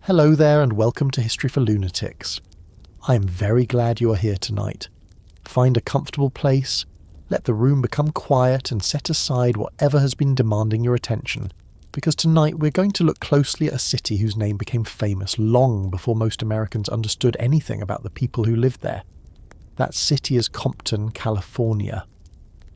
Hello there and welcome to History for Lunatics. I am very glad you are here tonight. Find a comfortable place, let the room become quiet and set aside whatever has been demanding your attention, because tonight we're going to look closely at a city whose name became famous long before most Americans understood anything about the people who lived there. That city is Compton, California.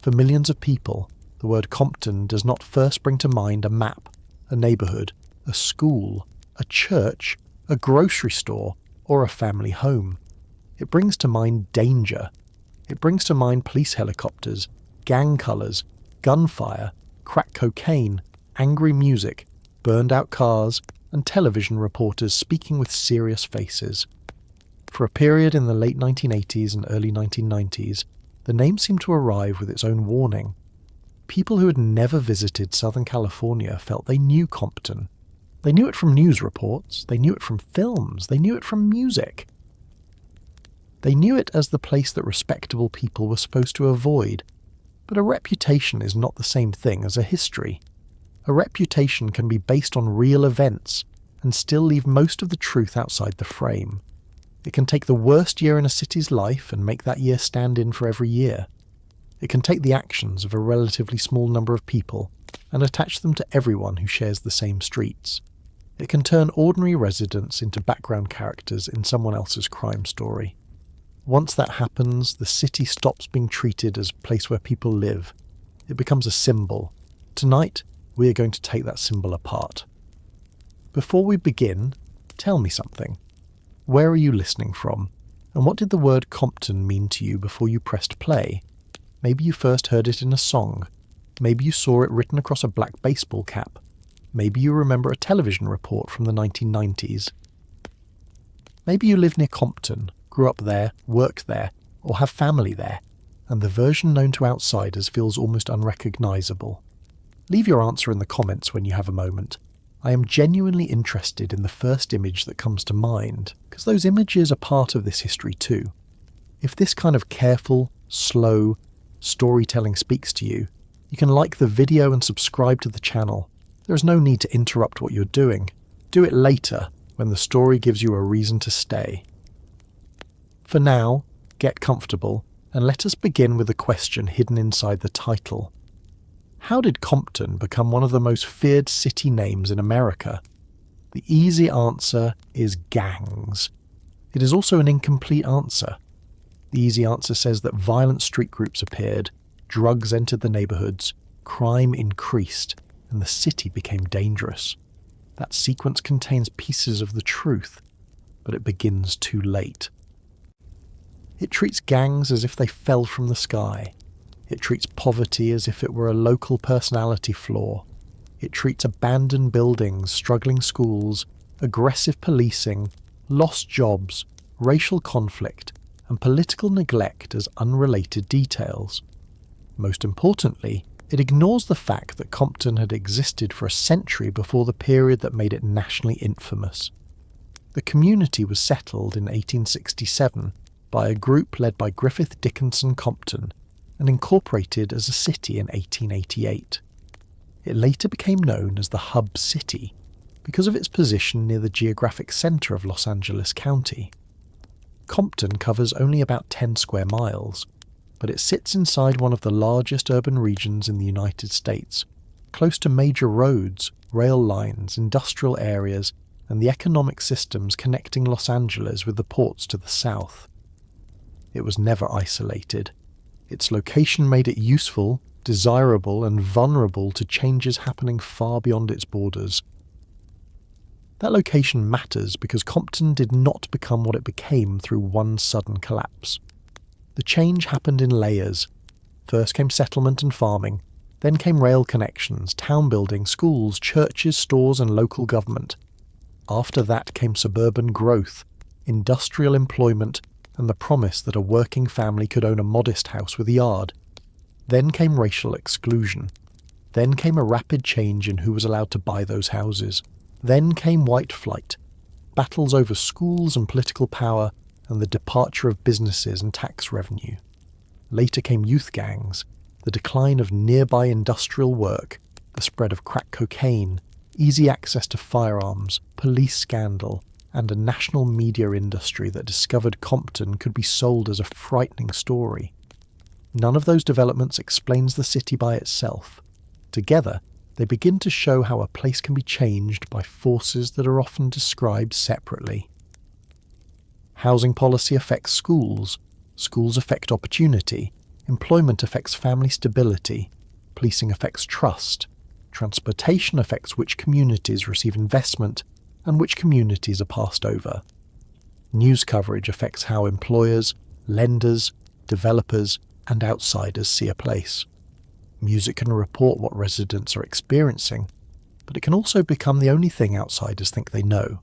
For millions of people, the word Compton does not first bring to mind a map, a neighbourhood, a school, a church, a grocery store, or a family home. It brings to mind danger. It brings to mind police helicopters, gang colours, gunfire, crack cocaine, angry music, burned out cars, and television reporters speaking with serious faces. For a period in the late 1980s and early 1990s, the name seemed to arrive with its own warning. People who had never visited Southern California felt they knew Compton. They knew it from news reports, they knew it from films, they knew it from music. They knew it as the place that respectable people were supposed to avoid. But a reputation is not the same thing as a history. A reputation can be based on real events and still leave most of the truth outside the frame. It can take the worst year in a city's life and make that year stand in for every year. It can take the actions of a relatively small number of people and attach them to everyone who shares the same streets. It can turn ordinary residents into background characters in someone else's crime story. Once that happens, the city stops being treated as a place where people live. It becomes a symbol. Tonight, we are going to take that symbol apart. Before we begin, tell me something. Where are you listening from? And what did the word Compton mean to you before you pressed play? Maybe you first heard it in a song. Maybe you saw it written across a black baseball cap. Maybe you remember a television report from the 1990s. Maybe you live near Compton, grew up there, worked there, or have family there, and the version known to outsiders feels almost unrecognisable. Leave your answer in the comments when you have a moment. I am genuinely interested in the first image that comes to mind, because those images are part of this history too. If this kind of careful, slow storytelling speaks to you, you can like the video and subscribe to the channel. There is no need to interrupt what you're doing. Do it later, when the story gives you a reason to stay. For now, get comfortable, and let us begin with the question hidden inside the title. How did Compton become one of the most feared city names in America? The easy answer is gangs. It is also an incomplete answer. The easy answer says that violent street groups appeared, drugs entered the neighbourhoods, crime increased, and the city became dangerous. That sequence contains pieces of the truth, but it begins too late. It treats gangs as if they fell from the sky. It treats poverty as if it were a local personality flaw. It treats abandoned buildings, struggling schools, aggressive policing, lost jobs, racial conflict, and political neglect as unrelated details. Most importantly, it ignores the fact that Compton had existed for a century before the period that made it nationally infamous. The community was settled in 1867 by a group led by Griffith Dickinson Compton, and incorporated as a city in 1888. It later became known as the Hub City because of its position near the geographic centre of Los Angeles County. Compton covers only about 10 square miles, but it sits inside one of the largest urban regions in the United States, close to major roads, rail lines, industrial areas, and the economic systems connecting Los Angeles with the ports to the south. It was never isolated. Its location made it useful, desirable, and vulnerable to changes happening far beyond its borders. That location matters because Compton did not become what it became through one sudden collapse. The change happened in layers. First came settlement and farming, then came rail connections, town building, schools, churches, stores, and local government. After that came suburban growth, industrial employment, and the promise that a working family could own a modest house with a yard. Then came racial exclusion. Then came a rapid change in who was allowed to buy those houses. Then came white flight, battles over schools and political power, and the departure of businesses and tax revenue. Later came youth gangs, the decline of nearby industrial work, the spread of crack cocaine, easy access to firearms, police scandal, and a national media industry that discovered Compton could be sold as a frightening story. None of those developments explains the city by itself. Together, they begin to show how a place can be changed by forces that are often described separately. Housing policy affects schools, schools affect opportunity, employment affects family stability, policing affects trust, transportation affects which communities receive investment and which communities are passed over. News coverage affects how employers, lenders, developers, and outsiders see a place. Music can report what residents are experiencing, but it can also become the only thing outsiders think they know.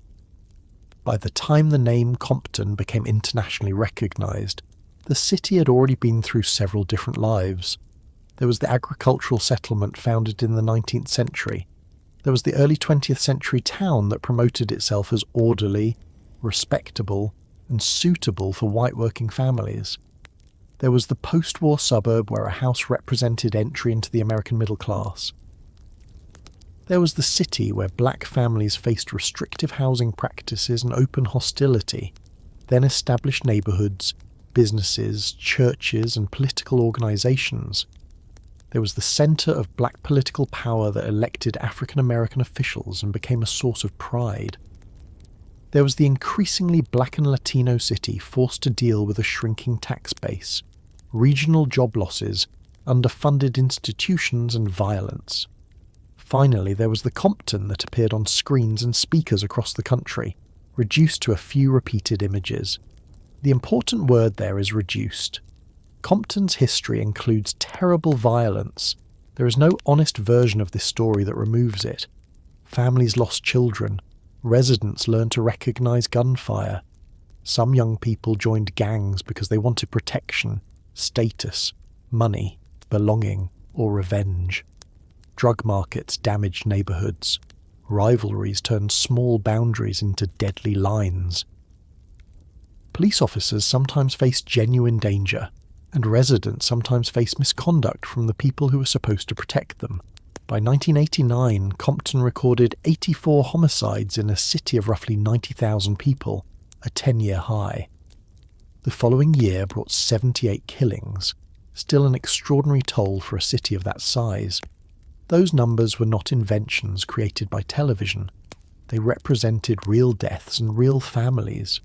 By the time the name Compton became internationally recognised, the city had already been through several different lives. There was the agricultural settlement founded in the 19th century. There was the early 20th century town that promoted itself as orderly, respectable, and suitable for white working families. There was the post-war suburb where a house represented entry into the American middle class. There was the city where black families faced restrictive housing practices and open hostility, then established neighbourhoods, businesses, churches, and political organisations. There was the centre of black political power that elected African American officials and became a source of pride. There was the increasingly black and Latino city forced to deal with a shrinking tax base, regional job losses, underfunded institutions, and violence. Finally, there was the Compton that appeared on screens and speakers across the country, reduced to a few repeated images. The important word there is reduced. Compton's history includes terrible violence. There is no honest version of this story that removes it. Families lost children. Residents learned to recognise gunfire. Some young people joined gangs because they wanted protection, status, money, belonging, or revenge. Drug markets damaged neighbourhoods. Rivalries turned small boundaries into deadly lines. Police officers sometimes faced genuine danger, and residents sometimes faced misconduct from the people who were supposed to protect them. By 1989, Compton recorded 84 homicides in a city of roughly 90,000 people, a 10-year high. The following year brought 78 killings, still an extraordinary toll for a city of that size. Those numbers were not inventions created by television. They represented real deaths and real families.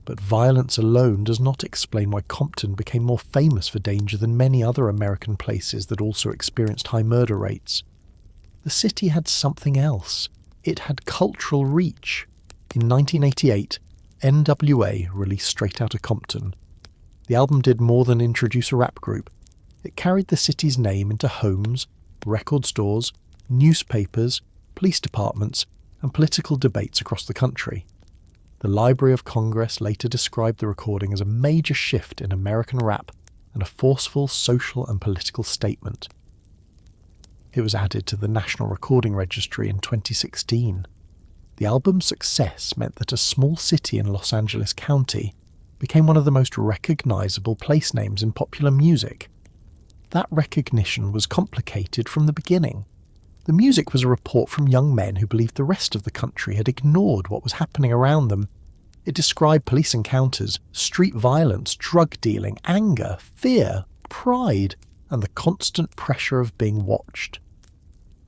But violence alone does not explain why Compton became more famous for danger than many other American places that also experienced high murder rates. The city had something else. It had cultural reach. In 1988, NWA released Straight Outta Compton. The album did more than introduce a rap group. It carried the city's name into homes, record stores, newspapers, police departments, and political debates across the country. The Library of Congress later described the recording as a major shift in American rap and a forceful social and political statement. It was added to the National Recording Registry in 2016. The album's success meant that a small city in Los Angeles County became one of the most recognizable place names in popular music. That recognition was complicated from the beginning. The music was a report from young men who believed the rest of the country had ignored what was happening around them. It described police encounters, street violence, drug dealing, anger, fear, pride, and the constant pressure of being watched.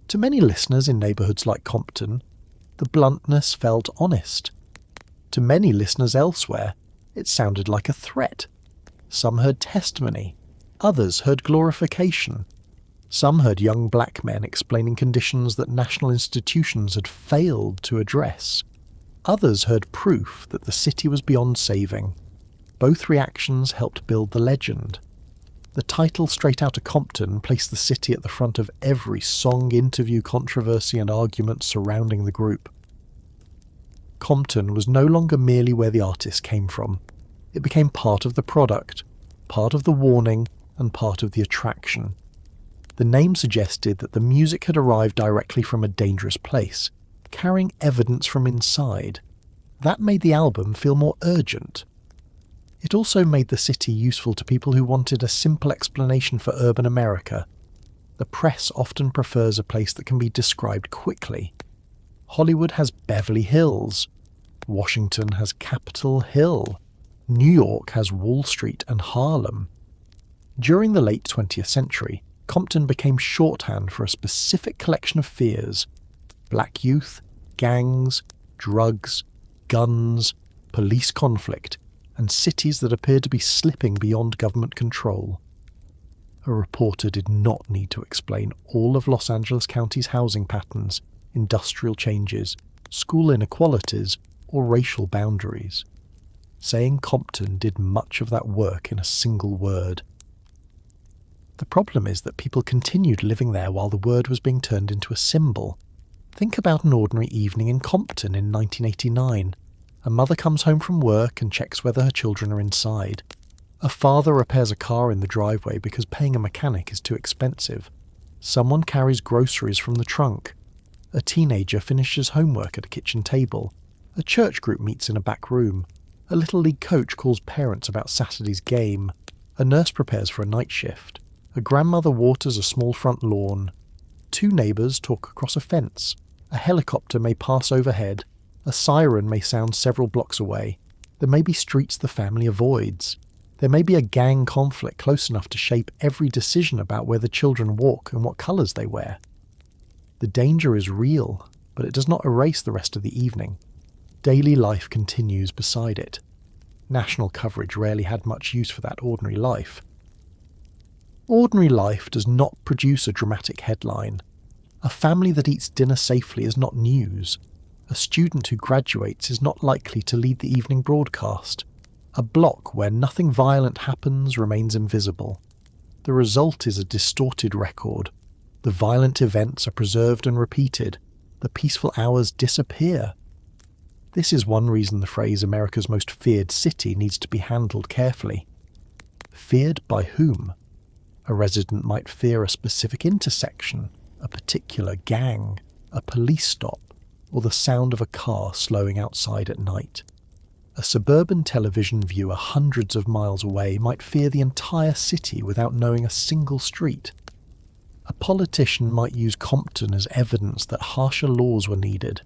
To many listeners in neighbourhoods like Compton, the bluntness felt honest. To many listeners elsewhere, it sounded like a threat. Some heard testimony. Others heard glorification. Some heard young black men explaining conditions that national institutions had failed to address. Others heard proof that the city was beyond saving. Both reactions helped build the legend. The title Straight Outta Compton placed the city at the front of every song, interview, controversy, and argument surrounding the group. Compton was no longer merely where the artist came from. It became part of the product, part of the warning, and part of the attraction. The name suggested that the music had arrived directly from a dangerous place, carrying evidence from inside. That made the album feel more urgent. It also made the city useful to people who wanted a simple explanation for urban America. The press often prefers a place that can be described quickly. Hollywood has Beverly Hills. Washington has Capitol Hill. New York has Wall Street and Harlem. During the late 20th century, Compton became shorthand for a specific collection of fears: black youth, gangs, drugs, guns, police conflict, and cities that appeared to be slipping beyond government control. A reporter did not need to explain all of Los Angeles County's housing patterns, industrial changes, school inequalities, or racial boundaries. Saying Compton did much of that work in a single word. The problem is that people continued living there while the word was being turned into a symbol. Think about an ordinary evening in Compton in 1989. A mother comes home from work and checks whether her children are inside. A father repairs a car in the driveway because paying a mechanic is too expensive. Someone carries groceries from the trunk. A teenager finishes homework at a kitchen table. A church group meets in a back room. A Little League coach calls parents about Saturday's game. A nurse prepares for a night shift. A grandmother waters a small front lawn. Two neighbours talk across a fence. A helicopter may pass overhead. A siren may sound several blocks away. There may be streets the family avoids. There may be a gang conflict close enough to shape every decision about where the children walk and what colours they wear. The danger is real, but it does not erase the rest of the evening. Daily life continues beside it. National coverage rarely had much use for that ordinary life. Ordinary life does not produce a dramatic headline. A family that eats dinner safely is not news. A student who graduates is not likely to lead the evening broadcast. A block where nothing violent happens remains invisible. The result is a distorted record. The violent events are preserved and repeated. The peaceful hours disappear. This is one reason the phrase America's most feared city needs to be handled carefully. Feared by whom? A resident might fear a specific intersection, a particular gang, a police stop, or the sound of a car slowing outside at night. A suburban television viewer hundreds of miles away might fear the entire city without knowing a single street. A politician might use Compton as evidence that harsher laws were needed.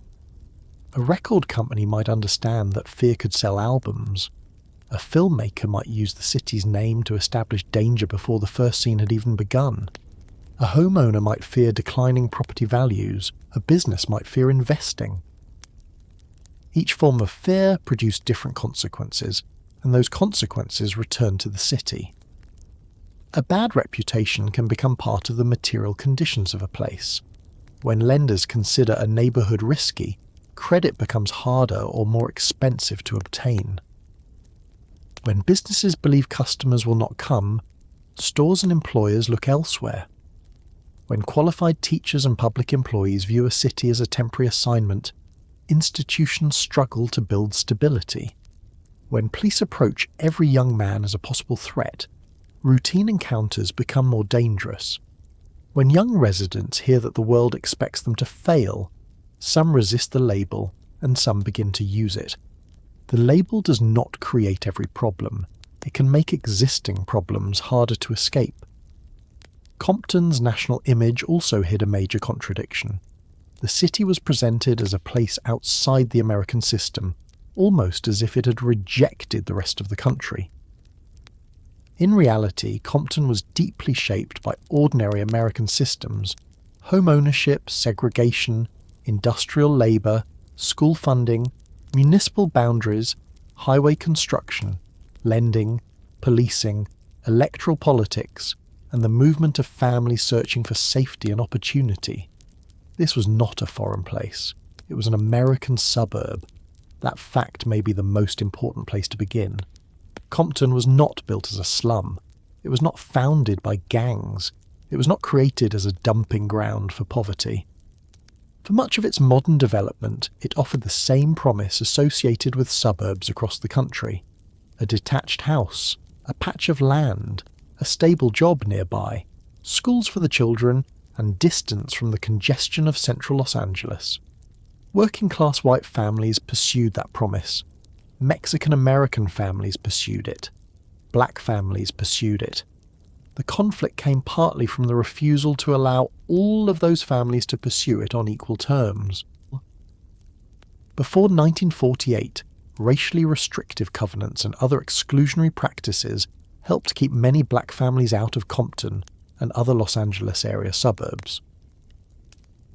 A record company might understand that fear could sell albums. A filmmaker might use the city's name to establish danger before the first scene had even begun. A homeowner might fear declining property values. A business might fear investing. Each form of fear produced different consequences, and those consequences return to the city. A bad reputation can become part of the material conditions of a place. When lenders consider a neighbourhood risky, credit becomes harder or more expensive to obtain. When businesses believe customers will not come, stores and employers look elsewhere. When qualified teachers and public employees view a city as a temporary assignment, institutions struggle to build stability. When police approach every young man as a possible threat, routine encounters become more dangerous. When young residents hear that the world expects them to fail, some resist the label and some begin to use it. The label does not create every problem. It can make existing problems harder to escape. Compton's national image also hid a major contradiction. The city was presented as a place outside the American system, almost as if it had rejected the rest of the country. In reality, Compton was deeply shaped by ordinary American systems: home ownership, segregation, industrial labour, school funding, municipal boundaries, highway construction, lending, policing, electoral politics, and the movement of families searching for safety and opportunity. This was not a foreign place. It was an American suburb. That fact may be the most important place to begin. Compton was not built as a slum. It was not founded by gangs. It was not created as a dumping ground for poverty. For much of its modern development, it offered the same promise associated with suburbs across the country: a detached house, a patch of land, a stable job nearby, schools for the children, and distance from the congestion of central Los Angeles. Working-class white families pursued that promise. Mexican-American families pursued it. Black families pursued it. The conflict came partly from the refusal to allow all of those families to pursue it on equal terms. Before 1948, racially restrictive covenants and other exclusionary practices helped keep many black families out of Compton and other Los Angeles area suburbs.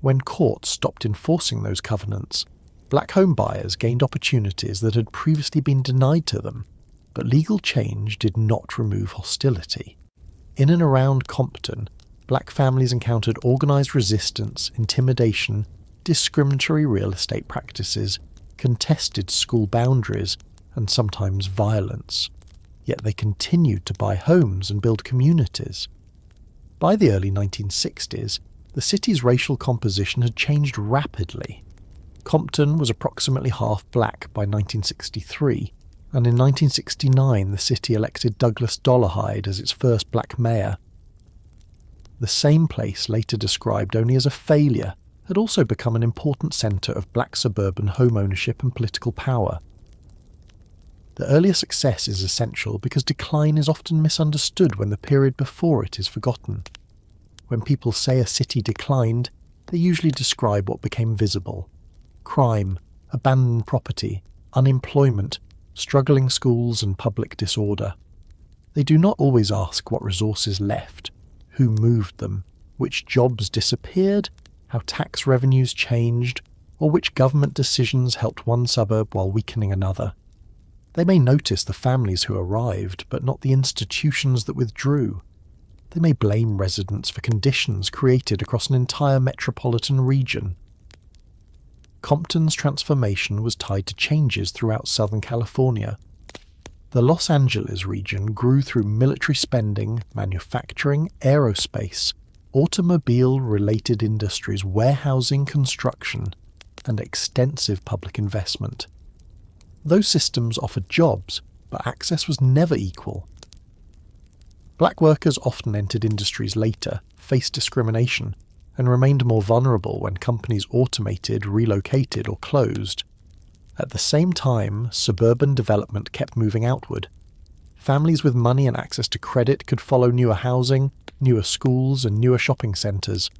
When courts stopped enforcing those covenants, black home buyers gained opportunities that had previously been denied to them, but legal change did not remove hostility. In and around Compton, black families encountered organised resistance, intimidation, discriminatory real estate practices, contested school boundaries, and sometimes violence. Yet they continued to buy homes and build communities. By the early 1960s, the city's racial composition had changed rapidly. Compton was approximately half black by 1963, and in 1969 the city elected Douglas Dollarhide as its first black mayor. The same place, later described only as a failure, had also become an important centre of black suburban home ownership and political power. The earlier success is essential because decline is often misunderstood when the period before it is forgotten. When people say a city declined, they usually describe what became visible: crime, abandoned property, unemployment, struggling schools and public disorder. They do not always ask what resources left, who moved them, which jobs disappeared, how tax revenues changed, or which government decisions helped one suburb while weakening another. They may notice the families who arrived, but not the institutions that withdrew. They may blame residents for conditions created across an entire metropolitan region. Compton's transformation was tied to changes throughout Southern California. The Los Angeles region grew through military spending, manufacturing, aerospace, automobile-related industries, warehousing, construction, and extensive public investment. Those systems offered jobs, but access was never equal. Black workers often entered industries later, faced discrimination, and remained more vulnerable when companies automated, relocated, or closed. At the same time, suburban development kept moving outward. Families with money and access to credit could follow newer housing, newer schools, and newer shopping centres.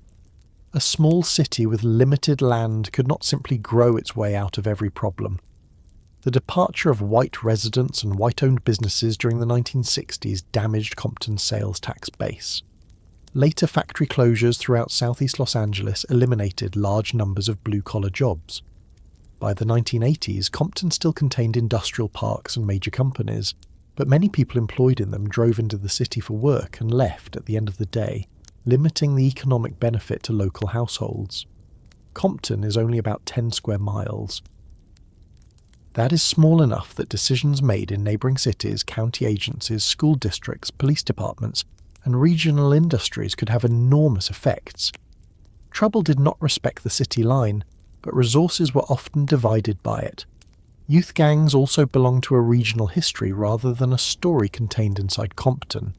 A small city with limited land could not simply grow its way out of every problem. The departure of white residents and white-owned businesses during the 1960s damaged Compton's sales tax base. Later factory closures throughout southeast Los Angeles eliminated large numbers of blue-collar jobs. By the 1980s, Compton still contained industrial parks and major companies, but many people employed in them drove into the city for work and left at the end of the day, limiting the economic benefit to local households. Compton is only about 10 square miles. That is small enough that decisions made in neighbouring cities, county agencies, school districts, police departments, and regional industries could have enormous effects. Trouble did not respect the city line, but resources were often divided by it. Youth gangs also belonged to a regional history rather than a story contained inside Compton.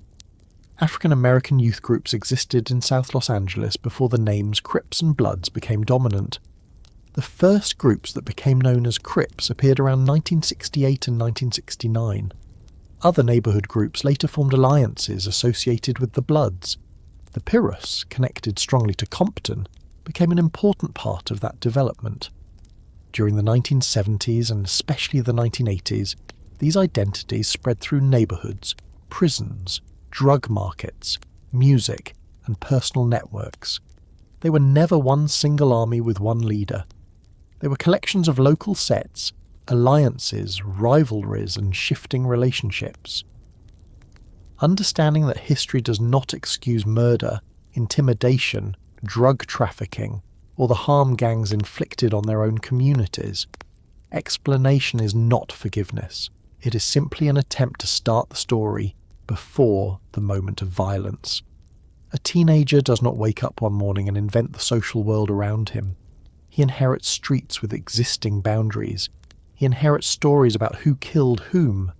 African American youth groups existed in South Los Angeles before the names Crips and Bloods became dominant. The first groups that became known as Crips appeared around 1968 and 1969. Other neighbourhood groups later formed alliances associated with the Bloods. The Pyrrhus, connected strongly to Compton, became an important part of that development. During the 1970s and especially the 1980s, these identities spread through neighbourhoods, prisons, drug markets, music, and personal networks. They were never one single army with one leader. They were collections of local sets, alliances, rivalries, and shifting relationships. Understanding that history does not excuse murder, intimidation, drug trafficking, or the harm gangs inflicted on their own communities. Explanation is not forgiveness. It is simply an attempt to start the story before the moment of violence. A teenager does not wake up one morning and invent the social world around him. He inherits streets with existing boundaries. He inherits stories about who killed whom.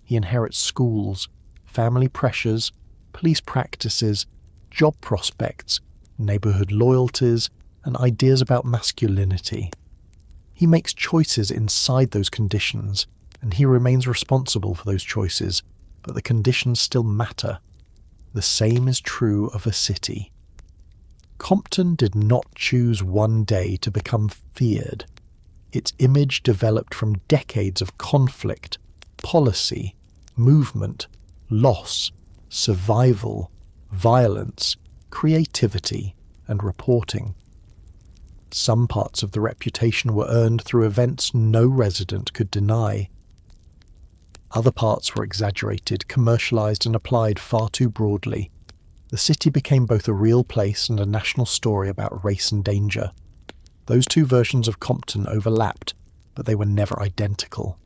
He inherits schools, family pressures, police practices, job prospects, neighbourhood loyalties, and ideas about masculinity. He makes choices inside those conditions, and he remains responsible for those choices, but the conditions still matter. The same is true of a city. Compton did not choose one day to become feared. Its image developed from decades of conflict, policy, movement, loss, survival, violence, creativity, and reporting. Some parts of the reputation were earned through events no resident could deny. Other parts were exaggerated, commercialized, and applied far too broadly. The city became both a real place and a national story about race and danger. Those two versions of Compton overlapped, but they were never identical.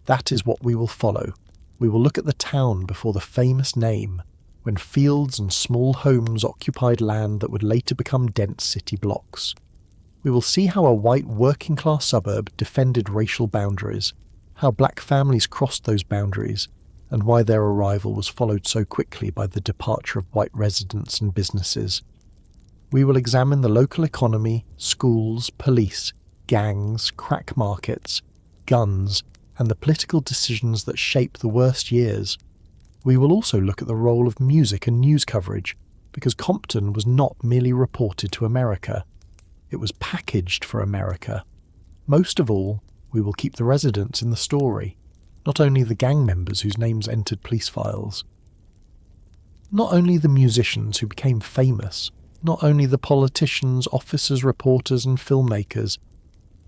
That is what we will follow. We will look at the town before the famous name, when fields and small homes occupied land that would later become dense city blocks. We will see how a white working-class suburb defended racial boundaries, how black families crossed those boundaries, and why their arrival was followed so quickly by the departure of white residents and businesses. We will examine the local economy, schools, police, gangs, crack markets, guns, and the political decisions that shape the worst years. We will also look at the role of music and news coverage, because Compton was not merely reported to America. It was packaged for America. Most of all, we will keep the residents in the story, not only the gang members whose names entered police files. Not only the musicians who became famous, not only the politicians, officers, reporters, and filmmakers.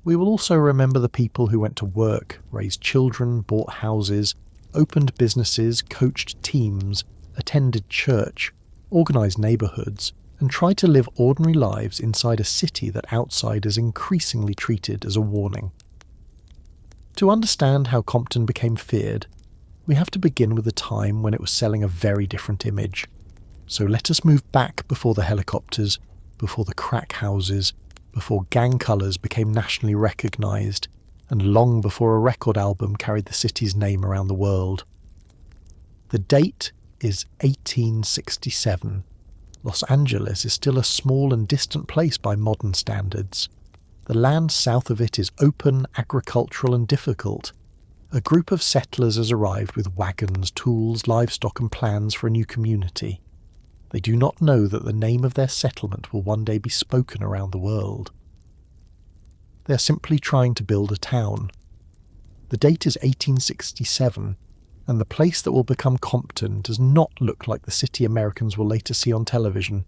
We will also remember the people who went to work, raised children, bought houses, opened businesses, coached teams, attended church, organised neighbourhoods, and tried to live ordinary lives inside a city that outsiders increasingly treated as a warning. To understand how Compton became feared, we have to begin with a time when it was selling a very different image. So let us move back before the helicopters, before the crack houses, before gang colours became nationally recognised, and long before a record album carried the city's name around the world. The date is 1867. Los Angeles is still a small and distant place by modern standards. The land south of it is open, agricultural, and difficult. A group of settlers has arrived with wagons, tools, livestock, and plans for a new community. They do not know that the name of their settlement will one day be spoken around the world. They are simply trying to build a town. The date is 1867, and the place that will become Compton does not look like the city Americans will later see on television.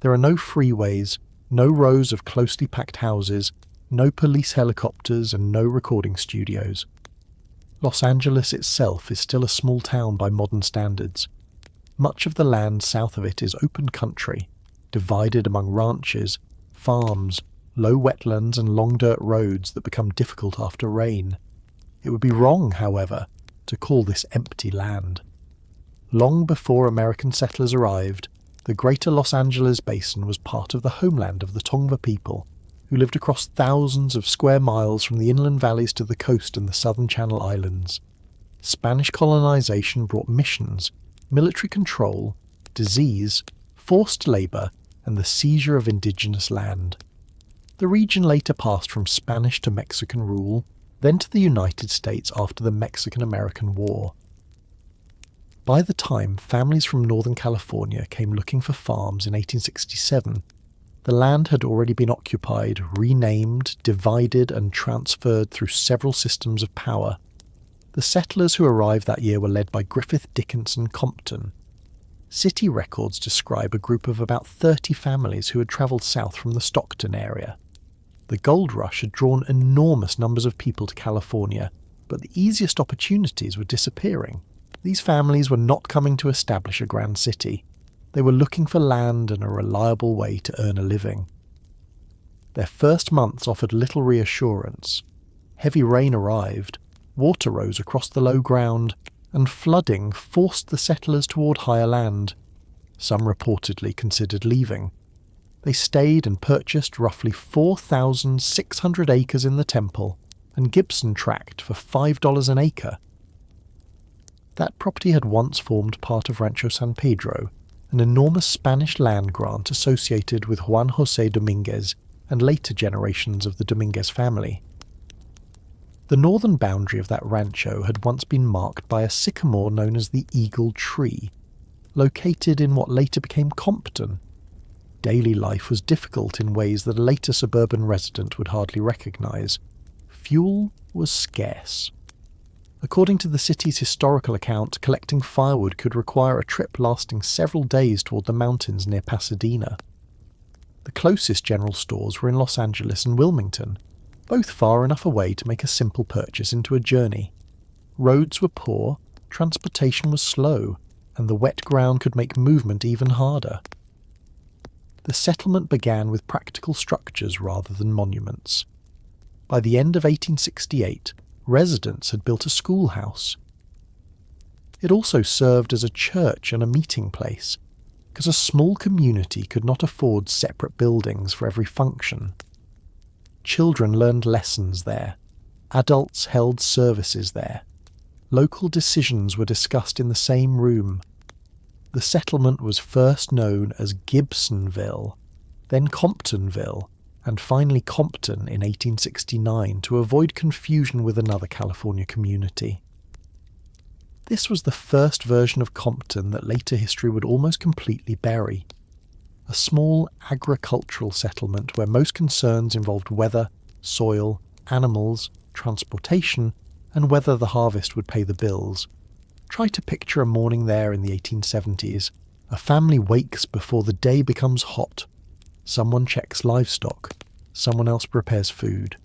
There are no freeways, no rows of closely packed houses, no police helicopters, and no recording studios. Los Angeles itself is still a small town by modern standards. Much of the land south of it is open country, divided among ranches, farms, low wetlands, and long dirt roads that become difficult after rain. It would be wrong, however, to call this empty land. Long before American settlers arrived, the greater Los Angeles basin was part of the homeland of the Tongva people, who lived across thousands of square miles from the inland valleys to the coast and the southern Channel Islands. Spanish colonization brought missions, military control, disease, forced labour, and the seizure of indigenous land. The region later passed from Spanish to Mexican rule, then to the United States after the Mexican-American War. By the time families from Northern California came looking for farms in 1867, the land had already been occupied, renamed, divided, and transferred through several systems of power. The settlers who arrived that year were led by Griffith Dickinson Compton. City records describe a group of about 30 families who had travelled south from the Stockton area. The gold rush had drawn enormous numbers of people to California, but the easiest opportunities were disappearing. These families were not coming to establish a grand city. They were looking for land and a reliable way to earn a living. Their first months offered little reassurance. Heavy rain arrived, water rose across the low ground, and flooding forced the settlers toward higher land. Some reportedly considered leaving. They stayed and purchased roughly 4,600 acres in the Temple and Gibson Tract for $5 an acre. That property had once formed part of Rancho San Pedro, an enormous Spanish land grant associated with Juan José Dominguez and later generations of the Dominguez family. The northern boundary of that rancho had once been marked by a sycamore known as the Eagle Tree, located in what later became Compton. Daily life was difficult in ways that a later suburban resident would hardly recognise. fuel was scarce. According to the city's historical account, collecting firewood could require a trip lasting several days toward the mountains near Pasadena. The closest general stores were in Los Angeles and Wilmington, both far enough away to make a simple purchase into a journey. Roads were poor, transportation was slow, and the wet ground could make movement even harder. The settlement began with practical structures rather than monuments. By the end of 1868, residents had built a schoolhouse. It also served as a church and a meeting place, because a small community could not afford separate buildings for every function. Children learned lessons there. Adults held services there. Local decisions were discussed in the same room. The settlement was first known as Gibsonville, then Comptonville, and finally Compton in 1869 to avoid confusion with another California community. This was the first version of Compton that later history would almost completely bury. A small agricultural settlement where most concerns involved weather, soil, animals, transportation, and whether the harvest would pay the bills. Try to picture a morning there in the 1870s. A family wakes before the day becomes hot. Someone checks livestock. Someone else prepares food.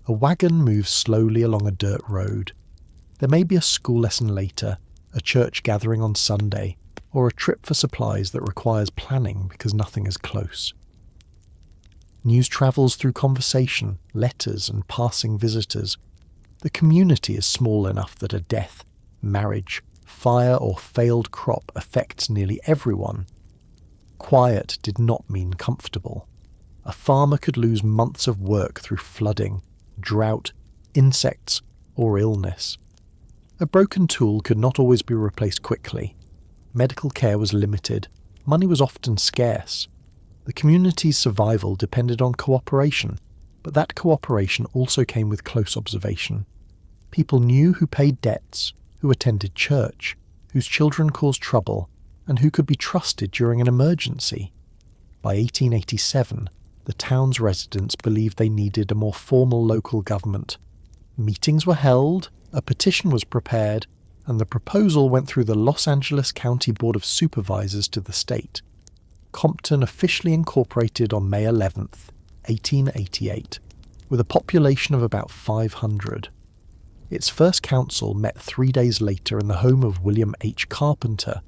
A wagon moves slowly along a dirt road. There may be a school lesson later, a church gathering on Sunday, or a trip for supplies that requires planning because nothing is close. News travels through conversation, letters, and passing visitors. The community is small enough that a death, marriage, fire, or failed crop affects nearly everyone. Quiet did not mean comfortable. A farmer could lose months of work through flooding, drought, insects, or illness. A broken tool could not always be replaced quickly. Medical care was limited. Money was often scarce. The community's survival depended on cooperation, but that cooperation also came with close observation. People knew who paid debts, who attended church, whose children caused trouble, and who could be trusted during an emergency. By 1887, the town's residents believed they needed a more formal local government. Meetings were held, a petition was prepared, and the proposal went through the Los Angeles County Board of Supervisors to the state. Compton officially incorporated on May 11th, 1888, with a population of about 500. Its first council met 3 days later in the home of William H. Carpenter.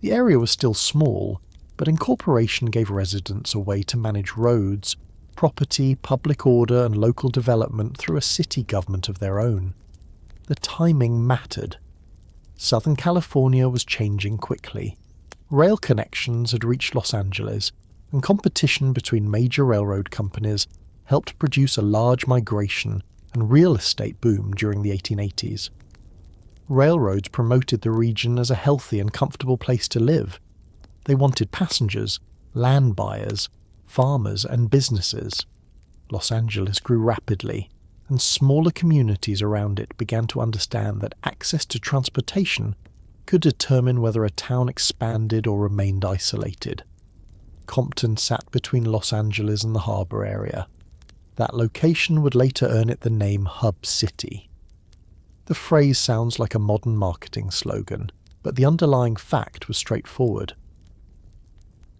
The area was still small, but incorporation gave residents a way to manage roads, property, public order, and local development through a city government of their own. The timing mattered. Southern California was changing quickly. Rail connections had reached Los Angeles, and competition between major railroad companies helped produce a large migration and real estate boom during the 1880s. Railroads promoted the region as a healthy and comfortable place to live. They wanted passengers, land buyers, farmers, and businesses. Los Angeles grew rapidly, and smaller communities around it began to understand that access to transportation could determine whether a town expanded or remained isolated. Compton sat between Los Angeles and the harbor area. That location would later earn it the name Hub City. The phrase sounds like a modern marketing slogan, but the underlying fact was straightforward.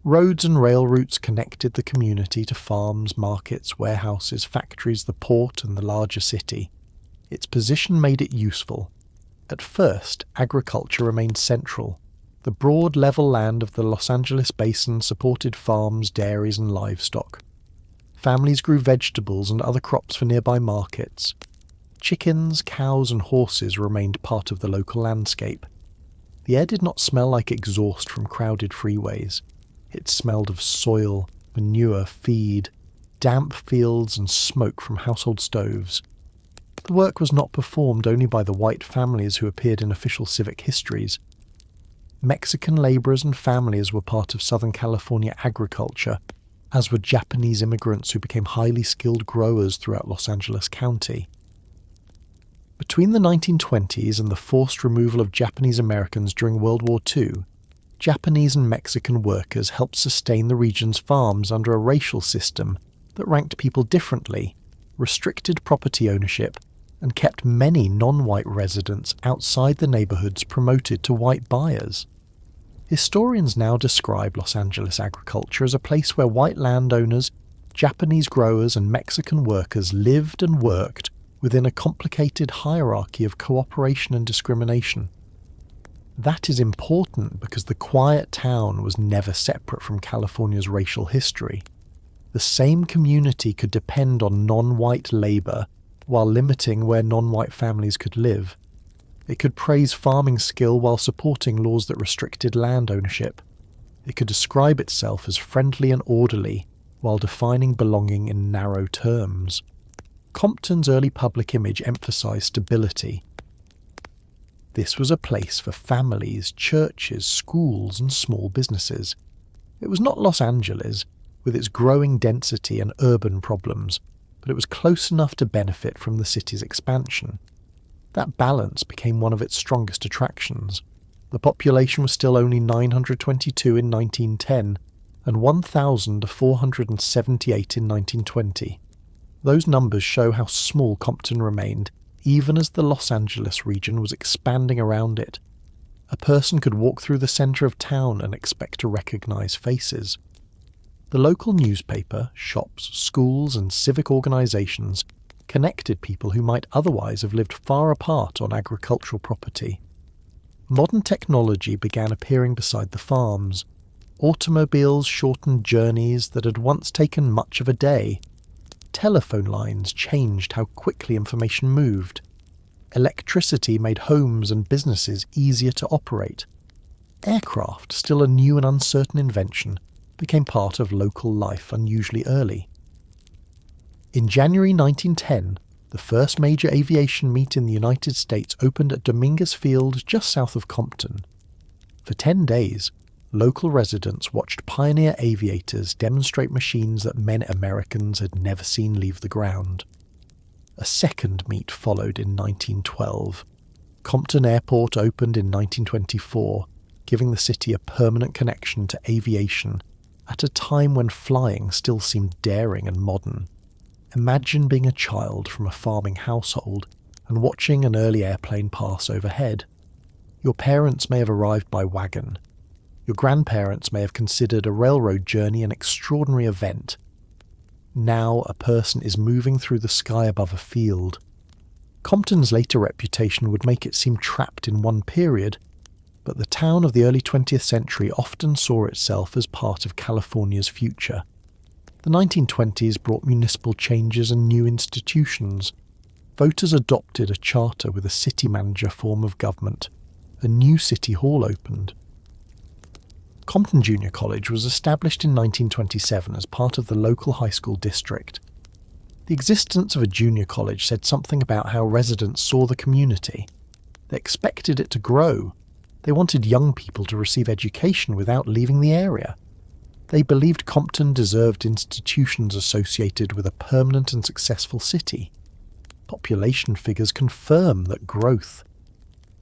Roads and rail routes connected the community to farms, markets, warehouses, factories, the port, and the larger city. Its position made it useful. At first, agriculture remained central. The broad level land of the Los Angeles basin supported farms, dairies, and livestock. Families grew vegetables and other crops for nearby markets. Chickens, cows, and horses remained part of the local landscape. The air did not smell like exhaust from crowded freeways. It smelled of soil, manure, feed, damp fields, and smoke from household stoves. The work was not performed only by the white families who appeared in official civic histories. Mexican laborers and families were part of Southern California agriculture, as were Japanese immigrants who became highly skilled growers throughout Los Angeles County. Between the 1920s and the forced removal of Japanese Americans during World War II, Japanese and Mexican workers helped sustain the region's farms under a racial system that ranked people differently. restricted property ownership, and kept many non-white residents outside the neighborhoods promoted to white buyers. Historians now describe Los Angeles agriculture as a place where white landowners, Japanese growers, and Mexican workers lived and worked within a complicated hierarchy of cooperation and discrimination. That is important because the quiet town was never separate from California's racial history. The same community could depend on non-white labor while limiting where non-white families could live. It could praise farming skill while supporting laws that restricted land ownership. It could describe itself as friendly and orderly while defining belonging in narrow terms. Compton's early public image emphasized stability. This was a place for families, churches, schools, and small businesses. It was not Los Angeles, with its growing density and urban problems, but it was close enough to benefit from the city's expansion. That balance became one of its strongest attractions. The population was still only 922 in 1910 and 1,478 in 1920. Those numbers show how small Compton remained, even as the Los Angeles region was expanding around it. A person could walk through the center of town and expect to recognize faces. The local newspaper, shops, schools, and civic organizations connected people who might otherwise have lived far apart on agricultural property. Modern technology began appearing beside the farms. Automobiles shortened journeys that had once taken much of a day. Telephone lines changed how quickly information moved. Electricity made homes and businesses easier to operate. Aircraft, still a new and uncertain invention, became part of local life unusually early. In January 1910, the first major aviation meet in the United States opened at Dominguez Field just south of Compton. For 10 days, local residents watched pioneer aviators demonstrate machines that many Americans had never seen leave the ground. A second meet followed in 1912. Compton Airport opened in 1924, giving the city a permanent connection to aviation at a time when flying still seemed daring and modern. Imagine being a child from a farming household and watching an early airplane pass overhead. Your parents may have arrived by wagon. Your grandparents may have considered a railroad journey an extraordinary event. Now a person is moving through the sky above a field. Compton's later reputation would make it seem trapped in one period, but the town of the early 20th century often saw itself as part of California's future. The 1920s brought municipal changes and new institutions. Voters adopted a charter with a city manager form of government. A new city hall opened. Compton Junior College was established in 1927 as part of the local high school district. The existence of a junior college said something about how residents saw the community. They expected it to grow. They wanted young people to receive education without leaving the area. They believed Compton deserved institutions associated with a permanent and successful city. Population figures confirm that growth.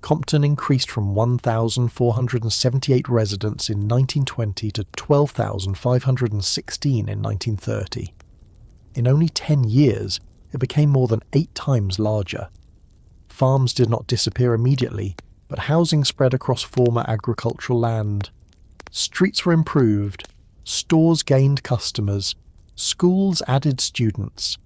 Compton increased from 1,478 residents in 1920 to 12,516 in 1930. In only 10 years, it became more than 8 times larger. Farms did not disappear immediately, but housing spread across former agricultural land. Streets were improved. Stores gained customers, schools added students.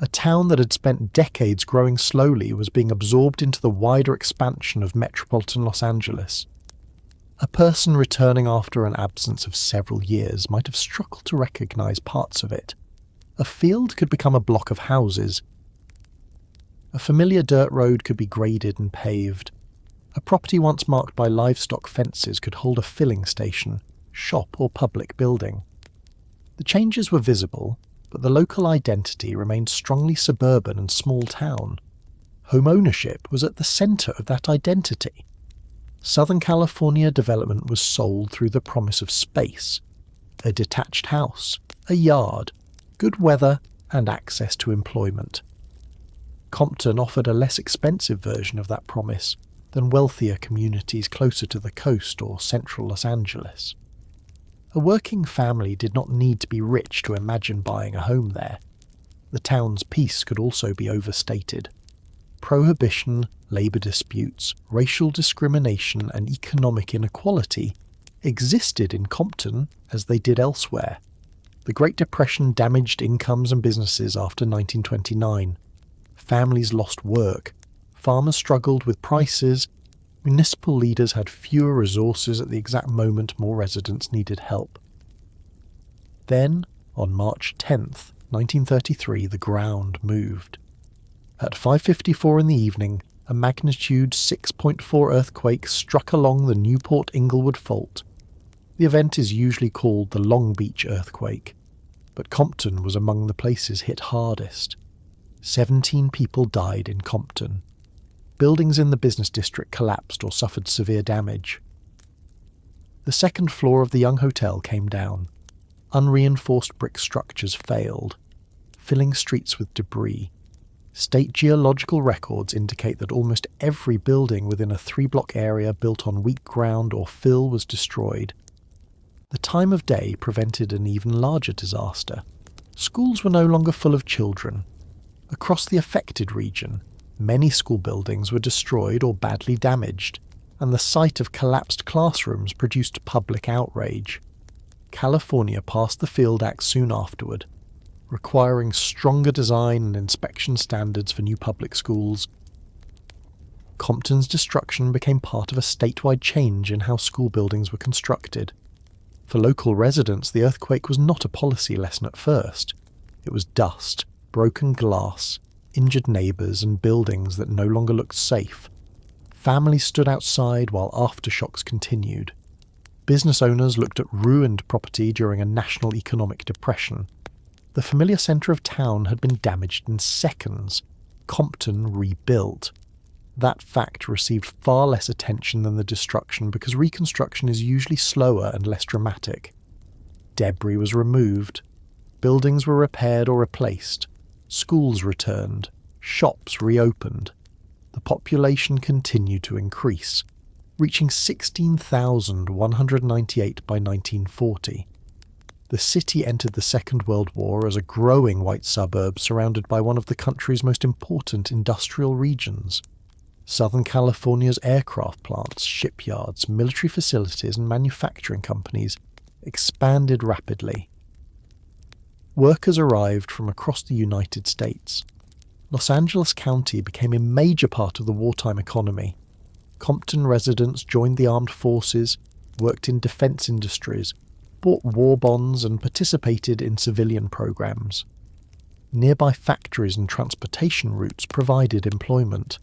A town that had spent decades growing slowly was being absorbed into the wider expansion of metropolitan Los Angeles. A person returning after an absence of several years might have struggled to recognize parts of it. A field could become a block of houses. A familiar dirt road could be graded and paved. A property once marked by livestock fences could hold a filling station, shop or public building. The changes were visible, but the local identity remained strongly suburban and small town. Home ownership was at the center of that identity. Southern California development was sold through the promise of space, a detached house, a yard, good weather, and access to employment. Compton offered a less expensive version of that promise than wealthier communities closer to the coast or central Los Angeles. A working family did not need to be rich to imagine buying a home there. The town's peace could also be overstated. Prohibition, labour disputes, racial discrimination and economic inequality existed in Compton as they did elsewhere. The Great Depression damaged incomes and businesses after 1929. Families lost work, farmers struggled with prices, municipal leaders had fewer resources at the exact moment more residents needed help. Then, on March 10th, 1933, the ground moved. At 5:54 in the evening, a magnitude 6.4 earthquake struck along the Newport-Inglewood Fault. The event is usually called the Long Beach earthquake, but Compton was among the places hit hardest. 17 people died in Compton. Buildings in the business district collapsed or suffered severe damage. The second floor of the Young Hotel came down. Unreinforced brick structures failed, filling streets with debris. State geological records indicate that almost every building within a 3-block area built on weak ground or fill was destroyed. The time of day prevented an even larger disaster. Schools were no longer full of children. Across the affected region, many school buildings were destroyed or badly damaged, and the sight of collapsed classrooms produced public outrage. California passed the Field Act soon afterward, requiring stronger design and inspection standards for new public schools. Compton's destruction became part of a statewide change in how school buildings were constructed. For local residents, the earthquake was not a policy lesson at first. It was dust, broken glass, injured neighbours and buildings that no longer looked safe. Families stood outside while aftershocks continued. Business owners looked at ruined property during a national economic depression. The familiar centre of town had been damaged in seconds. Compton rebuilt. That fact received far less attention than the destruction because reconstruction is usually slower and less dramatic. Debris was removed. Buildings were repaired or replaced. Schools returned. Shops reopened. The population continued to increase, reaching 16,198 by 1940. The city entered the Second World War as a growing white suburb surrounded by one of the country's most important industrial regions. Southern California's aircraft plants, shipyards, military facilities and manufacturing companies expanded rapidly. Workers arrived from across the United States. Los Angeles County became a major part of the wartime economy. Compton residents joined the armed forces, worked in defense industries, bought war bonds and participated in civilian programs. Nearby factories and transportation routes provided employment.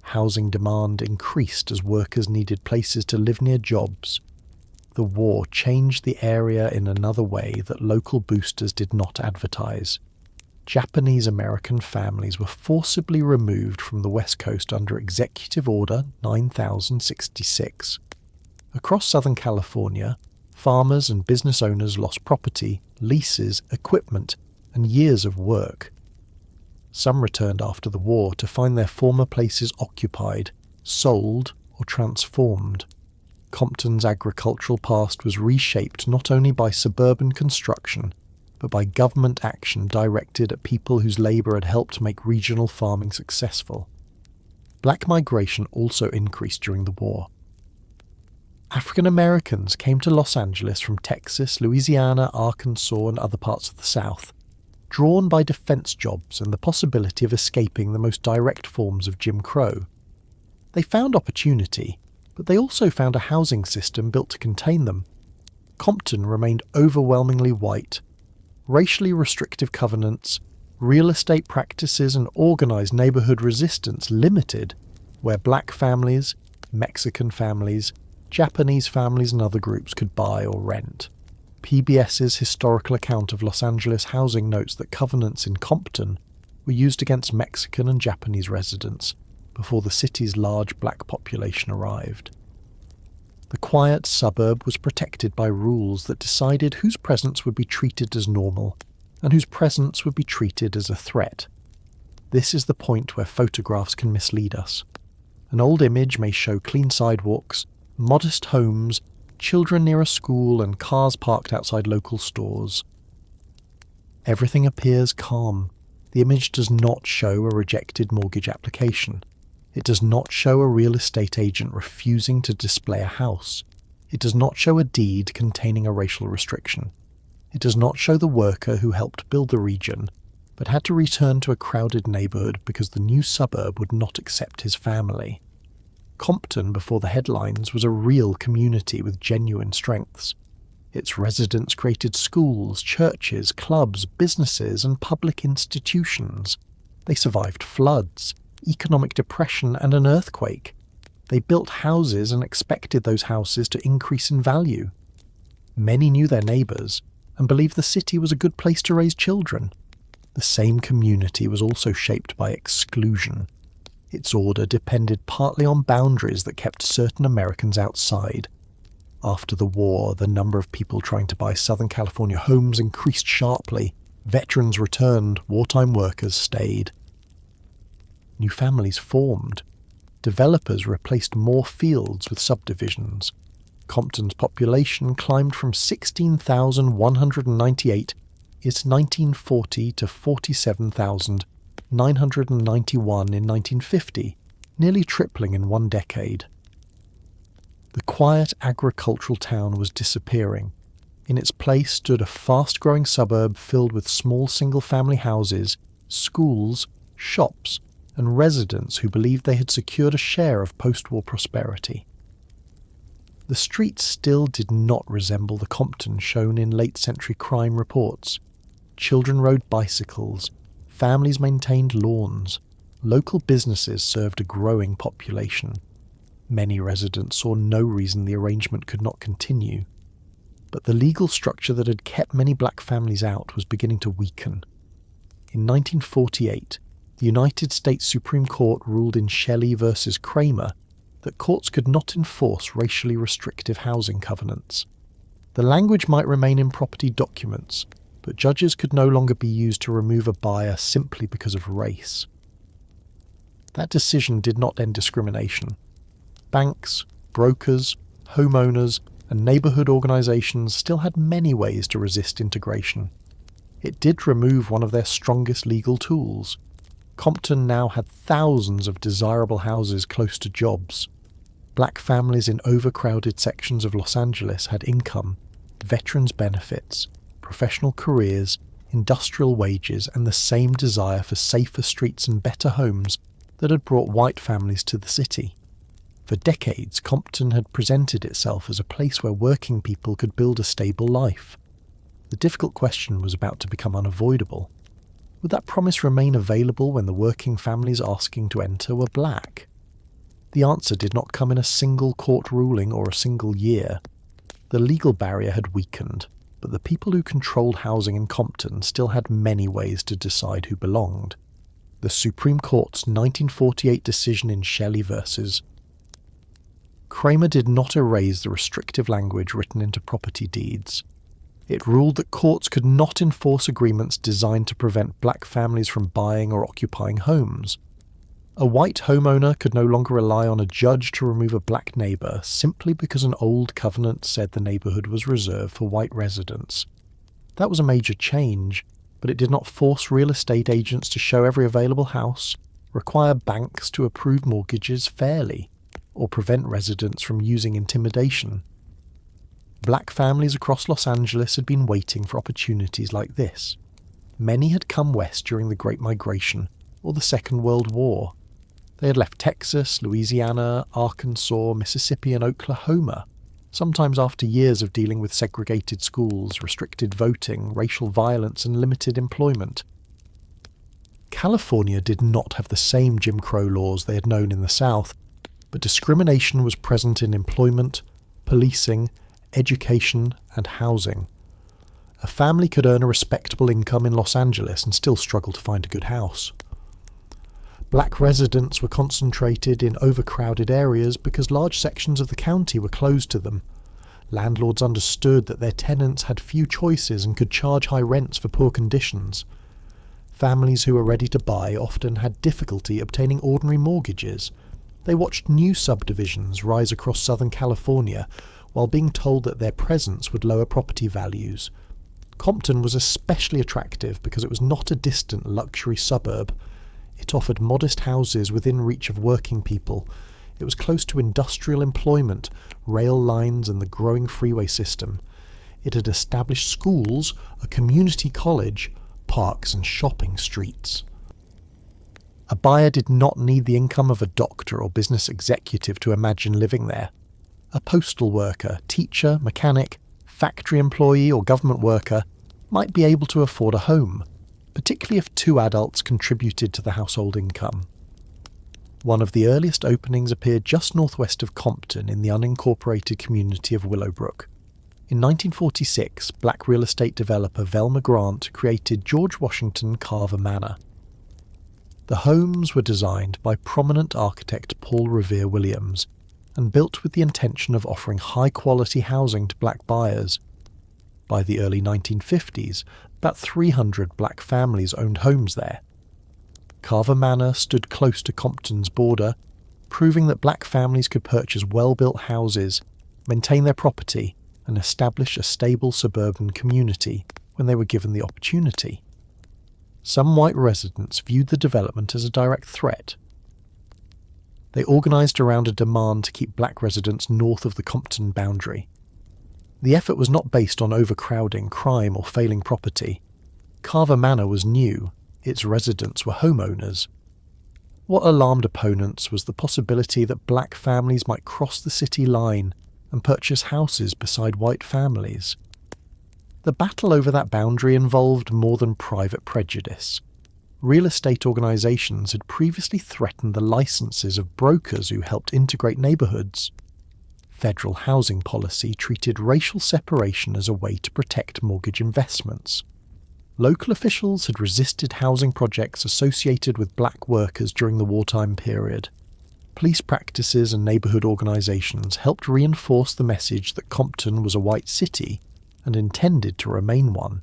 Housing demand increased as workers needed places to live near jobs. The war changed the area in another way that local boosters did not advertise. Japanese-American families were forcibly removed from the West Coast under Executive Order 9066. Across Southern California, farmers and business owners lost property, leases, equipment, and years of work. Some returned after the war to find their former places occupied, sold, or transformed. Compton's agricultural past was reshaped not only by suburban construction, but by government action directed at people whose labour had helped make regional farming successful. Black migration also increased during the war. African Americans came to Los Angeles from Texas, Louisiana, Arkansas, and other parts of the South, drawn by defense jobs and the possibility of escaping the most direct forms of Jim Crow. They found opportunity, but they also found a housing system built to contain them. Compton remained overwhelmingly white. Racially restrictive covenants, real estate practices and organised neighbourhood resistance limited where black families, Mexican families, Japanese families and other groups could buy or rent. PBS's historical account of Los Angeles housing notes that covenants in Compton were used against Mexican and Japanese residents before the city's large black population arrived. The quiet suburb was protected by rules that decided whose presence would be treated as normal and whose presence would be treated as a threat. This is the point where photographs can mislead us. An old image may show clean sidewalks, modest homes, children near a school and cars parked outside local stores. Everything appears calm, The image does not show a rejected mortgage application. It does not show a real estate agent refusing to display a house. It does not show a deed containing a racial restriction. It does not show the worker who helped build the region, but had to return to a crowded neighbourhood because the new suburb would not accept his family. Compton, before the headlines, was a real community with genuine strengths. Its residents created schools, churches, clubs, businesses, and public institutions. They survived floods, economic depression, and an earthquake. They built houses and expected those houses to increase in value. Many knew their neighbours and believed the city was a good place to raise children. The same community was also shaped by exclusion. Its order depended partly on boundaries that kept certain Americans outside. After the war, the number of people trying to buy Southern California homes increased sharply. Veterans returned, wartime workers stayed. New families formed. Developers replaced more fields with subdivisions. Compton's population climbed from 16,198 in 1940 to 47,991 in 1950, nearly tripling in one decade. The quiet agricultural town was disappearing. In its place stood a fast-growing suburb filled with small single-family houses, schools, shops, and residents who believed they had secured a share of post-war prosperity. The streets still did not resemble the Compton shown in late-century crime reports. Children rode bicycles, families maintained lawns, local businesses served a growing population. Many residents saw no reason the arrangement could not continue. But the legal structure that had kept many black families out was beginning to weaken. In 1948, the United States Supreme Court ruled in Shelley v. Kramer that courts could not enforce racially restrictive housing covenants. The language might remain in property documents, but judges could no longer be used to remove a buyer simply because of race. That decision did not end discrimination. Banks, brokers, homeowners, and neighbourhood organisations still had many ways to resist integration. It did remove one of their strongest legal tools. Compton now had thousands of desirable houses close to jobs. Black families in overcrowded sections of Los Angeles had income, veterans' benefits, professional careers, industrial wages, and the same desire for safer streets and better homes that had brought white families to the city. For decades, Compton had presented itself as a place where working people could build a stable life. The difficult question was about to become unavoidable. Would that promise remain available when the working families asking to enter were black? The answer did not come in a single court ruling or a single year. The legal barrier had weakened, but the people who controlled housing in Compton still had many ways to decide who belonged. The Supreme Court's 1948 decision in Shelley v. Kramer did not erase the restrictive language written into property deeds. It ruled that courts could not enforce agreements designed to prevent black families from buying or occupying homes. A white homeowner could no longer rely on a judge to remove a black neighbour simply because an old covenant said the neighbourhood was reserved for white residents. That was a major change, but it did not force real estate agents to show every available house, require banks to approve mortgages fairly, or prevent residents from using intimidation. Black families across Los Angeles had been waiting for opportunities like this. Many had come west during the Great Migration or the Second World War. They had left Texas, Louisiana, Arkansas, Mississippi, and Oklahoma, sometimes after years of dealing with segregated schools, restricted voting, racial violence, and limited employment. California did not have the same Jim Crow laws they had known in the South, but discrimination was present in employment, policing, education, and housing. A family could earn a respectable income in Los Angeles and still struggle to find a good house. Black residents were concentrated in overcrowded areas because large sections of the county were closed to them. Landlords understood that their tenants had few choices and could charge high rents for poor conditions. Families who were ready to buy often had difficulty obtaining ordinary mortgages. They watched new subdivisions rise across Southern California while being told that their presence would lower property values. Compton was especially attractive because it was not a distant luxury suburb. It offered modest houses within reach of working people. It was close to industrial employment, rail lines and the growing freeway system. It had established schools, a community college, parks and shopping streets. A buyer did not need the income of a doctor or business executive to imagine living there. A postal worker, teacher, mechanic, factory employee or government worker might be able to afford a home, particularly if two adults contributed to the household income. One of the earliest openings appeared just northwest of Compton in the unincorporated community of Willowbrook. In 1946, black real estate developer Velma Grant created George Washington Carver Manor. The homes were designed by prominent architect Paul Revere Williams and built with the intention of offering high-quality housing to black buyers. By the early 1950s, about 300 black families owned homes there. Carver Manor stood close to Compton's border, proving that black families could purchase well-built houses, maintain their property, and establish a stable suburban community when they were given the opportunity. Some white residents viewed the development as a direct threat. They organised around a demand to keep black residents north of the Compton boundary. The effort was not based on overcrowding, crime or failing property. Carver Manor was new, its residents were homeowners. What alarmed opponents was the possibility that black families might cross the city line and purchase houses beside white families. The battle over that boundary involved more than private prejudice. Real estate organisations had previously threatened the licenses of brokers who helped integrate neighbourhoods. Federal housing policy treated racial separation as a way to protect mortgage investments. Local officials had resisted housing projects associated with black workers during the wartime period. Police practices and neighbourhood organisations helped reinforce the message that Compton was a white city and intended to remain one.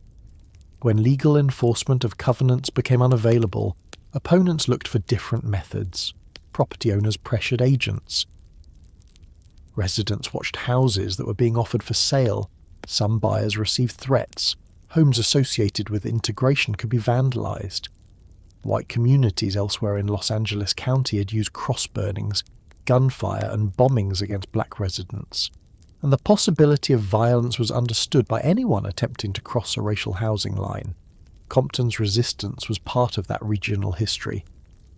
When legal enforcement of covenants became unavailable, opponents looked for different methods. Property owners pressured agents. Residents watched houses that were being offered for sale. Some buyers received threats. Homes associated with integration could be vandalised. White communities elsewhere in Los Angeles County had used cross-burnings, gunfire and bombings against black residents, and the possibility of violence was understood by anyone attempting to cross a racial housing line. Compton's resistance was part of that regional history,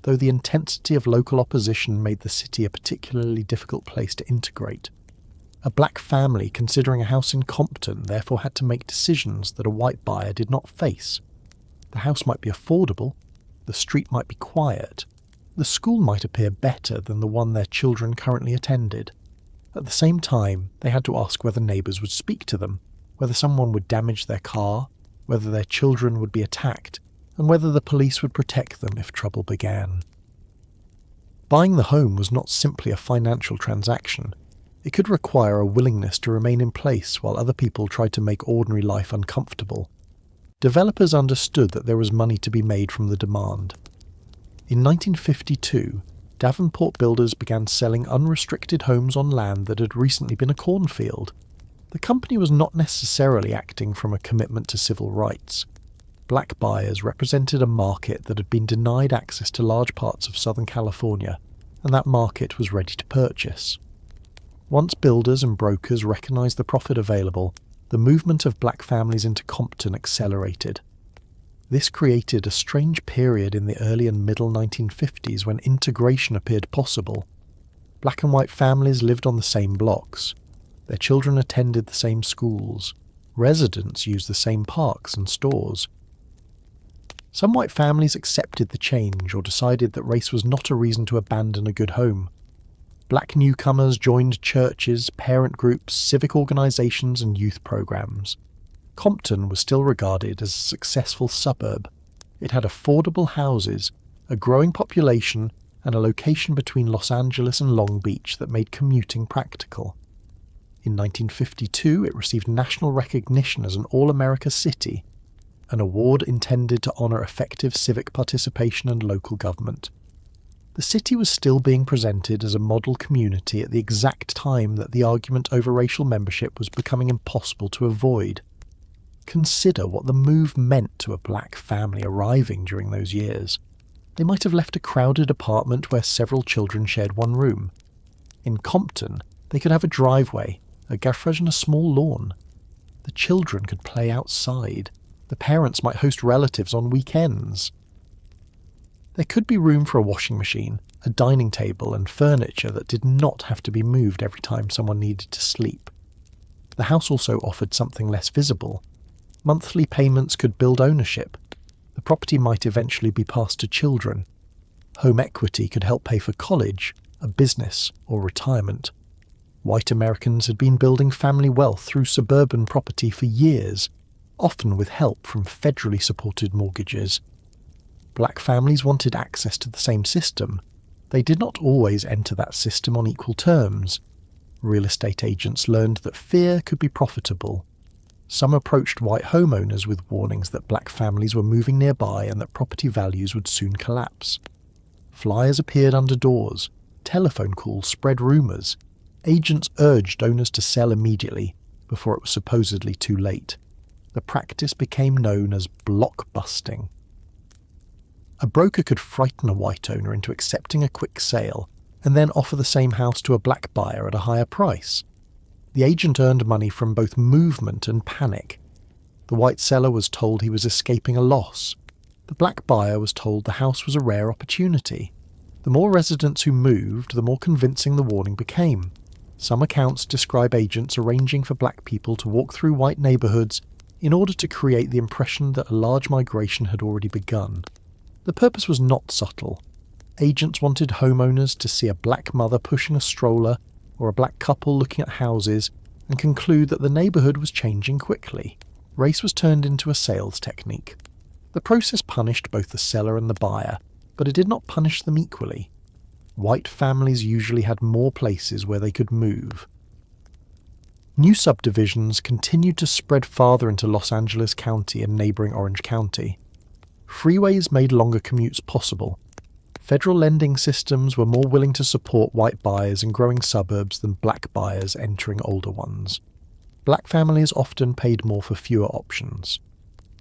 though the intensity of local opposition made the city a particularly difficult place to integrate. A black family considering a house in Compton therefore had to make decisions that a white buyer did not face. The house might be affordable, the street might be quiet, the school might appear better than the one their children currently attended. At the same time, they had to ask whether neighbours would speak to them, whether someone would damage their car, whether their children would be attacked, and whether the police would protect them if trouble began. Buying the home was not simply a financial transaction. It could require a willingness to remain in place while other people tried to make ordinary life uncomfortable. Developers understood that there was money to be made from the demand. In 1952, Davenport builders began selling unrestricted homes on land that had recently been a cornfield. The company was not necessarily acting from a commitment to civil rights. Black buyers represented a market that had been denied access to large parts of Southern California, and that market was ready to purchase. Once builders and brokers recognized the profit available, the movement of black families into Compton accelerated. This created a strange period in the early and middle 1950s when integration appeared possible. Black and white families lived on the same blocks. Their children attended the same schools. Residents used the same parks and stores. Some white families accepted the change or decided that race was not a reason to abandon a good home. Black newcomers joined churches, parent groups, civic organizations, and youth programs. Compton was still regarded as a successful suburb. It had affordable houses, a growing population, and a location between Los Angeles and Long Beach that made commuting practical. In 1952, it received national recognition as an All-America City, an award intended to honor effective civic participation and local government. The city was still being presented as a model community at the exact time that the argument over racial membership was becoming impossible to avoid. Consider what the move meant to a black family arriving during those years. They might have left a crowded apartment where several children shared one room. In Compton, they could have a driveway, a garage and a small lawn. The children could play outside. The parents might host relatives on weekends. There could be room for a washing machine, a dining table, and furniture that did not have to be moved every time someone needed to sleep. The house also offered something less visible. Monthly payments could build ownership. The property might eventually be passed to children. Home equity could help pay for college, a business, or retirement. White Americans had been building family wealth through suburban property for years, often with help from federally supported mortgages. Black families wanted access to the same system. They did not always enter that system on equal terms. Real estate agents learned that fear could be profitable. Some approached white homeowners with warnings that black families were moving nearby and that property values would soon collapse. Flyers appeared under doors. Telephone calls spread rumours. Agents urged owners to sell immediately, before it was supposedly too late. The practice became known as blockbusting. A broker could frighten a white owner into accepting a quick sale and then offer the same house to a black buyer at a higher price. The agent earned money from both movement and panic. The white seller was told he was escaping a loss. The black buyer was told the house was a rare opportunity. The more residents who moved, the more convincing the warning became. Some accounts describe agents arranging for black people to walk through white neighbourhoods in order to create the impression that a large migration had already begun. The purpose was not subtle. Agents wanted homeowners to see a black mother pushing a stroller or a black couple looking at houses and conclude that the neighbourhood was changing quickly. Race was turned into a sales technique. The process punished both the seller and the buyer, but it did not punish them equally. White families usually had more places where they could move. New subdivisions continued to spread farther into Los Angeles County and neighbouring Orange County. Freeways made longer commutes possible. Federal lending systems were more willing to support white buyers in growing suburbs than black buyers entering older ones. Black families often paid more for fewer options.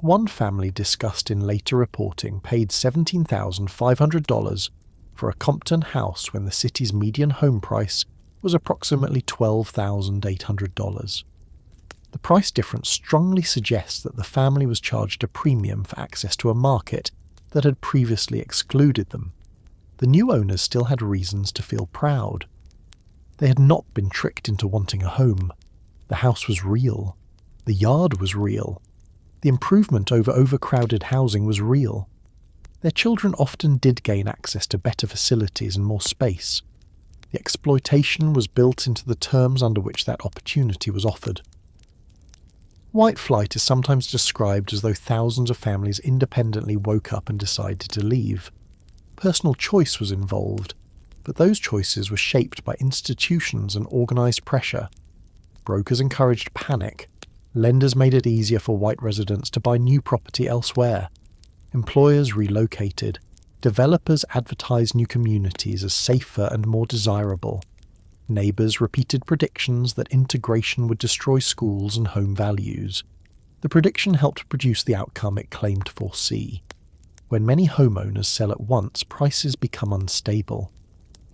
One family discussed in later reporting paid $17,500 for a Compton house when the city's median home price was approximately $12,800. The price difference strongly suggests that the family was charged a premium for access to a market that had previously excluded them. The new owners still had reasons to feel proud. They had not been tricked into wanting a home. The house was real. The yard was real. The improvement over overcrowded housing was real. Their children often did gain access to better facilities and more space. The exploitation was built into the terms under which that opportunity was offered. White flight is sometimes described as though thousands of families independently woke up and decided to leave. Personal choice was involved, but those choices were shaped by institutions and organised pressure. Brokers encouraged panic. Lenders made it easier for white residents to buy new property elsewhere. Employers relocated. Developers advertised new communities as safer and more desirable. Neighbours repeated predictions that integration would destroy schools and home values. The prediction helped produce the outcome it claimed to foresee. When many homeowners sell at once, prices become unstable.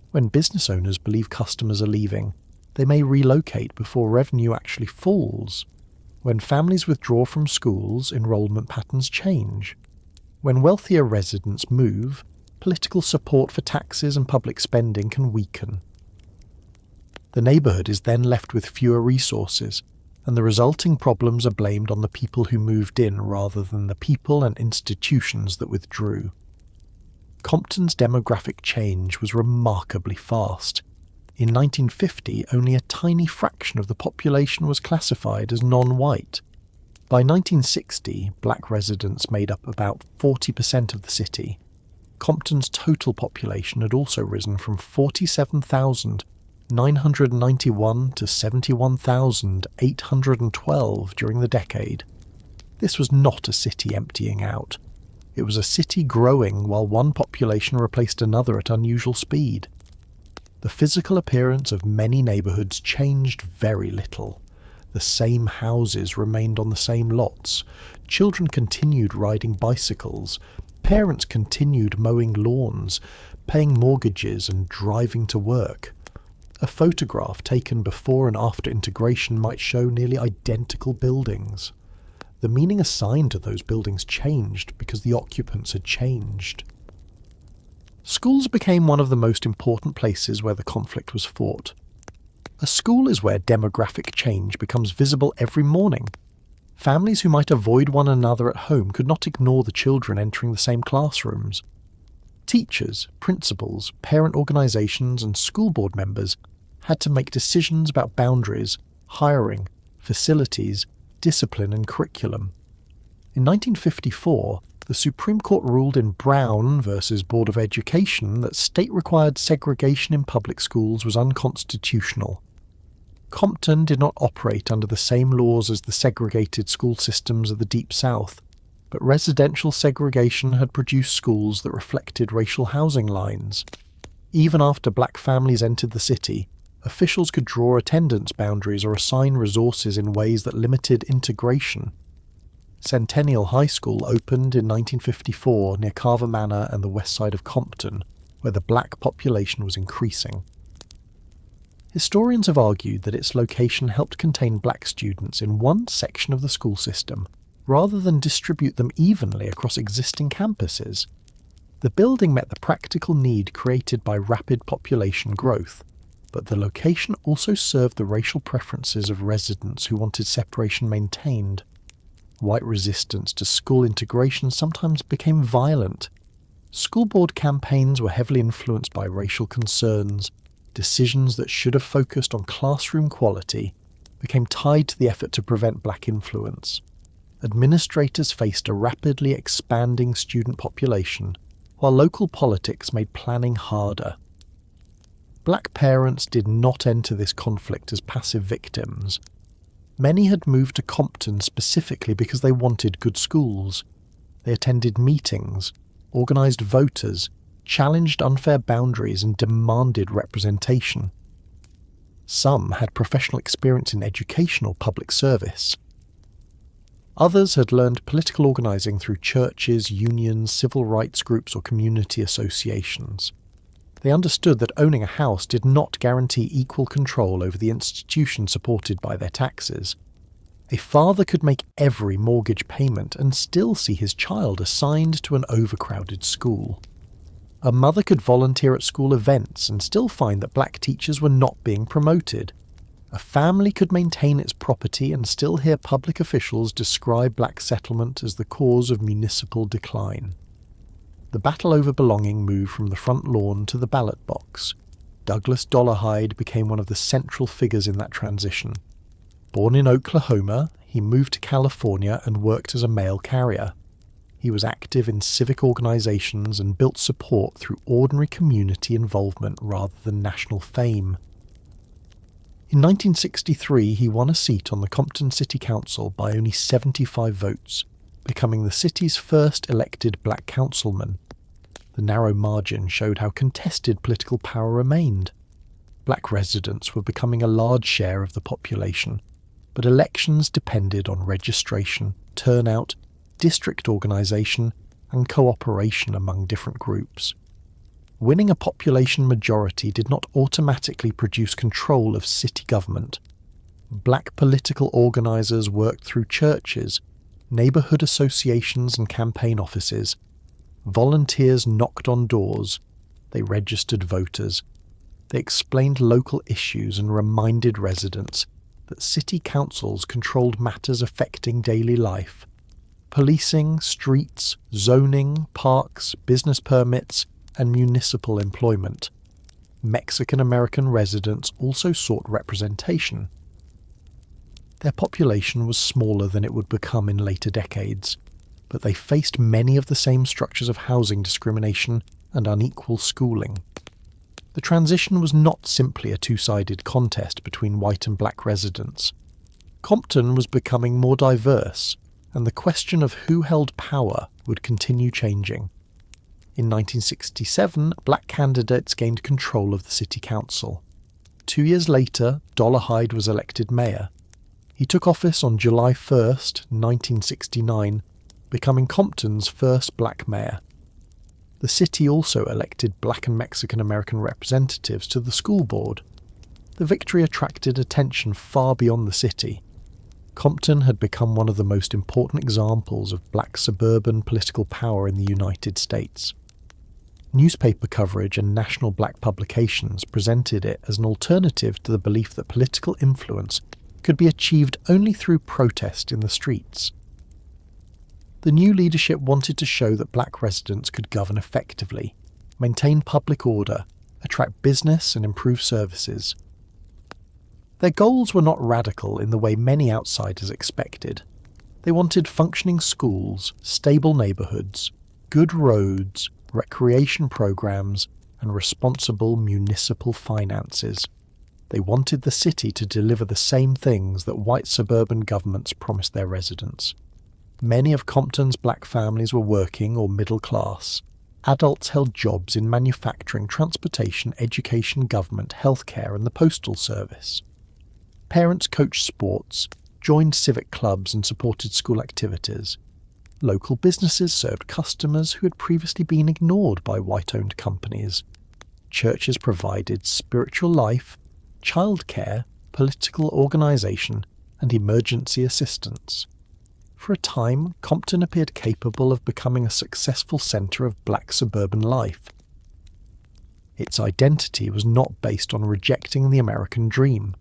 When business owners believe customers are leaving, they may relocate before revenue actually falls. When families withdraw from schools, enrollment patterns change. When wealthier residents move, political support for taxes and public spending can weaken. The neighbourhood is then left with fewer resources, and the resulting problems are blamed on the people who moved in rather than the people and institutions that withdrew. Compton's demographic change was remarkably fast. In 1950, only a tiny fraction of the population was classified as non-white. By 1960, black residents made up about 40% of the city. Compton's total population had also risen from 47,991 to 71,812 during the decade. This was not a city emptying out. It was a city growing while one population replaced another at unusual speed. The physical appearance of many neighbourhoods changed very little. The same houses remained on the same lots. Children continued riding bicycles. Parents continued mowing lawns, paying mortgages and driving to work. A photograph taken before and after integration might show nearly identical buildings. The meaning assigned to those buildings changed because the occupants had changed. Schools became one of the most important places where the conflict was fought. A school is where demographic change becomes visible every morning. Families who might avoid one another at home could not ignore the children entering the same classrooms. Teachers, principals, parent organisations and school board members had to make decisions about boundaries, hiring, facilities, discipline and curriculum. In 1954, the Supreme Court ruled in Brown v. Board of Education that state-required segregation in public schools was unconstitutional. Compton did not operate under the same laws as the segregated school systems of the Deep South, but residential segregation had produced schools that reflected racial housing lines. Even after black families entered the city, officials could draw attendance boundaries or assign resources in ways that limited integration. Centennial High School opened in 1954 near Carver Manor and the west side of Compton, where the black population was increasing. Historians have argued that its location helped contain black students in one section of the school system, rather than distribute them evenly across existing campuses. The building met the practical need created by rapid population growth, but the location also served the racial preferences of residents who wanted separation maintained. White resistance to school integration sometimes became violent. School board campaigns were heavily influenced by racial concerns. Decisions that should have focused on classroom quality became tied to the effort to prevent black influence. Administrators faced a rapidly expanding student population, while local politics made planning harder. Black parents did not enter this conflict as passive victims. Many had moved to Compton specifically because they wanted good schools. They attended meetings, organised voters, challenged unfair boundaries and demanded representation. Some had professional experience in education or public service. Others had learned political organising through churches, unions, civil rights groups or community associations. They understood that owning a house did not guarantee equal control over the institution supported by their taxes. A father could make every mortgage payment and still see his child assigned to an overcrowded school. A mother could volunteer at school events and still find that black teachers were not being promoted. A family could maintain its property and still hear public officials describe black settlement as the cause of municipal decline. The battle over belonging moved from the front lawn to the ballot box. Douglas Dollarhide became one of the central figures in that transition. Born in Oklahoma, he moved to California and worked as a mail carrier. He was active in civic organizations and built support through ordinary community involvement rather than national fame. In 1963, he won a seat on the Compton City Council by only 75 votes, becoming the city's first elected black councilman. The narrow margin showed how contested political power remained. Black residents were becoming a large share of the population, but elections depended on registration, turnout, district organisation and cooperation among different groups. Winning a population majority did not automatically produce control of city government. Black political organisers worked through churches, neighbourhood associations and campaign offices. Volunteers knocked on doors. They registered voters. They explained local issues and reminded residents that city councils controlled matters affecting daily life. Policing, streets, zoning, parks, business permits, and municipal employment. Mexican-American residents also sought representation. Their population was smaller than it would become in later decades, but they faced many of the same structures of housing discrimination and unequal schooling. The transition was not simply a two-sided contest between white and black residents. Compton was becoming more diverse, and the question of who held power would continue changing. In 1967, black candidates gained control of the city council. 2 years later, Dollarhide was elected mayor. He took office on July 1st, 1969, becoming Compton's first black mayor. The city also elected black and Mexican American representatives to the school board. The victory attracted attention far beyond the city. Compton had become one of the most important examples of black suburban political power in the United States. Newspaper coverage and national black publications presented it as an alternative to the belief that political influence could be achieved only through protest in the streets. The new leadership wanted to show that black residents could govern effectively, maintain public order, attract business and improve services. Their goals were not radical in the way many outsiders expected. They wanted functioning schools, stable neighbourhoods, good roads, recreation programs, and responsible municipal finances. They wanted the city to deliver the same things that white suburban governments promised their residents. Many of Compton's black families were working or middle class. Adults held jobs in manufacturing, transportation, education, government, healthcare, and the postal service. Parents coached sports, joined civic clubs, and supported school activities. Local businesses served customers who had previously been ignored by white-owned companies. Churches provided spiritual life, childcare, political organisation, and emergency assistance. For a time, Compton appeared capable of becoming a successful centre of black suburban life. Its identity was not based on rejecting the American dream.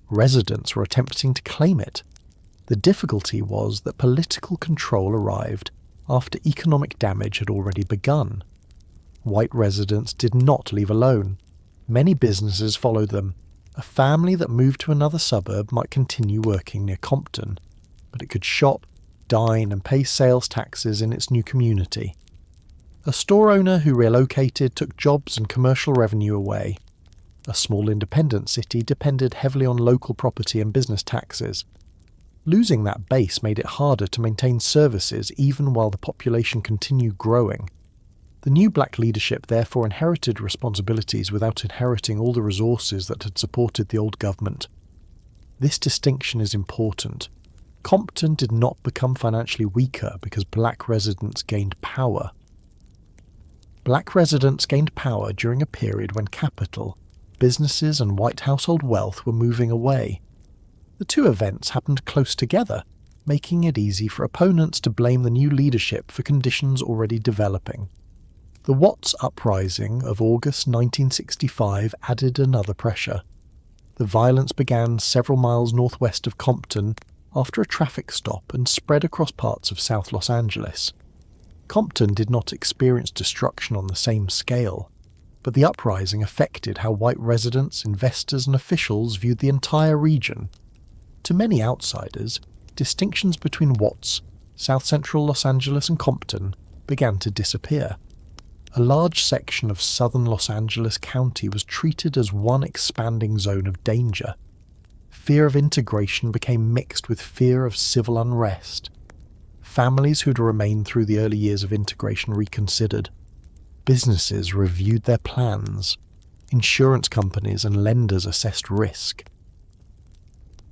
Residents were attempting to claim it. The difficulty was that political control arrived after economic damage had already begun. White residents did not leave alone. Many businesses followed them. A family that moved to another suburb might continue working near Compton, but it could shop, dine, and pay sales taxes in its new community. A store owner who relocated took jobs and commercial revenue away. A small independent city depended heavily on local property and business taxes. Losing that base made it harder to maintain services even while the population continued growing. The new black leadership therefore inherited responsibilities without inheriting all the resources that had supported the old government. This distinction is important. Compton did not become financially weaker because black residents gained power. Black residents gained power during a period when capital, businesses, and white household wealth were moving away. The two events happened close together, making it easy for opponents to blame the new leadership for conditions already developing. The Watts Uprising of August 1965 added another pressure. The violence began several miles northwest of Compton after a traffic stop and spread across parts of South Los Angeles. Compton did not experience destruction on the same scale, but the uprising affected how white residents, investors, and officials viewed the entire region. To many outsiders, distinctions between Watts, South Central Los Angeles, and Compton began to disappear. A large section of southern Los Angeles County was treated as one expanding zone of danger. Fear of integration became mixed with fear of civil unrest. Families who had remained through the early years of integration reconsidered. Businesses reviewed their plans. Insurance companies and lenders assessed risk.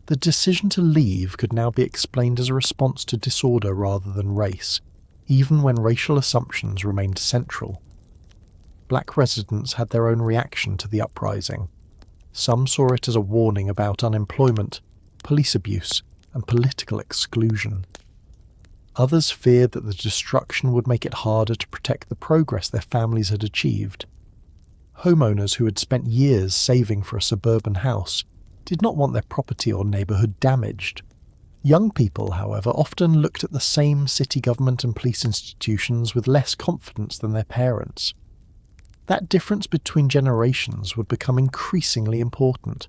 The decision to leave could now be explained as a response to disorder rather than race, even when racial assumptions remained central. Black residents had their own reaction to the uprising. Some saw it as a warning about unemployment, police abuse, and political exclusion. Others feared that the destruction would make it harder to protect the progress their families had achieved. Homeowners who had spent years saving for a suburban house did not want their property or neighbourhood damaged. Young people, however, often looked at the same city government and police institutions with less confidence than their parents. That difference between generations would become increasingly important.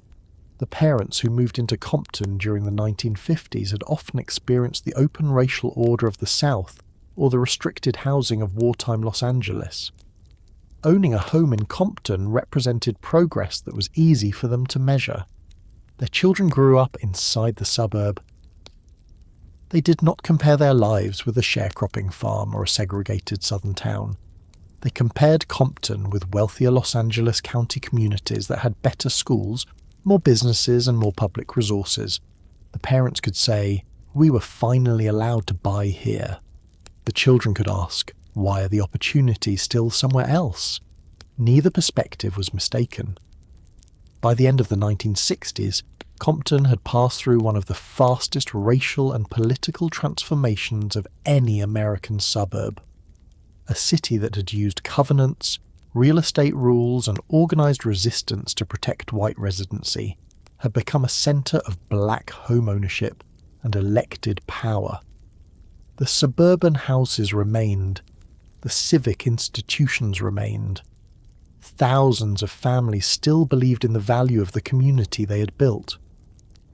The parents who moved into Compton during the 1950s had often experienced the open racial order of the South or the restricted housing of wartime Los Angeles. Owning a home in Compton represented progress that was easy for them to measure. Their children grew up inside the suburb. They did not compare their lives with a sharecropping farm or a segregated southern town. They compared Compton with wealthier Los Angeles County communities that had better schools, more businesses, and more public resources. The parents could say, "We were finally allowed to buy here." The children could ask, "Why are the opportunities still somewhere else?" Neither perspective was mistaken. By the end of the 1960s, Compton had passed through one of the fastest racial and political transformations of any American suburb. A city that had used covenants, real estate rules, and organised resistance to protect white residency had become a centre of black home ownership and elected power. The suburban houses remained. The civic institutions remained. Thousands of families still believed in the value of the community they had built.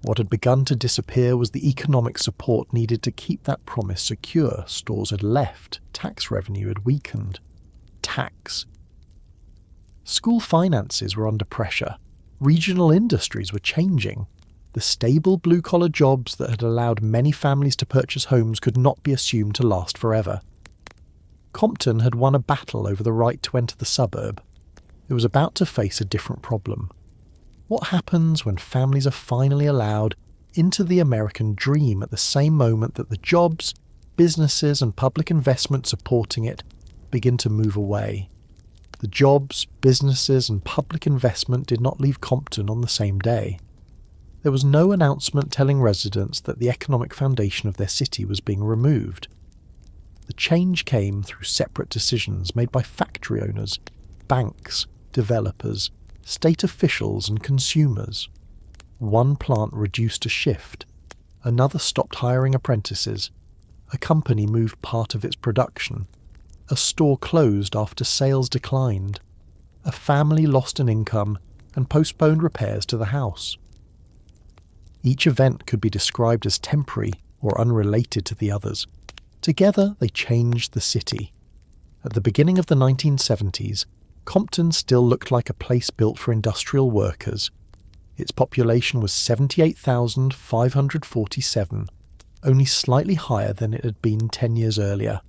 What had begun to disappear was the economic support needed to keep that promise secure. Stores had left. Tax revenue had weakened. Tax. School finances were under pressure. Regional industries were changing. The stable blue-collar jobs that had allowed many families to purchase homes could not be assumed to last forever. Compton had won a battle over the right to enter the suburb. It was about to face a different problem. What happens when families are finally allowed into the American dream at the same moment that the jobs, businesses, and public investment supporting it begin to move away? The jobs, businesses, and public investment did not leave Compton on the same day. There was no announcement telling residents that the economic foundation of their city was being removed. The change came through separate decisions made by factory owners, banks, developers, state officials, and consumers. One plant reduced a shift. Another stopped hiring apprentices. A company moved part of its production. A store closed after sales declined. A family lost an income and postponed repairs to the house. Each event could be described as temporary or unrelated to the others. Together, they changed the city. At the beginning of the 1970s, Compton still looked like a place built for industrial workers. Its population was 78,547, only slightly higher than it had been 10 years earlier.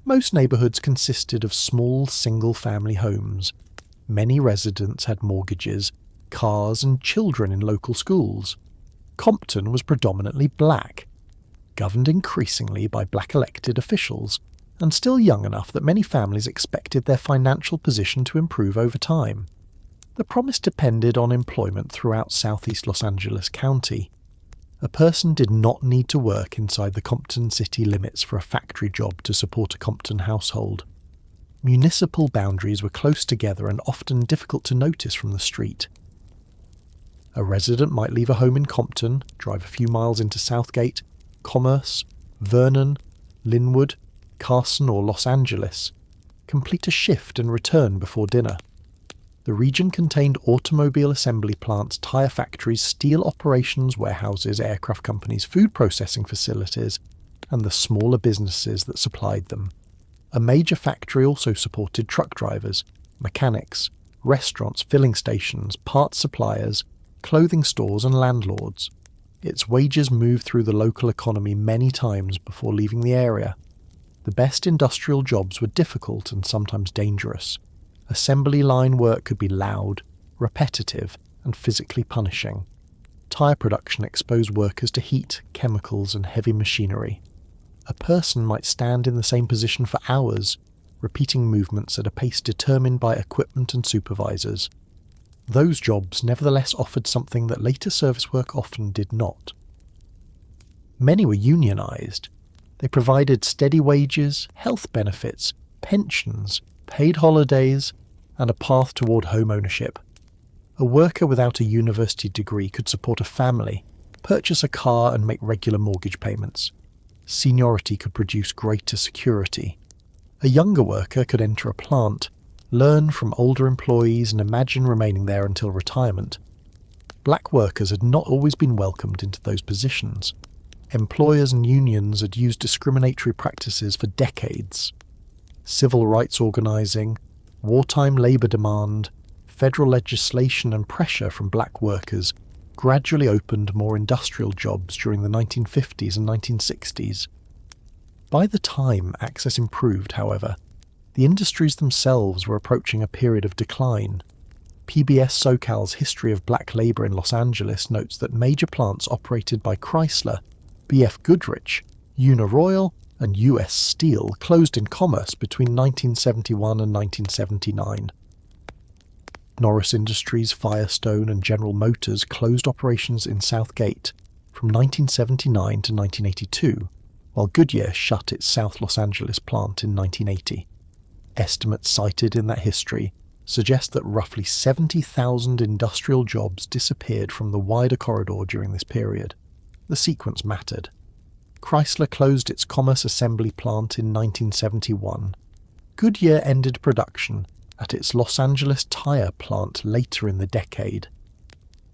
Most neighbourhoods consisted of small single-family homes. Many residents had mortgages, cars, and children in local schools. Compton was predominantly black, governed increasingly by black elected officials, and still young enough that many families expected their financial position to improve over time. The promise depended on employment throughout southeast Los Angeles County. A person did not need to work inside the Compton city limits for a factory job to support a Compton household. Municipal boundaries were close together and often difficult to notice from the street. A resident might leave a home in Compton, drive a few miles into Southgate, Commerce, Vernon, Linwood, Carson, or Los Angeles, complete a shift and return before dinner. The region contained automobile assembly plants, tire factories, steel operations, warehouses, aircraft companies, food processing facilities, and the smaller businesses that supplied them. A major factory also supported truck drivers, mechanics, restaurants, filling stations, parts suppliers, clothing stores, and landlords. Its wages moved through the local economy many times before leaving the area. The best industrial jobs were difficult and sometimes dangerous. Assembly line work could be loud, repetitive, and physically punishing. Tire production exposed workers to heat, chemicals, and heavy machinery. A person might stand in the same position for hours, repeating movements at a pace determined by equipment and supervisors. Those jobs nevertheless offered something that later service work often did not. Many were unionized. They provided steady wages, health benefits, pensions, paid holidays, and a path toward home ownership. A worker without a university degree could support a family, purchase a car, and make regular mortgage payments. Seniority could produce greater security. A younger worker could enter a plant, learn from older employees, and imagine remaining there until retirement. Black workers had not always been welcomed into those positions. Employers and unions had used discriminatory practices for decades. Civil rights organizing, wartime labor demand, federal legislation, and pressure from black workers gradually opened more industrial jobs during the 1950s and 1960s. By the time access improved, however, the industries themselves were approaching a period of decline. PBS SoCal's History of Black Labor in Los Angeles notes that major plants operated by Chrysler, B.F. Goodrich, Uniroyal, and U.S. Steel closed in commerce between 1971 and 1979. Norris Industries, Firestone, and General Motors closed operations in Southgate from 1979 to 1982, while Goodyear shut its South Los Angeles plant in 1980. Estimates cited in that history suggest that roughly 70,000 industrial jobs disappeared from the wider corridor during this period. The sequence mattered. Chrysler closed its Commerce Assembly plant in 1971. Goodyear ended production at its Los Angeles tire plant later in the decade.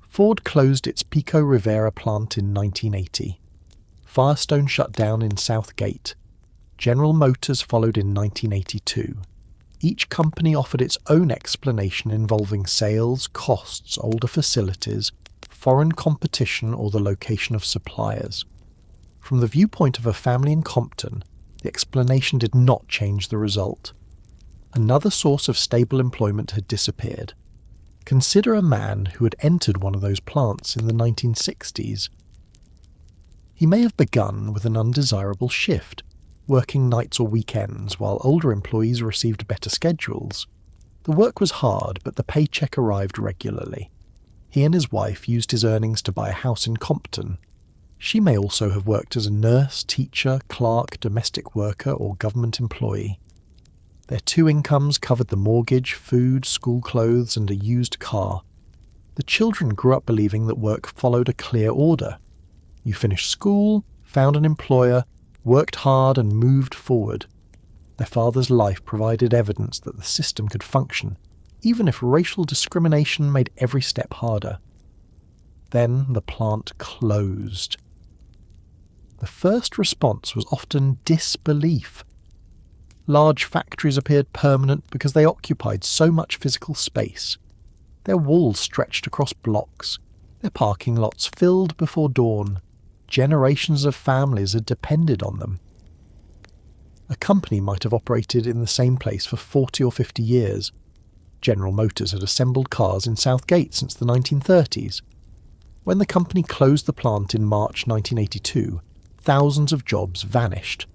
Ford closed its Pico Rivera plant in 1980. Firestone shut down in Southgate. General Motors followed in 1982. Each company offered its own explanation involving sales, costs, older facilities, foreign competition, or the location of suppliers. From the viewpoint of a family in Compton, the explanation did not change the result. Another source of stable employment had disappeared. Consider a man who had entered one of those plants in the 1960s. He may have begun with an undesirable shift, working nights or weekends while older employees received better schedules. The work was hard, but the paycheck arrived regularly. He and his wife used his earnings to buy a house in Compton. She may also have worked as a nurse, teacher, clerk, domestic worker, or government employee. Their two incomes covered the mortgage, food, school clothes, and a used car. The children grew up believing that work followed a clear order. You finished school, found an employer, worked hard, and moved forward. Their father's life provided evidence that the system could function, even if racial discrimination made every step harder. Then the plant closed. The first response was often disbelief. Large factories appeared permanent because they occupied so much physical space. Their walls stretched across blocks, their parking lots filled before dawn. Generations of families had depended on them. A company might have operated in the same place for 40 or 50 years. General Motors had assembled cars in Southgate since the 1930s. When the company closed the plant in March 1982, thousands of jobs vanished.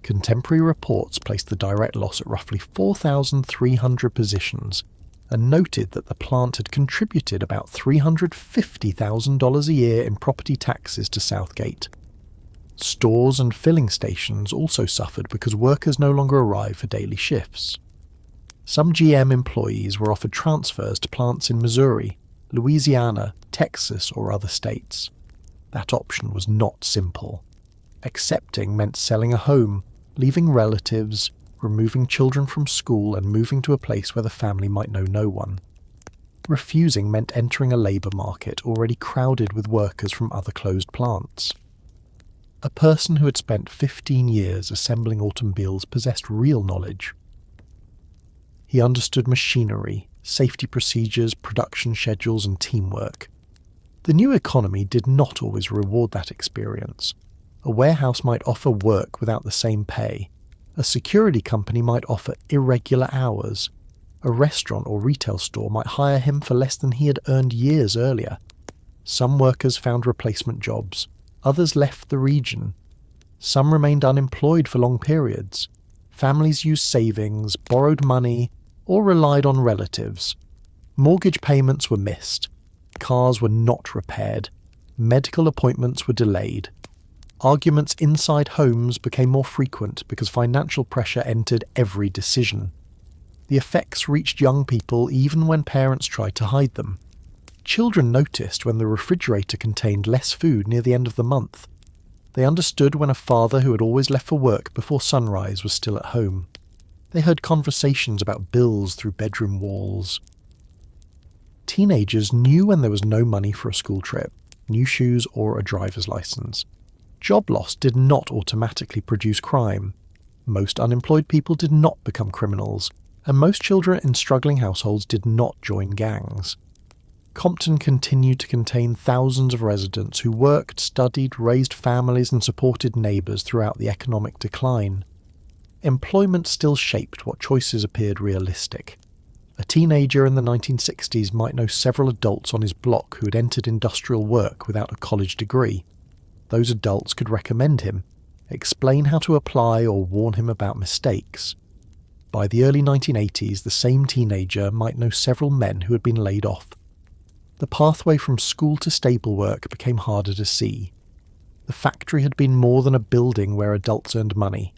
Contemporary reports placed the direct loss at roughly 4,300 positions and noted that the plant had contributed about $350,000 a year in property taxes to Southgate. Stores and filling stations also suffered because workers no longer arrived for daily shifts. Some GM employees were offered transfers to plants in Missouri, Louisiana, Texas, or other states. That option was not simple. Accepting meant selling a home, leaving relatives, removing children from school, and moving to a place where the family might know no one. Refusing meant entering a labour market already crowded with workers from other closed plants. A person who had spent 15 years assembling automobiles possessed real knowledge. He understood machinery, safety procedures, production schedules, and teamwork. The new economy did not always reward that experience. A warehouse might offer work without the same pay. A security company might offer irregular hours. A restaurant or retail store might hire him for less than he had earned years earlier. Some workers found replacement jobs. Others left the region. Some remained unemployed for long periods. Families used savings, borrowed money, or relied on relatives. Mortgage payments were missed. Cars were not repaired. Medical appointments were delayed. Arguments inside homes became more frequent because financial pressure entered every decision. The effects reached young people even when parents tried to hide them. Children noticed when the refrigerator contained less food near the end of the month. They understood when a father who had always left for work before sunrise was still at home. They heard conversations about bills through bedroom walls. Teenagers knew when there was no money for a school trip, new shoes, or a driver's license. Job loss did not automatically produce crime. Most unemployed people did not become criminals, and most children in struggling households did not join gangs. Compton continued to contain thousands of residents who worked, studied, raised families, and supported neighbours throughout the economic decline. Employment still shaped what choices appeared realistic. A teenager in the 1960s might know several adults on his block who had entered industrial work without a college degree. Those adults could recommend him, explain how to apply or warn him about mistakes. By the early 1980s, the same teenager might know several men who had been laid off. The pathway from school to stable work became harder to see. The factory had been more than a building where adults earned money.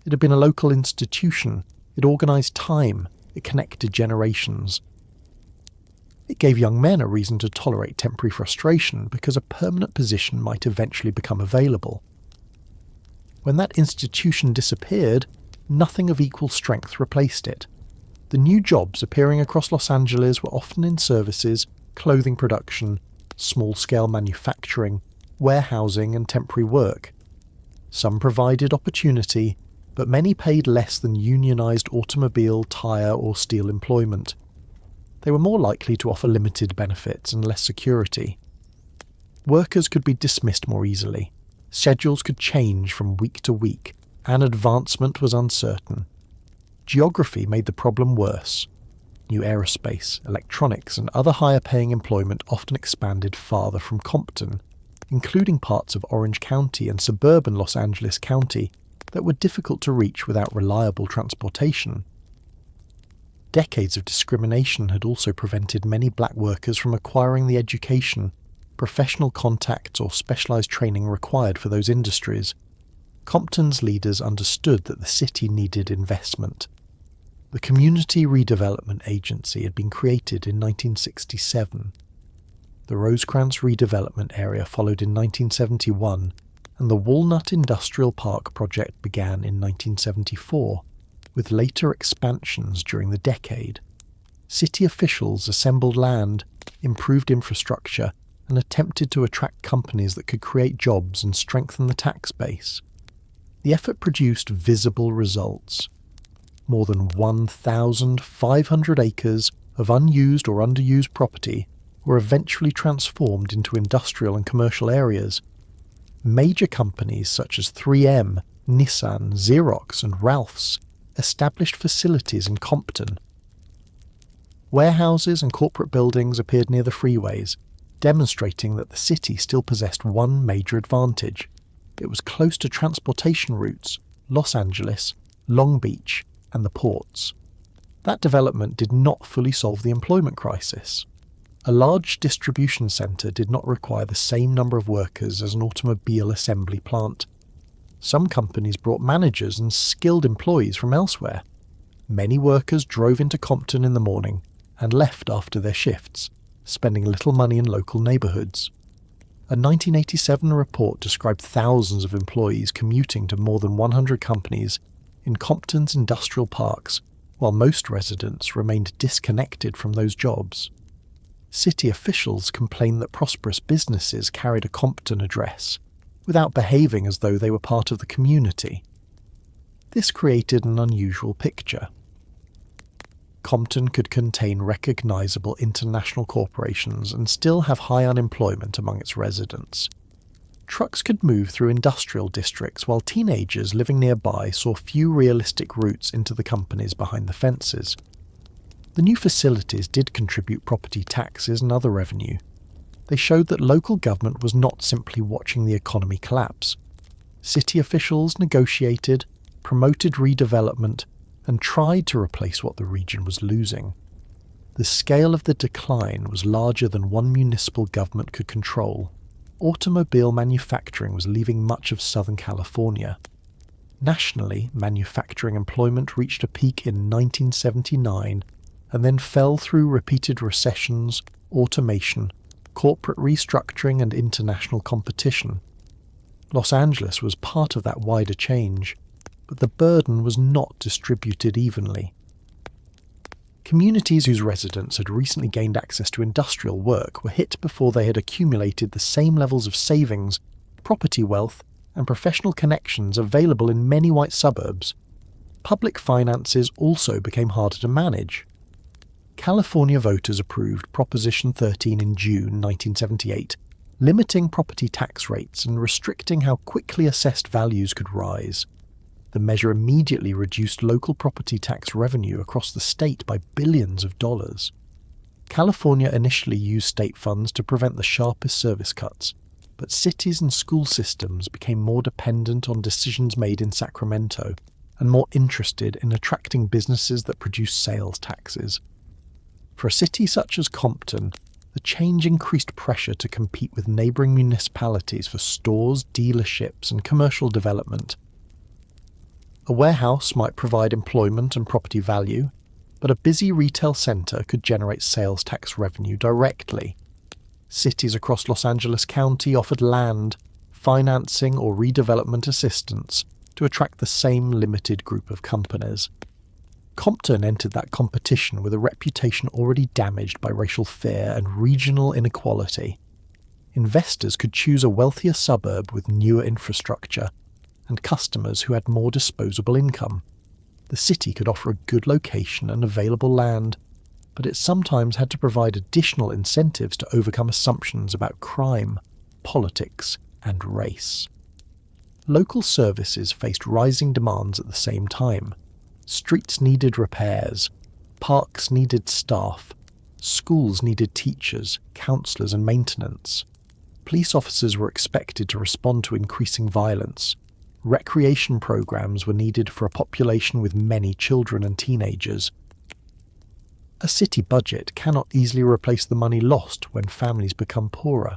It had been a local institution. It organised time. It connected generations. It gave young men a reason to tolerate temporary frustration because a permanent position might eventually become available. When that institution disappeared, nothing of equal strength replaced it. The new jobs appearing across Los Angeles were often in services, clothing production, small-scale manufacturing, warehousing and temporary work. Some provided opportunity, but many paid less than unionised automobile, tyre or steel employment. They were more likely to offer limited benefits and less security. Workers could be dismissed more easily. Schedules could change from week to week, and advancement was uncertain. Geography made the problem worse. New aerospace, electronics and other higher-paying employment often expanded farther from Compton, including parts of Orange County and suburban Los Angeles County that were difficult to reach without reliable transportation. Decades of discrimination had also prevented many black workers from acquiring the education, professional contacts or specialised training required for those industries. Compton's leaders understood that the city needed investment. The Community Redevelopment Agency had been created in 1967. The Rosecrans redevelopment area followed in 1971, and the Walnut Industrial Park project began in 1974, with later expansions during the decade. City officials assembled land, improved infrastructure, and attempted to attract companies that could create jobs and strengthen the tax base. The effort produced visible results. More than 1,500 acres of unused or underused property were eventually transformed into industrial and commercial areas. Major companies such as 3M, Nissan, Xerox and Ralph's established facilities in Compton. Warehouses and corporate buildings appeared near the freeways, demonstrating that the city still possessed one major advantage. It was close to transportation routes, Los Angeles, Long Beach, and the ports. That development did not fully solve the employment crisis. A large distribution centre did not require the same number of workers as an automobile assembly plant. Some companies brought managers and skilled employees from elsewhere. Many workers drove into Compton in the morning and left after their shifts, spending little money in local neighbourhoods. A 1987 report described thousands of employees commuting to more than 100 companies in Compton's industrial parks, while most residents remained disconnected from those jobs. City officials complained that prosperous businesses carried a Compton address, without behaving as though they were part of the community. This created an unusual picture. Compton could contain recognizable international corporations and still have high unemployment among its residents. Trucks could move through industrial districts while teenagers living nearby saw few realistic routes into the companies behind the fences. The new facilities did contribute property taxes and other revenue. They showed that local government was not simply watching the economy collapse. City officials negotiated, promoted redevelopment, and tried to replace what the region was losing. The scale of the decline was larger than one municipal government could control. Automobile manufacturing was leaving much of Southern California. Nationally, manufacturing employment reached a peak in 1979 and then fell through repeated recessions, automation, corporate restructuring and international competition. Los Angeles was part of that wider change, but the burden was not distributed evenly. Communities whose residents had recently gained access to industrial work were hit before they had accumulated the same levels of savings, property wealth, and professional connections available in many white suburbs. Public finances also became harder to manage. California voters approved Proposition 13 in June 1978, limiting property tax rates and restricting how quickly assessed values could rise. The measure immediately reduced local property tax revenue across the state by billions of dollars. California initially used state funds to prevent the sharpest service cuts, but cities and school systems became more dependent on decisions made in Sacramento and more interested in attracting businesses that produce sales taxes. For a city such as Compton, the change increased pressure to compete with neighbouring municipalities for stores, dealerships, and commercial development. A warehouse might provide employment and property value, but a busy retail centre could generate sales tax revenue directly. Cities across Los Angeles County offered land, financing, or redevelopment assistance to attract the same limited group of companies. Compton entered that competition with a reputation already damaged by racial fear and regional inequality. Investors could choose a wealthier suburb with newer infrastructure, and customers who had more disposable income. The city could offer a good location and available land, but it sometimes had to provide additional incentives to overcome assumptions about crime, politics, and race. Local services faced rising demands at the same time. Streets needed repairs, parks needed staff, schools needed teachers, counsellors, and maintenance. Police officers were expected to respond to increasing violence. Recreation programs were needed for a population with many children and teenagers. A city budget cannot easily replace the money lost when families become poorer.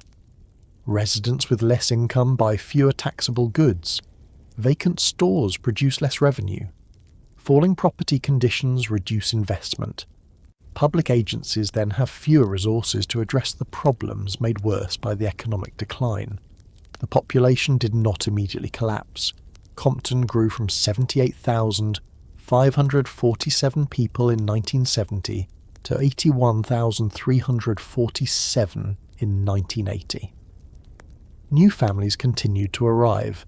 Residents with less income buy fewer taxable goods. Vacant stores produce less revenue. Falling property conditions reduce investment. Public agencies then have fewer resources to address the problems made worse by the economic decline. The population did not immediately collapse. Compton grew from 78,547 people in 1970 to 81,347 in 1980. New families continued to arrive,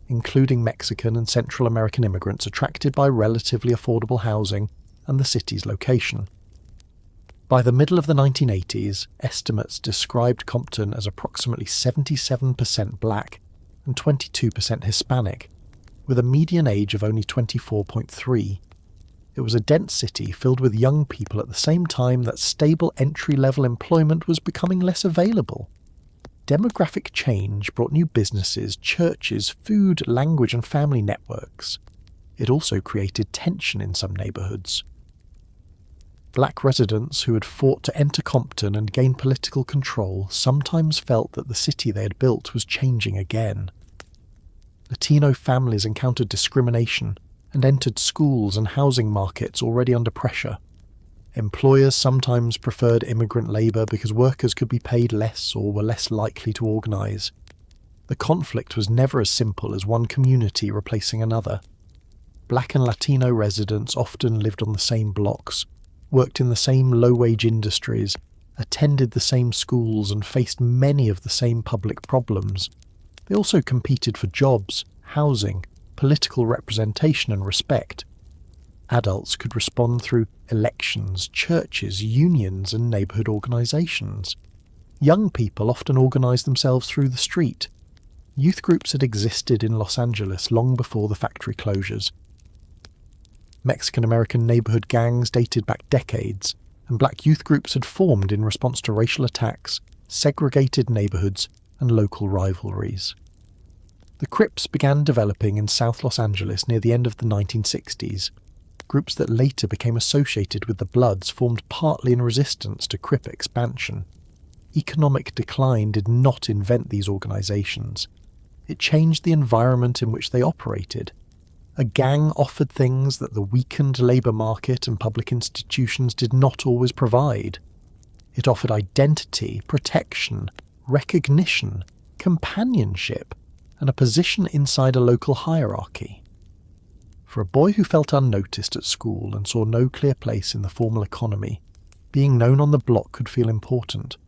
including Mexican and Central American immigrants attracted by relatively affordable housing and the city's location. By the middle of the 1980s, estimates described Compton as approximately 77% black and 22% Hispanic, with a median age of only 24.3. It was a dense city filled with young people at the same time that stable entry-level employment was becoming less available. Demographic change brought new businesses, churches, food, language, and family networks. It also created tension in some neighbourhoods. Black residents who had fought to enter Compton and gain political control sometimes felt that the city they had built was changing again. Latino families encountered discrimination and entered schools and housing markets already under pressure. Employers sometimes preferred immigrant labour because workers could be paid less or were less likely to organise. The conflict was never as simple as one community replacing another. Black and Latino residents often lived on the same blocks, worked in the same low-wage industries, attended the same schools, and faced many of the same public problems. They also competed for jobs, housing, political representation, and respect. Adults could respond through elections, churches, unions, and neighbourhood organisations. Young people often organised themselves through the street. Youth groups had existed in Los Angeles long before the factory closures. Mexican-American neighbourhood gangs dated back decades, and black youth groups had formed in response to racial attacks, segregated neighbourhoods, and local rivalries. The Crips began developing in South Los Angeles near the end of the 1960s. Groups that later became associated with the Bloods formed partly in resistance to Crip expansion. Economic decline did not invent these organisations. It changed the environment in which they operated. A gang offered things that the weakened labour market and public institutions did not always provide. It offered identity, protection, recognition, companionship, and a position inside a local hierarchy. For a boy who felt unnoticed at school and saw no clear place in the formal economy, being known on the block could feel important.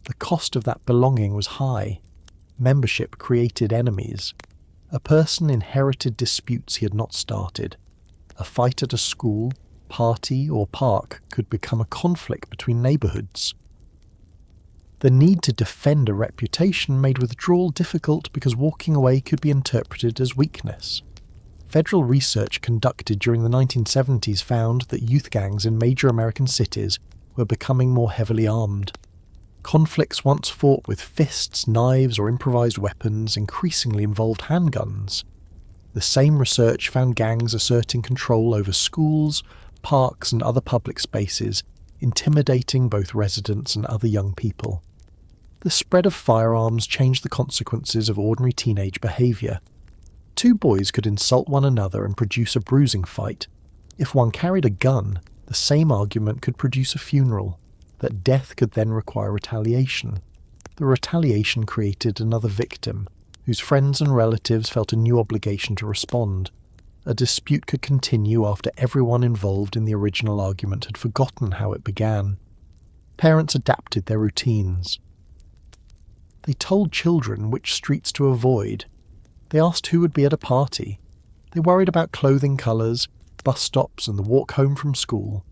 The cost of that belonging was high. Membership created enemies. A person inherited disputes he had not started. A fight at a school, party, or park could become a conflict between neighbourhoods. The need to defend a reputation made withdrawal difficult because walking away could be interpreted as weakness. Federal research conducted during the 1970s found that youth gangs in major American cities were becoming more heavily armed. Conflicts once fought with fists, knives, or improvised weapons increasingly involved handguns. The same research found gangs asserting control over schools, parks, and other public spaces, intimidating both residents and other young people. The spread of firearms changed the consequences of ordinary teenage behaviour. Two boys could insult one another and produce a bruising fight. If one carried a gun, the same argument could produce a funeral, that death could then require retaliation. The retaliation created another victim, whose friends and relatives felt a new obligation to respond. A dispute could continue after everyone involved in the original argument had forgotten how it began. Parents adapted their routines. They told children which streets to avoid. They asked who would be at a party. They worried about clothing colours, bus stops, and the walk home from school.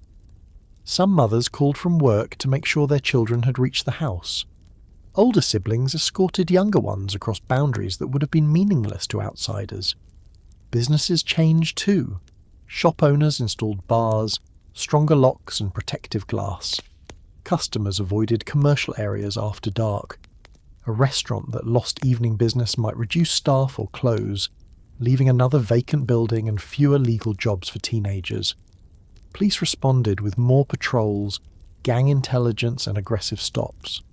Some mothers called from work to make sure their children had reached the house. Older siblings escorted younger ones across boundaries that would have been meaningless to outsiders. Businesses changed too. Shop owners installed bars, stronger locks, and protective glass. Customers avoided commercial areas after dark. A restaurant that lost evening business might reduce staff or close, leaving another vacant building and fewer legal jobs for teenagers. Police responded with more patrols, gang intelligence, and aggressive stops.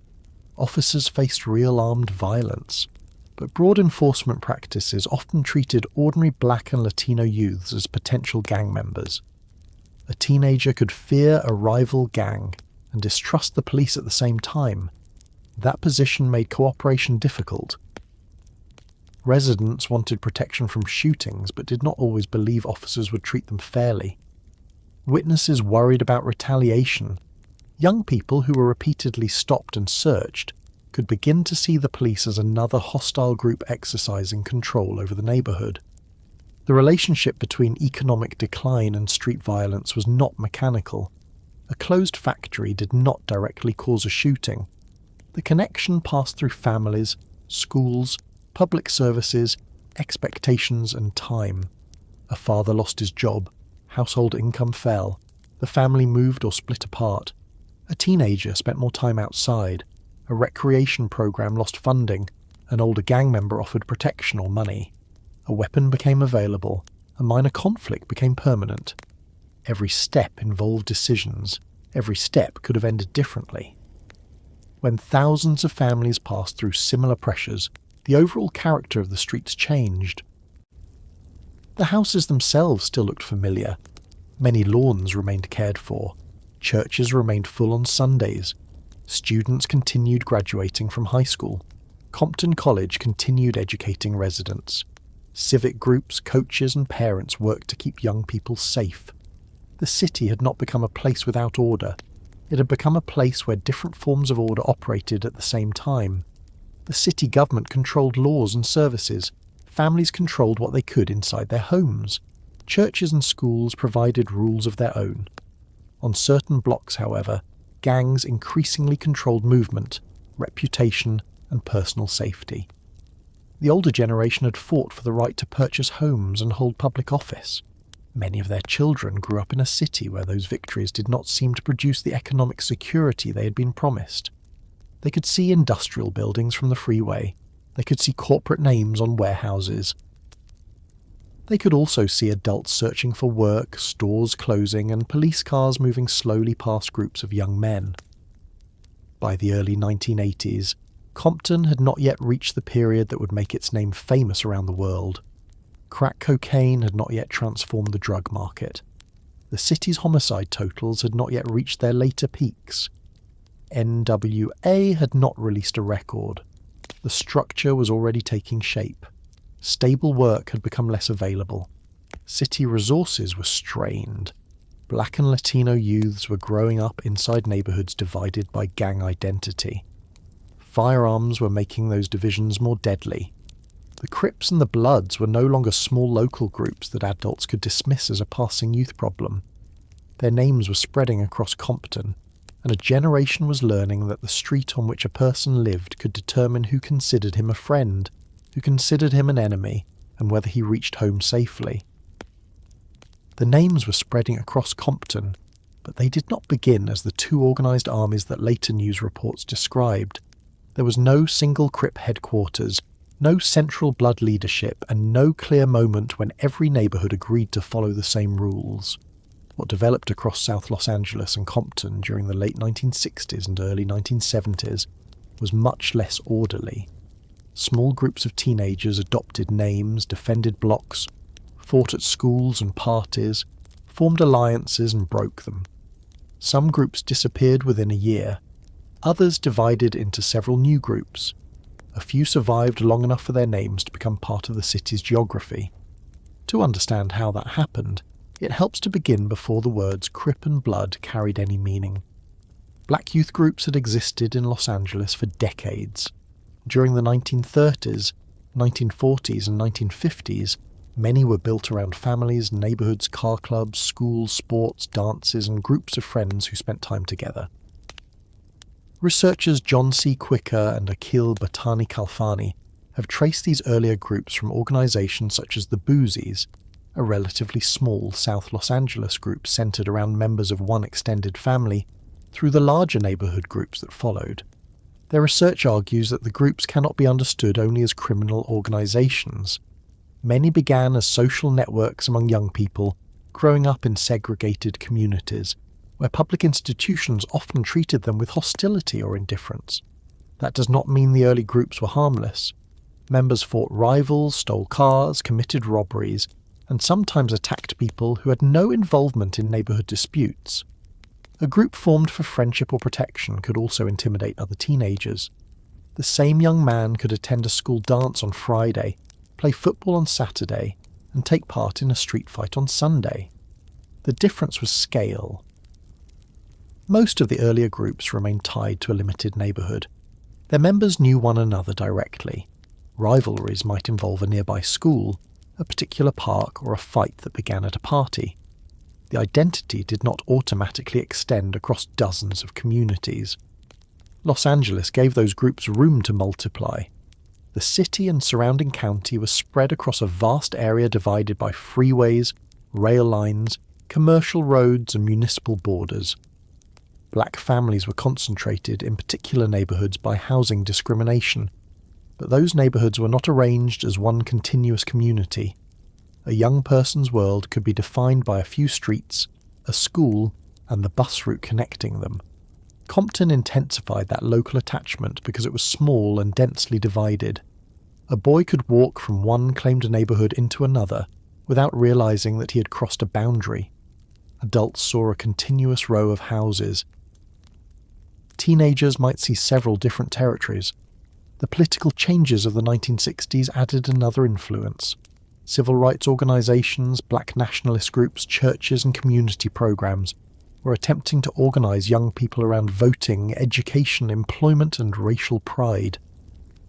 Officers faced real armed violence, but broad enforcement practices often treated ordinary black and Latino youths as potential gang members. A teenager could fear a rival gang and distrust the police at the same time. That position made cooperation difficult. Residents wanted protection from shootings but did not always believe officers would treat them fairly. Witnesses worried about retaliation. Young people who were repeatedly stopped and searched could begin to see the police as another hostile group exercising control over the neighbourhood. The relationship between economic decline and street violence was not mechanical. A closed factory did not directly cause a shooting. The connection passed through families, schools, public services, expectations, and time. A father lost his job. Household income fell. The family moved or split apart. A teenager spent more time outside. A recreation program lost funding. An older gang member offered protection or money. A weapon became available. A minor conflict became permanent. Every step involved decisions. Every step could have ended differently. When thousands of families passed through similar pressures, the overall character of the streets changed. The houses themselves still looked familiar. Many lawns remained cared for. Churches remained full on Sundays. Students continued graduating from high school. Compton College continued educating residents. Civic groups, coaches, and parents worked to keep young people safe. The city had not become a place without order. It had become a place where different forms of order operated at the same time. The city government controlled laws and services. Families controlled what they could inside their homes. Churches and schools provided rules of their own. On certain blocks, however, gangs increasingly controlled movement, reputation, and personal safety. The older generation had fought for the right to purchase homes and hold public office. Many of their children grew up in a city where those victories did not seem to produce the economic security they had been promised. They could see industrial buildings from the freeway. They could see corporate names on warehouses. They could also see adults searching for work, stores closing, and police cars moving slowly past groups of young men. By the early 1980s, Compton had not yet reached the period that would make its name famous around the world. Crack cocaine had not yet transformed the drug market. The city's homicide totals had not yet reached their later peaks. NWA had not released a record. The structure was already taking shape. Stable work had become less available. City resources were strained. Black and Latino youths were growing up inside neighborhoods divided by gang identity. Firearms were making those divisions more deadly. The Crips and the Bloods were no longer small local groups that adults could dismiss as a passing youth problem. Their names were spreading across Compton, and a generation was learning that the street on which a person lived could determine who considered him a friend, who considered him an enemy, and whether he reached home safely. The names were spreading across Compton, but they did not begin as the two organised armies that later news reports described. There was no single Crip headquarters, no central blood leadership, and no clear moment when every neighbourhood agreed to follow the same rules. What developed across South Los Angeles and Compton during the late 1960s and early 1970s was much less orderly. Small groups of teenagers adopted names, defended blocks, fought at schools and parties, formed alliances and broke them. Some groups disappeared within a year. Others divided into several new groups. A few survived long enough for their names to become part of the city's geography. To understand how that happened, it helps to begin before the words Crip and Blood carried any meaning. Black youth groups had existed in Los Angeles for decades. During the 1930s, 1940s and 1950s, many were built around families, neighbourhoods, car clubs, schools, sports, dances and groups of friends who spent time together. Researchers John C. Quicker and Akhil Bhatani Kalfani have traced these earlier groups from organisations such as the Boozies, a relatively small South Los Angeles group centred around members of one extended family, through the larger neighbourhood groups that followed. Their research argues that the groups cannot be understood only as criminal organisations. Many began as social networks among young people, growing up in segregated communities, where public institutions often treated them with hostility or indifference. That does not mean the early groups were harmless. Members fought rivals, stole cars, committed robberies, and sometimes attacked people who had no involvement in neighbourhood disputes. A group formed for friendship or protection could also intimidate other teenagers. The same young man could attend a school dance on Friday, play football on Saturday, and take part in a street fight on Sunday. The difference was scale. Most of the earlier groups remained tied to a limited neighbourhood. Their members knew one another directly. Rivalries might involve a nearby school, a particular park, or a fight that began at a party. The identity did not automatically extend across dozens of communities. Los Angeles gave those groups room to multiply. The city and surrounding county was spread across a vast area divided by freeways, rail lines, commercial roads, and municipal borders. Black families were concentrated in particular neighbourhoods by housing discrimination, but those neighbourhoods were not arranged as one continuous community. A young person's world could be defined by a few streets, a school, and the bus route connecting them. Compton intensified that local attachment because it was small and densely divided. A boy could walk from one claimed neighbourhood into another without realising that he had crossed a boundary. Adults saw a continuous row of houses. Teenagers might see several different territories. The political changes of the 1960s added another influence. Civil rights organisations, black nationalist groups, churches and community programmes were attempting to organise young people around voting, education, employment and racial pride.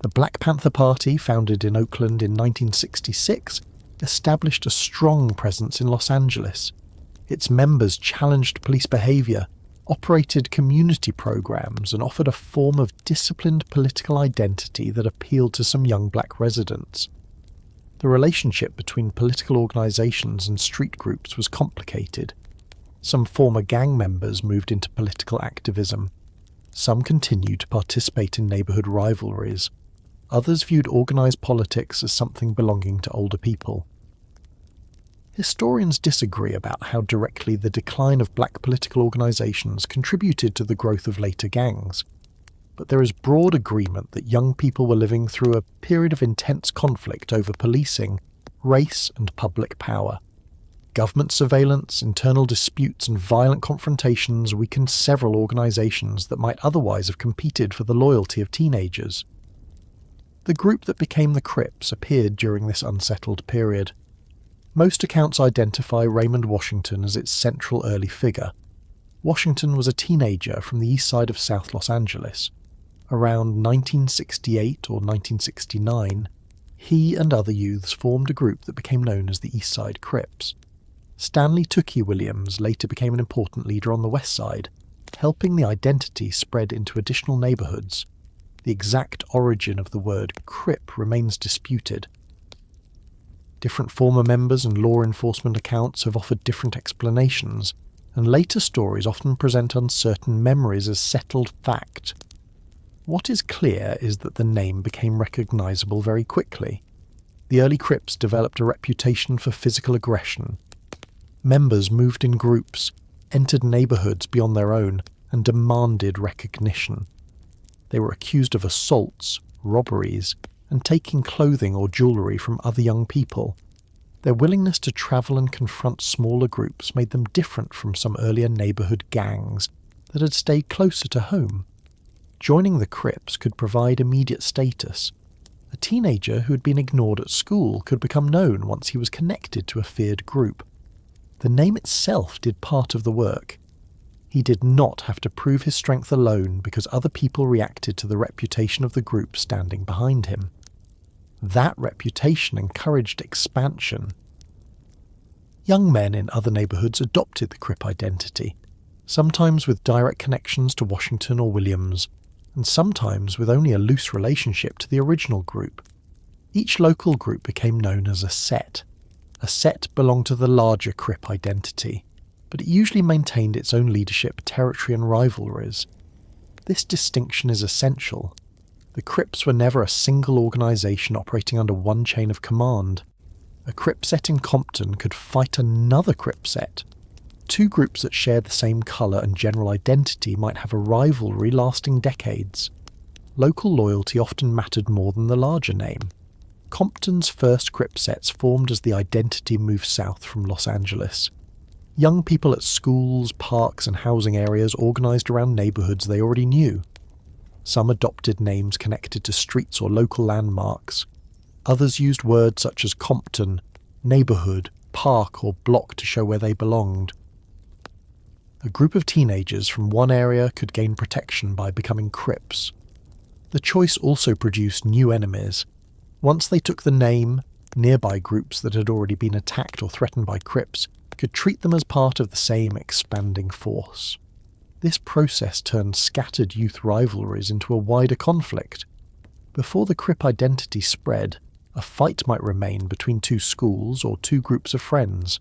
The Black Panther Party, founded in Oakland in 1966, established a strong presence in Los Angeles. Its members challenged police behaviour, operated community programs and offered a form of disciplined political identity that appealed to some young black residents. The relationship between political organisations and street groups was complicated. Some former gang members moved into political activism. Some continued to participate in neighbourhood rivalries. Others viewed organised politics as something belonging to older people. Historians disagree about how directly the decline of black political organisations contributed to the growth of later gangs, but there is broad agreement that young people were living through a period of intense conflict over policing, race and public power. Government surveillance, internal disputes and violent confrontations weakened several organisations that might otherwise have competed for the loyalty of teenagers. The group that became the Crips appeared during this unsettled period. Most accounts identify Raymond Washington as its central early figure. Washington was a teenager from the east side of South Los Angeles. Around 1968 or 1969, he and other youths formed a group that became known as the East Side Crips. Stanley Tookie Williams later became an important leader on the west side, helping the identity spread into additional neighbourhoods. The exact origin of the word Crip remains disputed. Different former members and law enforcement accounts have offered different explanations, and later stories often present uncertain memories as settled fact. What is clear is that the name became recognisable very quickly. The early Crips developed a reputation for physical aggression. Members moved in groups, entered neighbourhoods beyond their own, and demanded recognition. They were accused of assaults, robberies, and taking clothing or jewellery from other young people. Their willingness to travel and confront smaller groups made them different from some earlier neighbourhood gangs that had stayed closer to home. Joining the Crips could provide immediate status. A teenager who had been ignored at school could become known once he was connected to a feared group. The name itself did part of the work. He did not have to prove his strength alone because other people reacted to the reputation of the group standing behind him. That reputation encouraged expansion. Young men in other neighbourhoods adopted the Crip identity, sometimes with direct connections to Washington or Williams, and sometimes with only a loose relationship to the original group. Each local group became known as a set. A set belonged to the larger Crip identity, but it usually maintained its own leadership, territory and rivalries. This distinction is essential. The Crips were never a single organisation operating under one chain of command. A Crip set in Compton could fight another Crip set. Two groups that shared the same colour and general identity might have a rivalry lasting decades. Local loyalty often mattered more than the larger name. Compton's first Crip sets formed as the identity moved south from Los Angeles. Young people at schools, parks and housing areas organised around neighbourhoods they already knew. Some adopted names connected to streets or local landmarks. Others used words such as Compton, neighbourhood, park or block to show where they belonged. A group of teenagers from one area could gain protection by becoming Crips. The choice also produced new enemies. Once they took the name, nearby groups that had already been attacked or threatened by Crips could treat them as part of the same expanding force. This process turned scattered youth rivalries into a wider conflict. Before the Crip identity spread, a fight might remain between two schools or two groups of friends.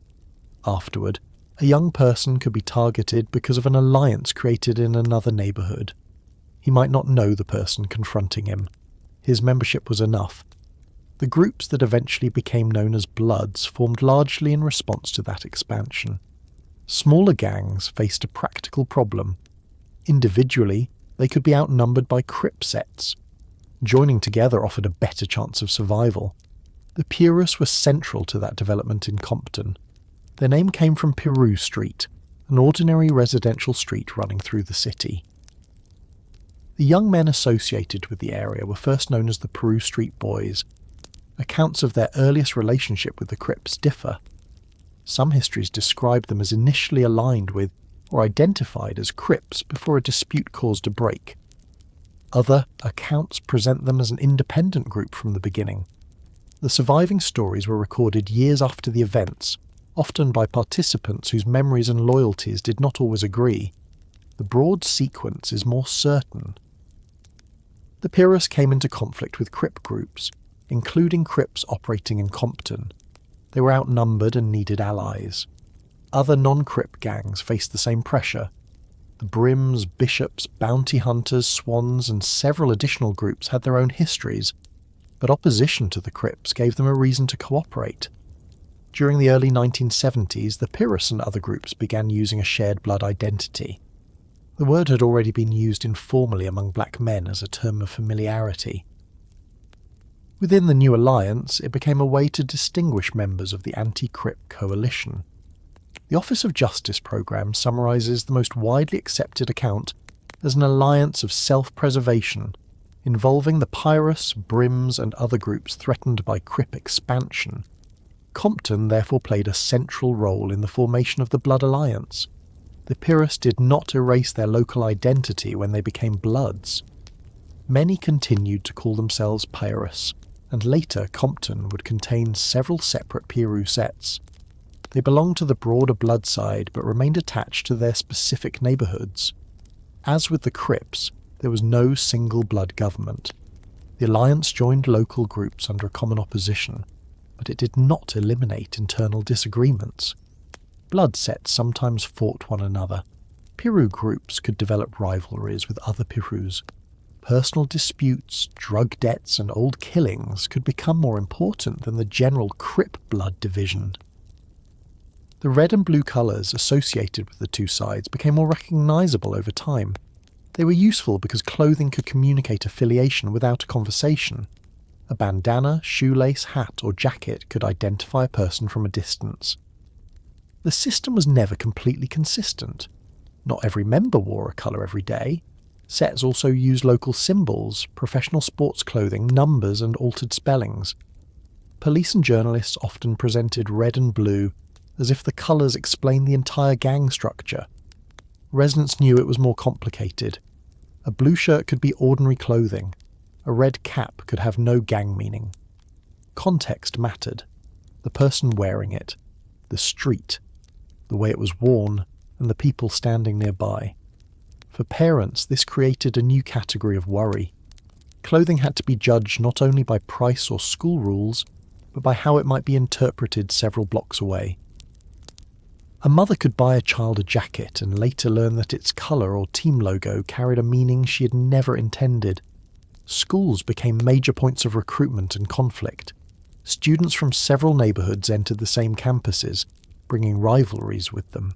Afterward, a young person could be targeted because of an alliance created in another neighbourhood. He might not know the person confronting him. His membership was enough. The groups that eventually became known as Bloods formed largely in response to that expansion. Smaller gangs faced a practical problem. Individually, they could be outnumbered by Crip sets. Joining together offered a better chance of survival. The Purists were central to that development in Compton. Their name came from Peru Street, an ordinary residential street running through the city. The young men associated with the area were first known as the Peru Street Boys. Accounts of their earliest relationship with the Crips differ. Some histories describe them as initially aligned with or identified as Crips before a dispute caused a break. Other accounts present them as an independent group from the beginning. The surviving stories were recorded years after the events, often by participants whose memories and loyalties did not always agree. The broad sequence is more certain. The Purists came into conflict with Crip groups, including Crips operating in Compton. They were outnumbered and needed allies. Other non-Crip gangs faced the same pressure. The Brims, Bishops, Bounty Hunters, Swans, and several additional groups had their own histories, but opposition to the Crips gave them a reason to cooperate. During the early 1970s, the Purists and other groups began using a shared blood identity. The word had already been used informally among black men as a term of familiarity. Within the new alliance, it became a way to distinguish members of the anti-Crip coalition. The Office of Justice program summarizes the most widely accepted account as an alliance of self-preservation involving the Purists, Brims, and other groups threatened by Crip expansion. Compton therefore played a central role in the formation of the Blood Alliance. The Purists did not erase their local identity when they became Bloods. Many continued to call themselves Purists, and later Compton would contain several separate Piru sets. They belonged to the broader Blood side but remained attached to their specific neighbourhoods. As with the Crips, there was no single Blood government. The alliance joined local groups under a common opposition, but it did not eliminate internal disagreements. Blood sets sometimes fought one another. Piru groups could develop rivalries with other Pirus. Personal disputes, drug debts, and old killings could become more important than the general Crip blood division. The red and blue colours associated with the two sides became more recognisable over time. They were useful because clothing could communicate affiliation without a conversation. A bandana, shoelace, hat, or jacket could identify a person from a distance. The system was never completely consistent. Not every member wore a colour every day. Sets also used local symbols, professional sports clothing, numbers, and altered spellings. Police and journalists often presented red and blue as if the colours explained the entire gang structure. Residents knew it was more complicated. A blue shirt could be ordinary clothing. A red cap could have no gang meaning. Context mattered. The person wearing it, the street, the way it was worn, and the people standing nearby. For parents, this created a new category of worry. Clothing had to be judged not only by price or school rules, but by how it might be interpreted several blocks away. A mother could buy a child a jacket and later learn that its colour or team logo carried a meaning she had never intended. Schools became major points of recruitment and conflict. Students from several neighbourhoods entered the same campuses, bringing rivalries with them.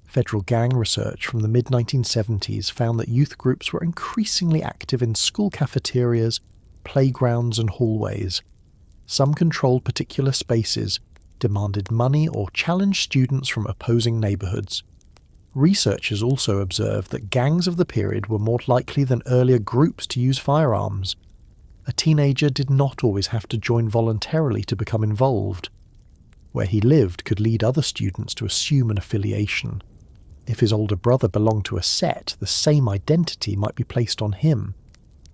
Federal gang research from the mid-1970s found that youth groups were increasingly active in school cafeterias, playgrounds and hallways. Some controlled particular spaces, demanded money or challenged students from opposing neighbourhoods. Researchers also observed that gangs of the period were more likely than earlier groups to use firearms. A teenager did not always have to join voluntarily to become involved. Where he lived could lead other students to assume an affiliation. If his older brother belonged to a set, the same identity might be placed on him.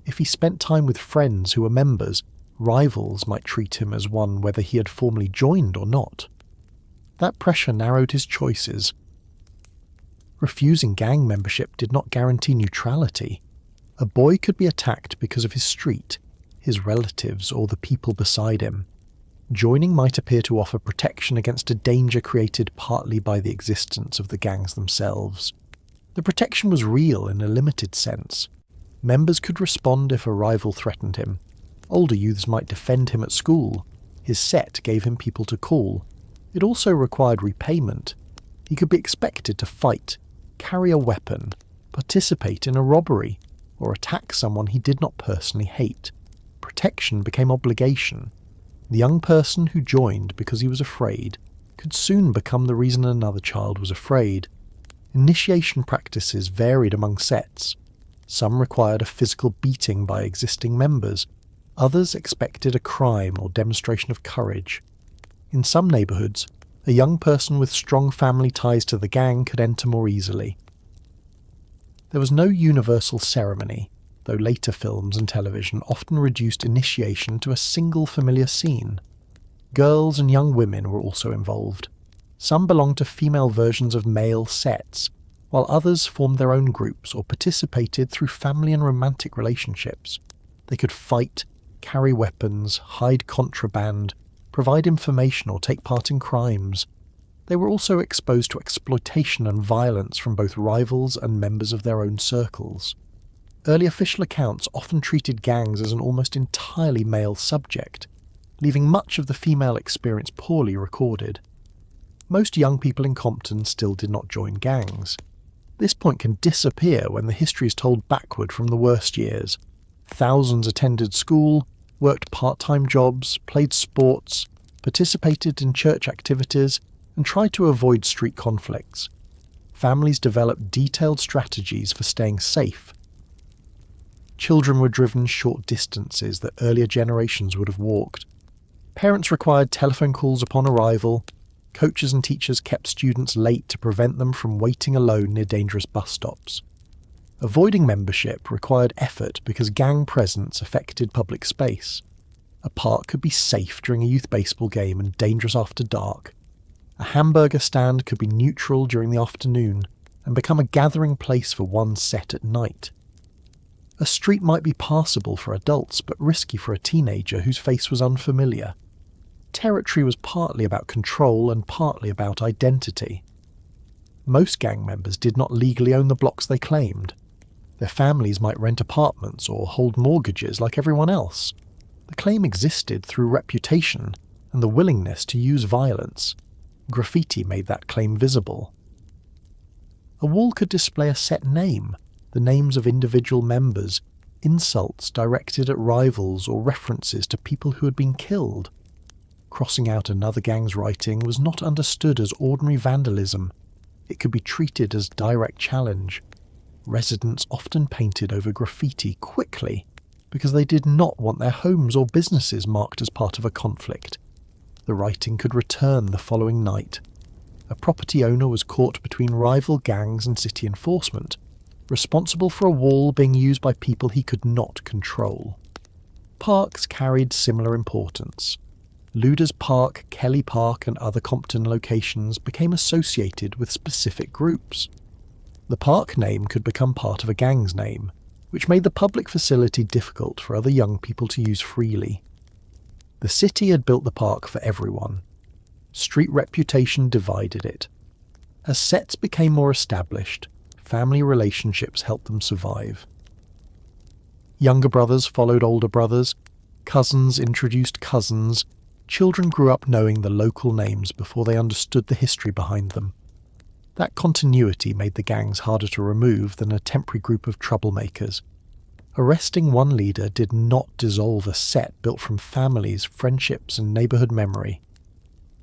If he spent time with friends who were members, rivals might treat him as one whether he had formally joined or not. That pressure narrowed his choices. Refusing gang membership did not guarantee neutrality. A boy could be attacked because of his street, his relatives, or the people beside him. Joining might appear to offer protection against a danger created partly by the existence of the gangs themselves. The protection was real in a limited sense. Members could respond if a rival threatened him. Older youths might defend him at school. His set gave him people to call. It also required repayment. He could be expected to fight, carry a weapon, participate in a robbery, or attack someone he did not personally hate. Protection became obligation. The young person who joined because he was afraid could soon become the reason another child was afraid. Initiation practices varied among sets. Some required a physical beating by existing members. Others expected a crime or demonstration of courage. In some neighbourhoods, a young person with strong family ties to the gang could enter more easily. There was no universal ceremony, though later films and television often reduced initiation to a single familiar scene. Girls and young women were also involved. Some belonged to female versions of male sets, while others formed their own groups or participated through family and romantic relationships. They could fight, carry weapons, hide contraband, provide information or take part in crimes. They were also exposed to exploitation and violence from both rivals and members of their own circles. Early official accounts often treated gangs as an almost entirely male subject, leaving much of the female experience poorly recorded. Most young people in Compton still did not join gangs. This point can disappear when the history is told backward from the worst years. Thousands attended school, worked part-time jobs, played sports, participated in church activities, and tried to avoid street conflicts. Families developed detailed strategies for staying safe. Children were driven short distances that earlier generations would have walked. Parents required telephone calls upon arrival. Coaches and teachers kept students late to prevent them from waiting alone near dangerous bus stops. Avoiding membership required effort because gang presence affected public space. A park could be safe during a youth baseball game and dangerous after dark. A hamburger stand could be neutral during the afternoon and become a gathering place for one set at night. A street might be passable for adults but risky for a teenager whose face was unfamiliar. territory was partly about control and partly about identity. Most gang members did not legally own the blocks they claimed. Their families might rent apartments or hold mortgages like everyone else. The claim existed through reputation and the willingness to use violence. Graffiti made that claim visible. A wall could display a set name, the names of individual members, insults directed at rivals or references to people who had been killed. Crossing out another gang's writing was not understood as ordinary vandalism. It could be treated as direct challenge. Residents often painted over graffiti quickly because they did not want their homes or businesses marked as part of a conflict. The writing could return the following night. A property owner was caught between rival gangs and city enforcement, responsible for a wall being used by people he could not control. Parks carried similar importance. Luders Park, Kelly Park and other Compton locations became associated with specific groups. The park name could become part of a gang's name, which made the public facility difficult for other young people to use freely. The city had built the park for everyone. Street reputation divided it. As sets became more established, family relationships helped them survive. Younger brothers followed older brothers, cousins introduced cousins, children grew up knowing the local names before they understood the history behind them. That continuity made the gangs harder to remove than a temporary group of troublemakers. Arresting one leader did not dissolve a set built from families, friendships, and neighborhood memory.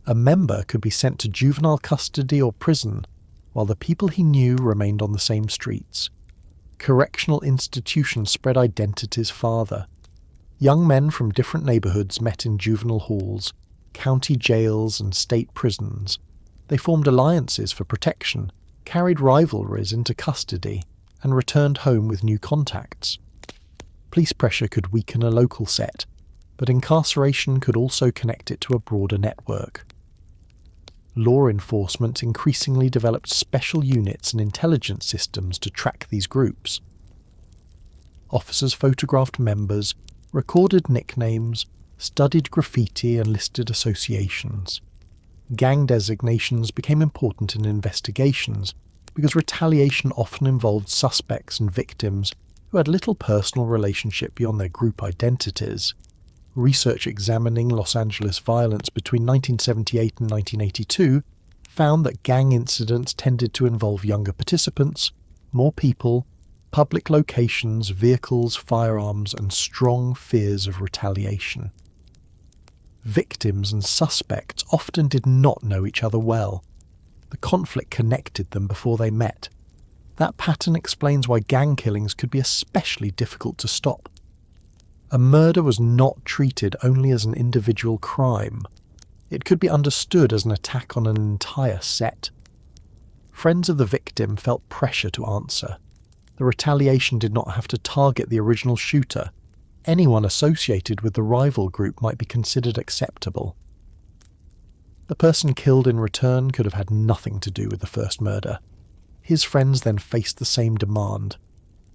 A member could be sent to juvenile custody or prison, while the people he knew remained on the same streets. Correctional institutions spread identities farther. Young men from different neighborhoods met in juvenile halls, county jails, and state prisons. They formed alliances for protection, carried rivalries into custody, and returned home with new contacts. Police pressure could weaken a local set, but incarceration could also connect it to a broader network. Law enforcement increasingly developed special units and intelligence systems to track these groups. Officers photographed members, recorded nicknames, studied graffiti and listed associations. Gang designations became important in investigations because retaliation often involved suspects and victims who had little personal relationship beyond their group identities. Research examining Los Angeles violence between 1978 and 1982 found that gang incidents tended to involve younger participants, more people, public locations, vehicles, firearms, and strong fears of retaliation. Victims and suspects often did not know each other well. The conflict connected them before they met. That pattern explains why gang killings could be especially difficult to stop. A murder was not treated only as an individual crime. It could be understood as an attack on an entire set. Friends of the victim felt pressure to answer. The retaliation did not have to target the original shooter. Anyone associated with the rival group might be considered acceptable. The person killed in return could have had nothing to do with the first murder. His friends then faced the same demand.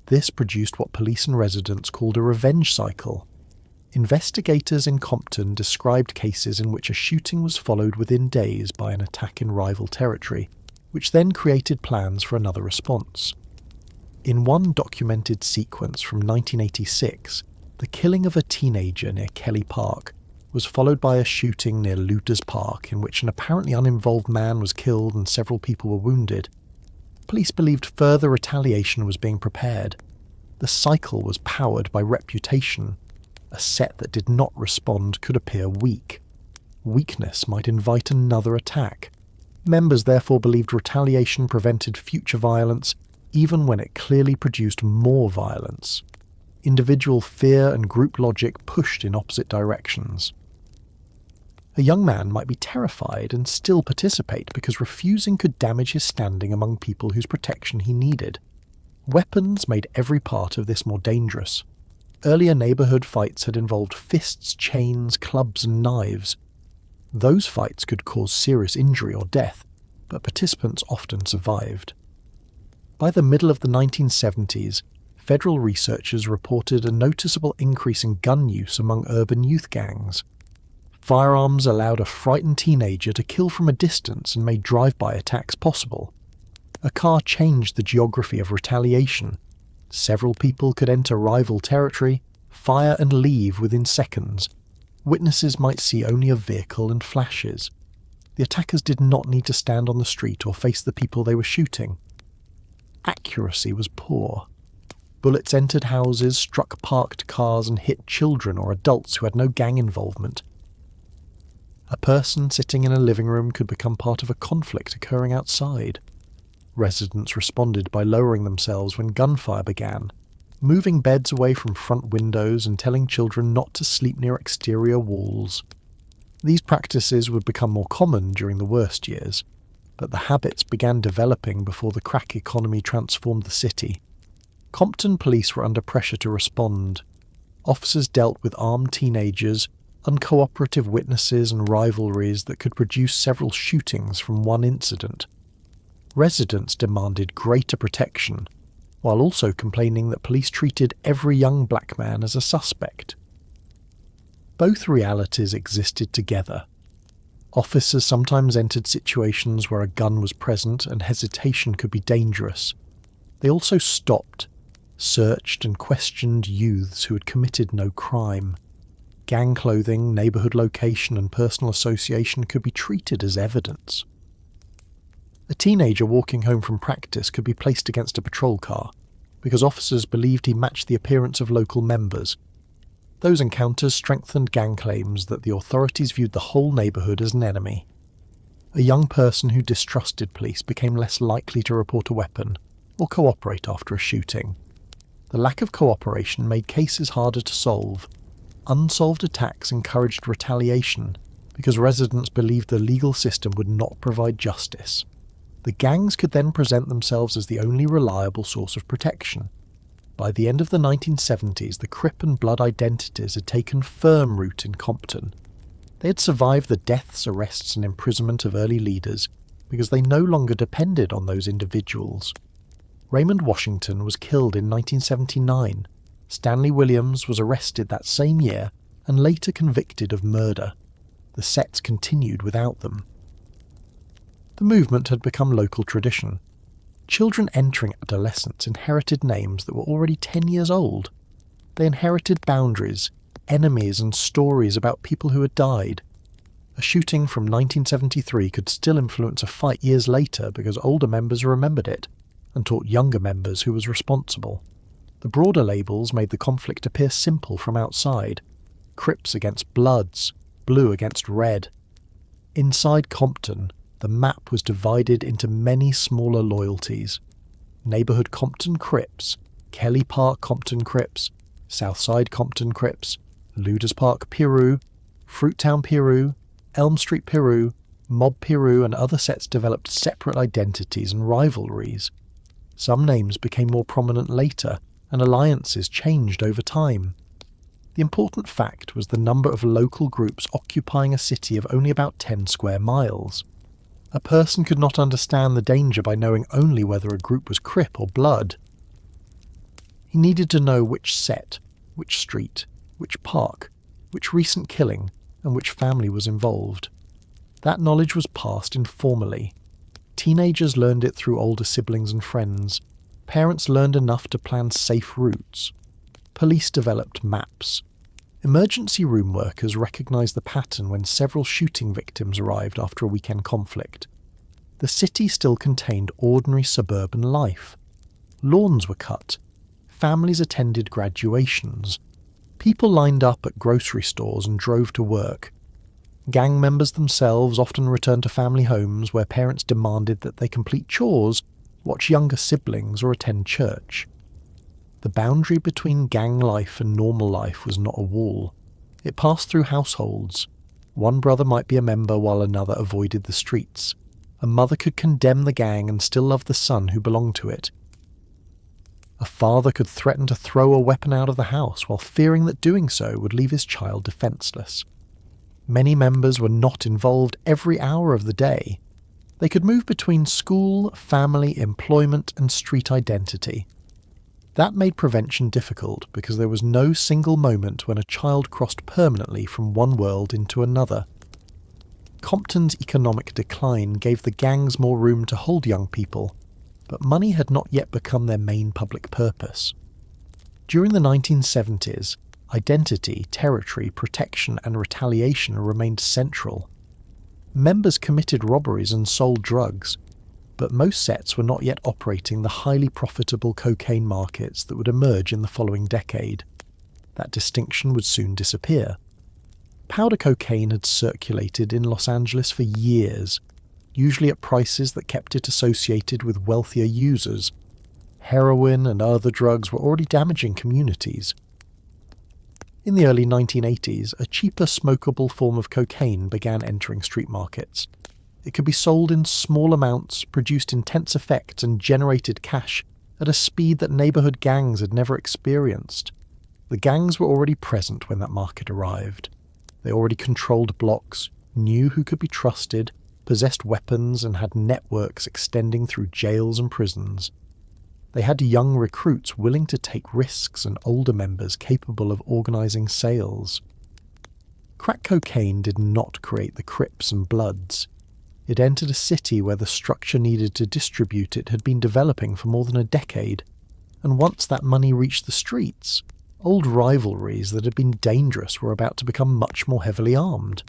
This produced what police and residents called a revenge cycle. Investigators in Compton described cases in which a shooting was followed within days by an attack in rival territory, which then created plans for another response. In one documented sequence from 1986, the killing of a teenager near Kelly Park was followed by a shooting near Luders Park in which an apparently uninvolved man was killed and several people were wounded. Police believed further retaliation was being prepared. The cycle was powered by reputation. A set that did not respond could appear weak. Weakness might invite another attack. Members therefore believed retaliation prevented future violence, even when it clearly produced more violence. Individual fear and group logic pushed in opposite directions. A young man might be terrified and still participate because refusing could damage his standing among people whose protection he needed. Weapons made every part of this more dangerous. Earlier neighborhood fights had involved fists, chains, clubs, and knives. Those fights could cause serious injury or death, but participants often survived. By the middle of the 1970s, federal researchers reported a noticeable increase in gun use among urban youth gangs. Firearms allowed a frightened teenager to kill from a distance and made drive-by attacks possible. A car changed the geography of retaliation. Several people could enter rival territory, fire and leave within seconds. Witnesses might see only a vehicle and flashes. The attackers did not need to stand on the street or face the people they were shooting. Accuracy was poor. Bullets entered houses, struck parked cars and hit children or adults who had no gang involvement. A person sitting in a living room could become part of a conflict occurring outside. Residents responded by lowering themselves when gunfire began, moving beds away from front windows and telling children not to sleep near exterior walls. These practices would become more common during the worst years, but the habits began developing before the crack economy transformed the city. Compton police were under pressure to respond. Officers dealt with armed teenagers, uncooperative witnesses and rivalries that could produce several shootings from one incident. Residents demanded greater protection, while also complaining that police treated every young black man as a suspect. Both realities existed together. Officers sometimes entered situations where a gun was present and hesitation could be dangerous. They also stopped, searched and questioned youths who had committed no crime. Gang clothing, neighbourhood location and personal association could be treated as evidence. A teenager walking home from practice could be placed against a patrol car, because officers believed he matched the appearance of local members. Those encounters strengthened gang claims that the authorities viewed the whole neighbourhood as an enemy. A young person who distrusted police became less likely to report a weapon or cooperate after a shooting. The lack of cooperation made cases harder to solve. Unsolved attacks encouraged retaliation because residents believed the legal system would not provide justice. The gangs could then present themselves as the only reliable source of protection. By the end of the 1970s, the Crip and Blood identities had taken firm root in Compton. They had survived the deaths, arrests and imprisonment of early leaders because they no longer depended on those individuals. Raymond Washington was killed in 1979. Stanley Williams was arrested that same year and later convicted of murder. The sets continued without them. The movement had become local tradition. Children entering adolescence inherited names that were already 10 years old. They inherited boundaries, enemies and stories about people who had died. A shooting from 1973 could still influence a fight years later because older members remembered it and taught younger members who was responsible. The broader labels made the conflict appear simple from outside. Crips against Bloods, blue against red. Inside Compton, the map was divided into many smaller loyalties. Neighbourhood Compton Crips, Kelly Park Compton Crips, Southside Compton Crips, Luders Park Piru, Fruittown Piru, Elm Street Piru, Mob Piru and other sets developed separate identities and rivalries. Some names became more prominent later, and alliances changed over time. The important fact was the number of local groups occupying a city of only about 10 square miles. A person could not understand the danger by knowing only whether a group was Crip or Blood. He needed to know which set, which street, which park, which recent killing, and which family was involved. That knowledge was passed informally. Teenagers learned it through older siblings and friends. Parents learned enough to plan safe routes. Police developed maps. Emergency room workers recognised the pattern when several shooting victims arrived after a weekend conflict. The city still contained ordinary suburban life. Lawns were cut. Families attended graduations. People lined up at grocery stores and drove to work. Gang members themselves often returned to family homes where parents demanded that they complete chores, watch younger siblings or attend church. The boundary between gang life and normal life was not a wall. It passed through households. One brother might be a member while another avoided the streets. A mother could condemn the gang and still love the son who belonged to it. A father could threaten to throw a weapon out of the house while fearing that doing so would leave his child defenceless. Many members were not involved every hour of the day. They could move between school, family, employment and street identity. That made prevention difficult because there was no single moment when a child crossed permanently from one world into another. Compton's economic decline gave the gangs more room to hold young people, but money had not yet become their main public purpose. During the 1970s, identity, territory, protection, and retaliation remained central. Members committed robberies and sold drugs, but most sets were not yet operating the highly profitable cocaine markets that would emerge in the following decade. That distinction would soon disappear. Powder cocaine had circulated in Los Angeles for years, usually at prices that kept it associated with wealthier users. Heroin and other drugs were already damaging communities. In the early 1980s, a cheaper smokable form of cocaine began entering street markets. It could be sold in small amounts, produced intense effects, and generated cash at a speed that neighborhood gangs had never experienced. The gangs were already present when that market arrived. They already controlled blocks, knew who could be trusted, possessed weapons, and had networks extending through jails and prisons. They had young recruits willing to take risks and older members capable of organizing sales. Crack cocaine did not create the Crips and Bloods. It entered a city where the structure needed to distribute it had been developing for more than a decade, and once that money reached the streets, old rivalries that had been dangerous were about to become much more heavily armed.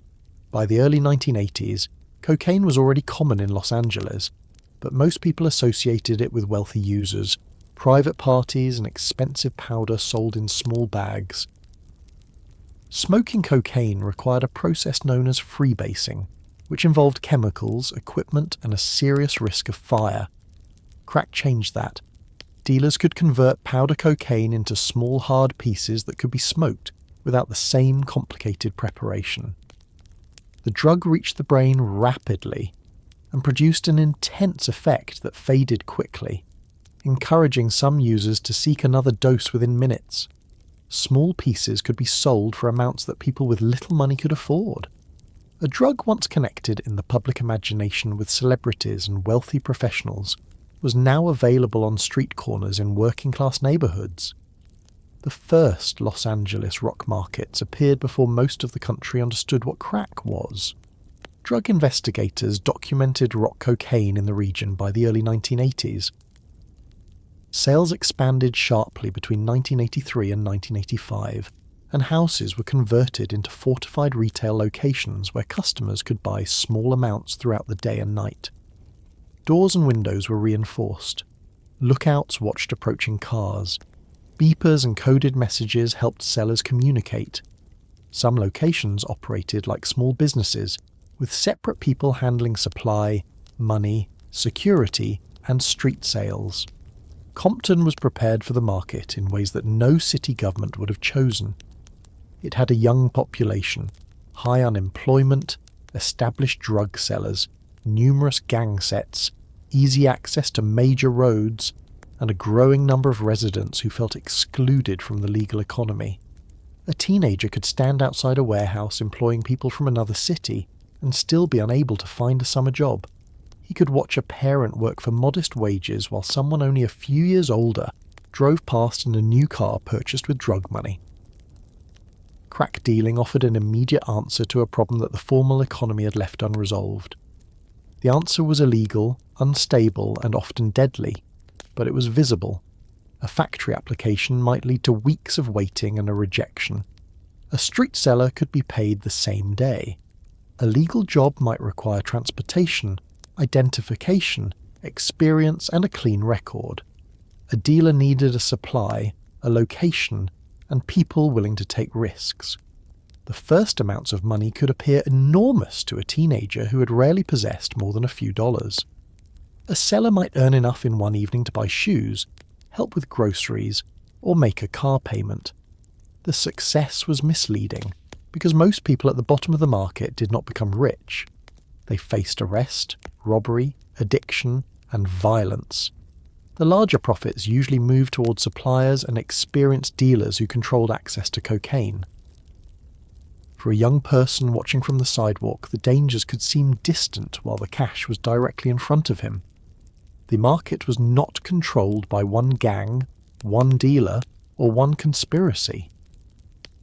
By the early 1980s, cocaine was already common in Los Angeles, but most people associated it with wealthy users, private parties, and expensive powder sold in small bags. Smoking cocaine required a process known as freebasing, which involved chemicals, equipment, and a serious risk of fire. Crack changed that. Dealers could convert powder cocaine into small hard pieces that could be smoked without the same complicated preparation. The drug reached the brain rapidly and produced an intense effect that faded quickly, encouraging some users to seek another dose within minutes. Small pieces could be sold for amounts that people with little money could afford. A drug once connected in the public imagination with celebrities and wealthy professionals was now available on street corners in working-class neighborhoods. The first Los Angeles rock markets appeared before most of the country understood what crack was. Drug investigators documented rock cocaine in the region by the early 1980s. Sales expanded sharply between 1983 and 1985, and houses were converted into fortified retail locations where customers could buy small amounts throughout the day and night. Doors and windows were reinforced. Lookouts watched approaching cars. Beepers and coded messages helped sellers communicate. Some locations operated like small businesses, with separate people handling supply, money, security, and street sales. Compton was prepared for the market in ways that no city government would have chosen. It had a young population, high unemployment, established drug sellers, numerous gang sets, easy access to major roads, and a growing number of residents who felt excluded from the legal economy. A teenager could stand outside a warehouse employing people from another city and still be unable to find a summer job. He could watch a parent work for modest wages while someone only a few years older drove past in a new car purchased with drug money. Crack dealing offered an immediate answer to a problem that the formal economy had left unresolved. The answer was illegal, unstable, and often deadly, but it was visible. A factory application might lead to weeks of waiting and a rejection. A street seller could be paid the same day. A legal job might require transportation, identification, experience, and a clean record. A dealer needed a supply, a location, and people willing to take risks. The first amounts of money could appear enormous to a teenager who had rarely possessed more than a few dollars. A seller might earn enough in one evening to buy shoes, help with groceries, or make a car payment. The success was misleading, because most people at the bottom of the market did not become rich. They faced arrest, robbery, addiction, and violence. The larger profits usually moved toward suppliers and experienced dealers who controlled access to cocaine. For a young person watching from the sidewalk, the dangers could seem distant while the cash was directly in front of him. The market was not controlled by one gang one dealer, or one conspiracy.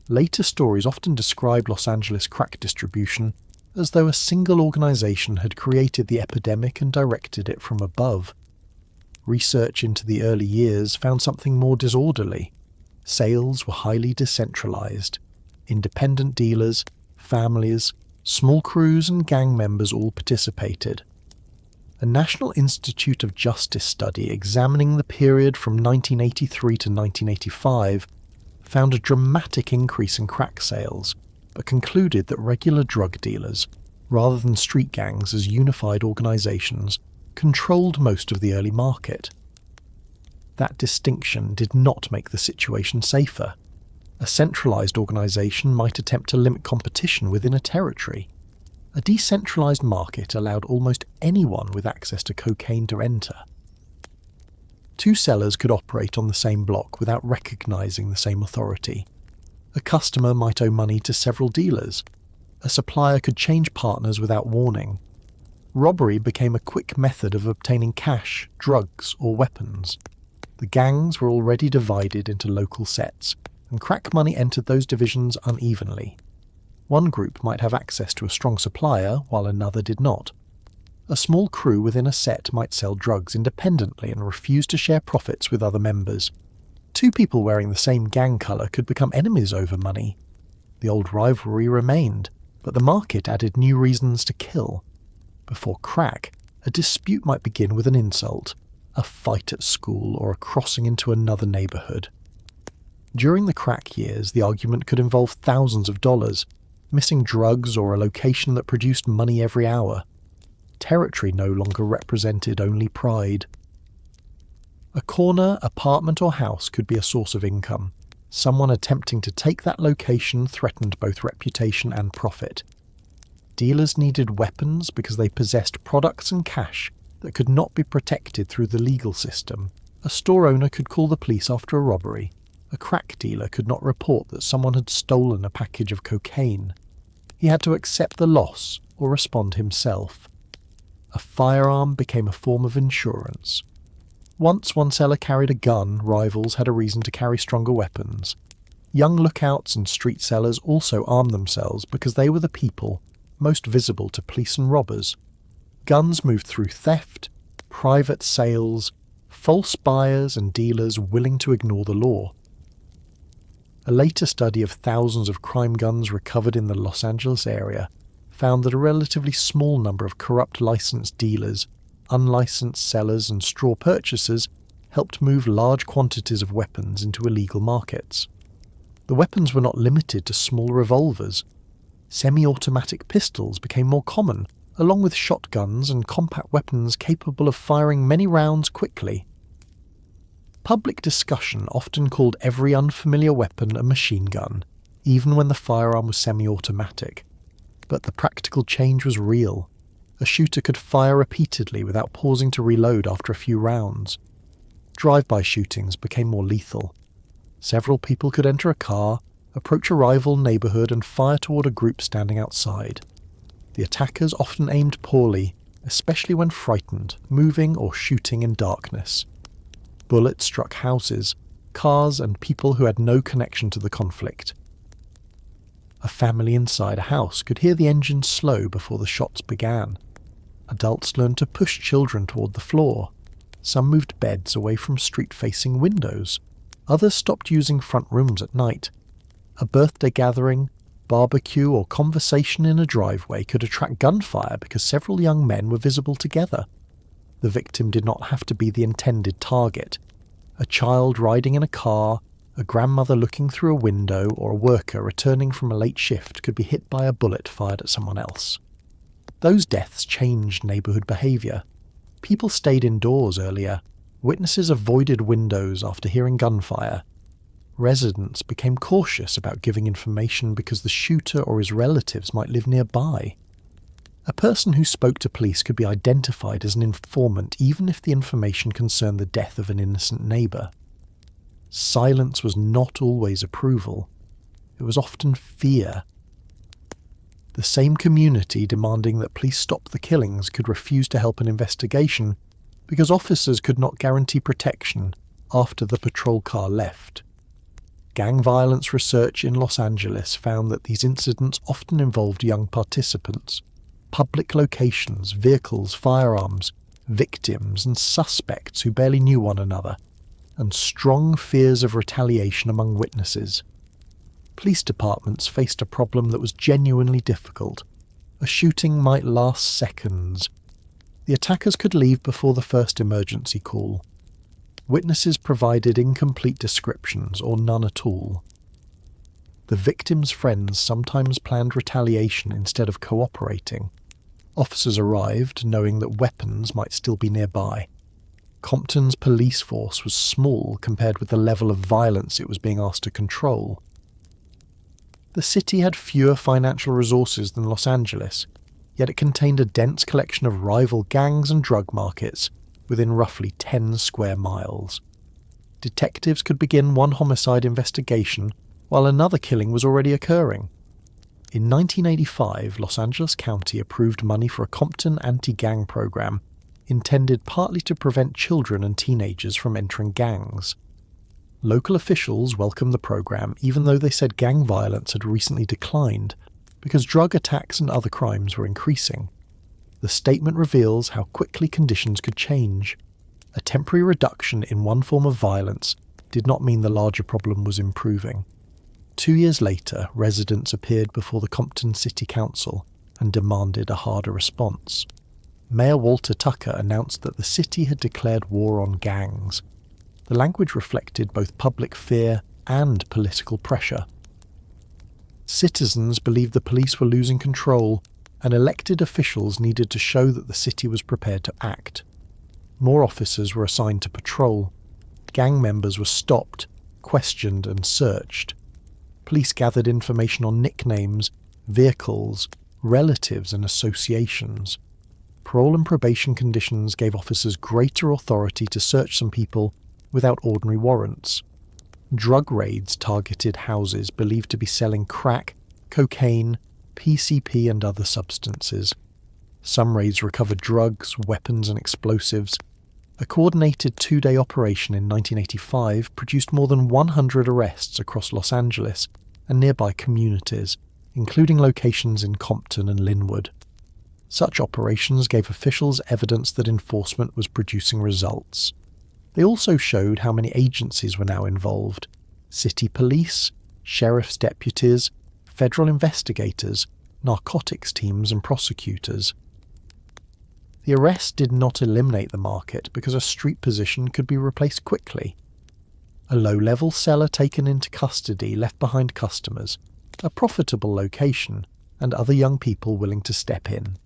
Later stories often describe Los Angeles crack distribution as though a single organization had created the epidemic and directed it from above. Research into the early years found something more disorderly. Sales were highly decentralized. Independent dealers, families, small crews and gang members all participated. A National Institute of Justice study examining the period from 1983 to 1985 found a dramatic increase in crack sales, but concluded that regular drug dealers, rather than street gangs as unified organizations, controlled most of the early market. That distinction did not make the situation safer. A centralized organization might attempt to limit competition within a territory. A decentralized market allowed almost anyone with access to cocaine to enter. Two sellers could operate on the same block without recognizing the same authority. A customer might owe money to several dealers. A supplier could change partners without warning. Robbery became a quick method of obtaining cash, drugs, or weapons. The gangs were already divided into local sets, and crack money entered those divisions unevenly. One group might have access to a strong supplier, while another did not. A small crew within a set might sell drugs independently and refuse to share profits with other members. Two people wearing the same gang colour could become enemies over money. The old rivalry remained, but the market added new reasons to kill. Before crack, a dispute might begin with an insult, a fight at school, or a crossing into another neighbourhood. During the crack years, the argument could involve thousands of dollars, missing drugs or a location that produced money every hour. Territory no longer represented only pride. A corner, apartment or house could be a source of income. Someone attempting to take that location threatened both reputation and profit. Dealers needed weapons because they possessed products and cash that could not be protected through the legal system. A store owner could call the police after a robbery. A crack dealer could not report that someone had stolen a package of cocaine. He had to accept the loss or respond himself. A firearm became a form of insurance. Once one seller carried a gun, rivals had a reason to carry stronger weapons. Young lookouts and street sellers also armed themselves because they were the people most visible to police and robbers. Guns moved through theft, private sales, false buyers and dealers willing to ignore the law. A later study of thousands of crime guns recovered in the Los Angeles area found that a relatively small number of corrupt licensed dealers, unlicensed sellers and straw purchasers helped move large quantities of weapons into illegal markets. The weapons were not limited to small revolvers. Semi-automatic pistols became more common, along with shotguns and compact weapons capable of firing many rounds quickly. Public discussion often called every unfamiliar weapon a machine gun, even when the firearm was semi-automatic. But the practical change was real. A shooter could fire repeatedly without pausing to reload after a few rounds. Drive-by shootings became more lethal. Several people could enter a car, approach a rival neighbourhood and fire toward a group standing outside. The attackers often aimed poorly, especially when frightened, moving or shooting in darkness. Bullets struck houses, cars and people who had no connection to the conflict. A family inside a house could hear the engine slow before the shots began. Adults learned to push children toward the floor. Some moved beds away from street-facing windows. Others stopped using front rooms at night. A birthday gathering, barbecue or conversation in a driveway could attract gunfire because several young men were visible together. The victim did not have to be the intended target. A child riding in a car, a grandmother looking through a window, or a worker returning from a late shift could be hit by a bullet fired at someone else. Those deaths changed neighbourhood behaviour. People stayed indoors earlier. Witnesses avoided windows after hearing gunfire. Residents became cautious about giving information because the shooter or his relatives might live nearby. A person who spoke to police could be identified as an informant even if the information concerned the death of an innocent neighbour. Silence was not always approval. It was often fear. The same community demanding that police stop the killings could refuse to help an investigation because officers could not guarantee protection after the patrol car left. Gang violence research in Los Angeles found that these incidents often involved young participants, public locations, vehicles, firearms, victims, and suspects who barely knew one another, and strong fears of retaliation among witnesses. Police departments faced a problem that was genuinely difficult. A shooting might last seconds. The attackers could leave before the first emergency call. Witnesses provided incomplete descriptions or none at all. The victims' friends sometimes planned retaliation instead of cooperating. Officers arrived knowing that weapons might still be nearby. Compton's police force was small compared with the level of violence it was being asked to control. The city had fewer financial resources than Los Angeles, yet it contained a dense collection of rival gangs and drug markets within roughly 10 square miles. Detectives could begin one homicide investigation while another killing was already occurring. In 1985, Los Angeles County approved money for a Compton anti-gang program intended partly to prevent children and teenagers from entering gangs. Local officials welcomed the program even though they said gang violence had recently declined because drug attacks and other crimes were increasing. The statement reveals how quickly conditions could change. A temporary reduction in one form of violence did not mean the larger problem was improving. 2 years later, residents appeared before the Compton City Council and demanded a harder response. Mayor Walter Tucker announced that the city had declared war on gangs. The language reflected both public fear and political pressure. Citizens believed the police were losing control, and elected officials needed to show that the city was prepared to act. More officers were assigned to patrol. Gang members were stopped, questioned, and searched. Police gathered information on nicknames, vehicles, relatives, and associations. Parole and probation conditions gave officers greater authority to search some people without ordinary warrants. Drug raids targeted houses believed to be selling crack, cocaine, PCP, and other substances. Some raids recovered drugs, weapons, and explosives. A coordinated 2-day operation in 1985 produced more than 100 arrests across Los Angeles and nearby communities, including locations in Compton and Linwood. Such operations gave officials evidence that enforcement was producing results. They also showed how many agencies were now involved: city police, sheriff's deputies, federal investigators, narcotics teams, and prosecutors. The arrest did not eliminate the market because a street position could be replaced quickly. A low-level seller taken into custody left behind customers, a profitable location, and other young people willing to step in.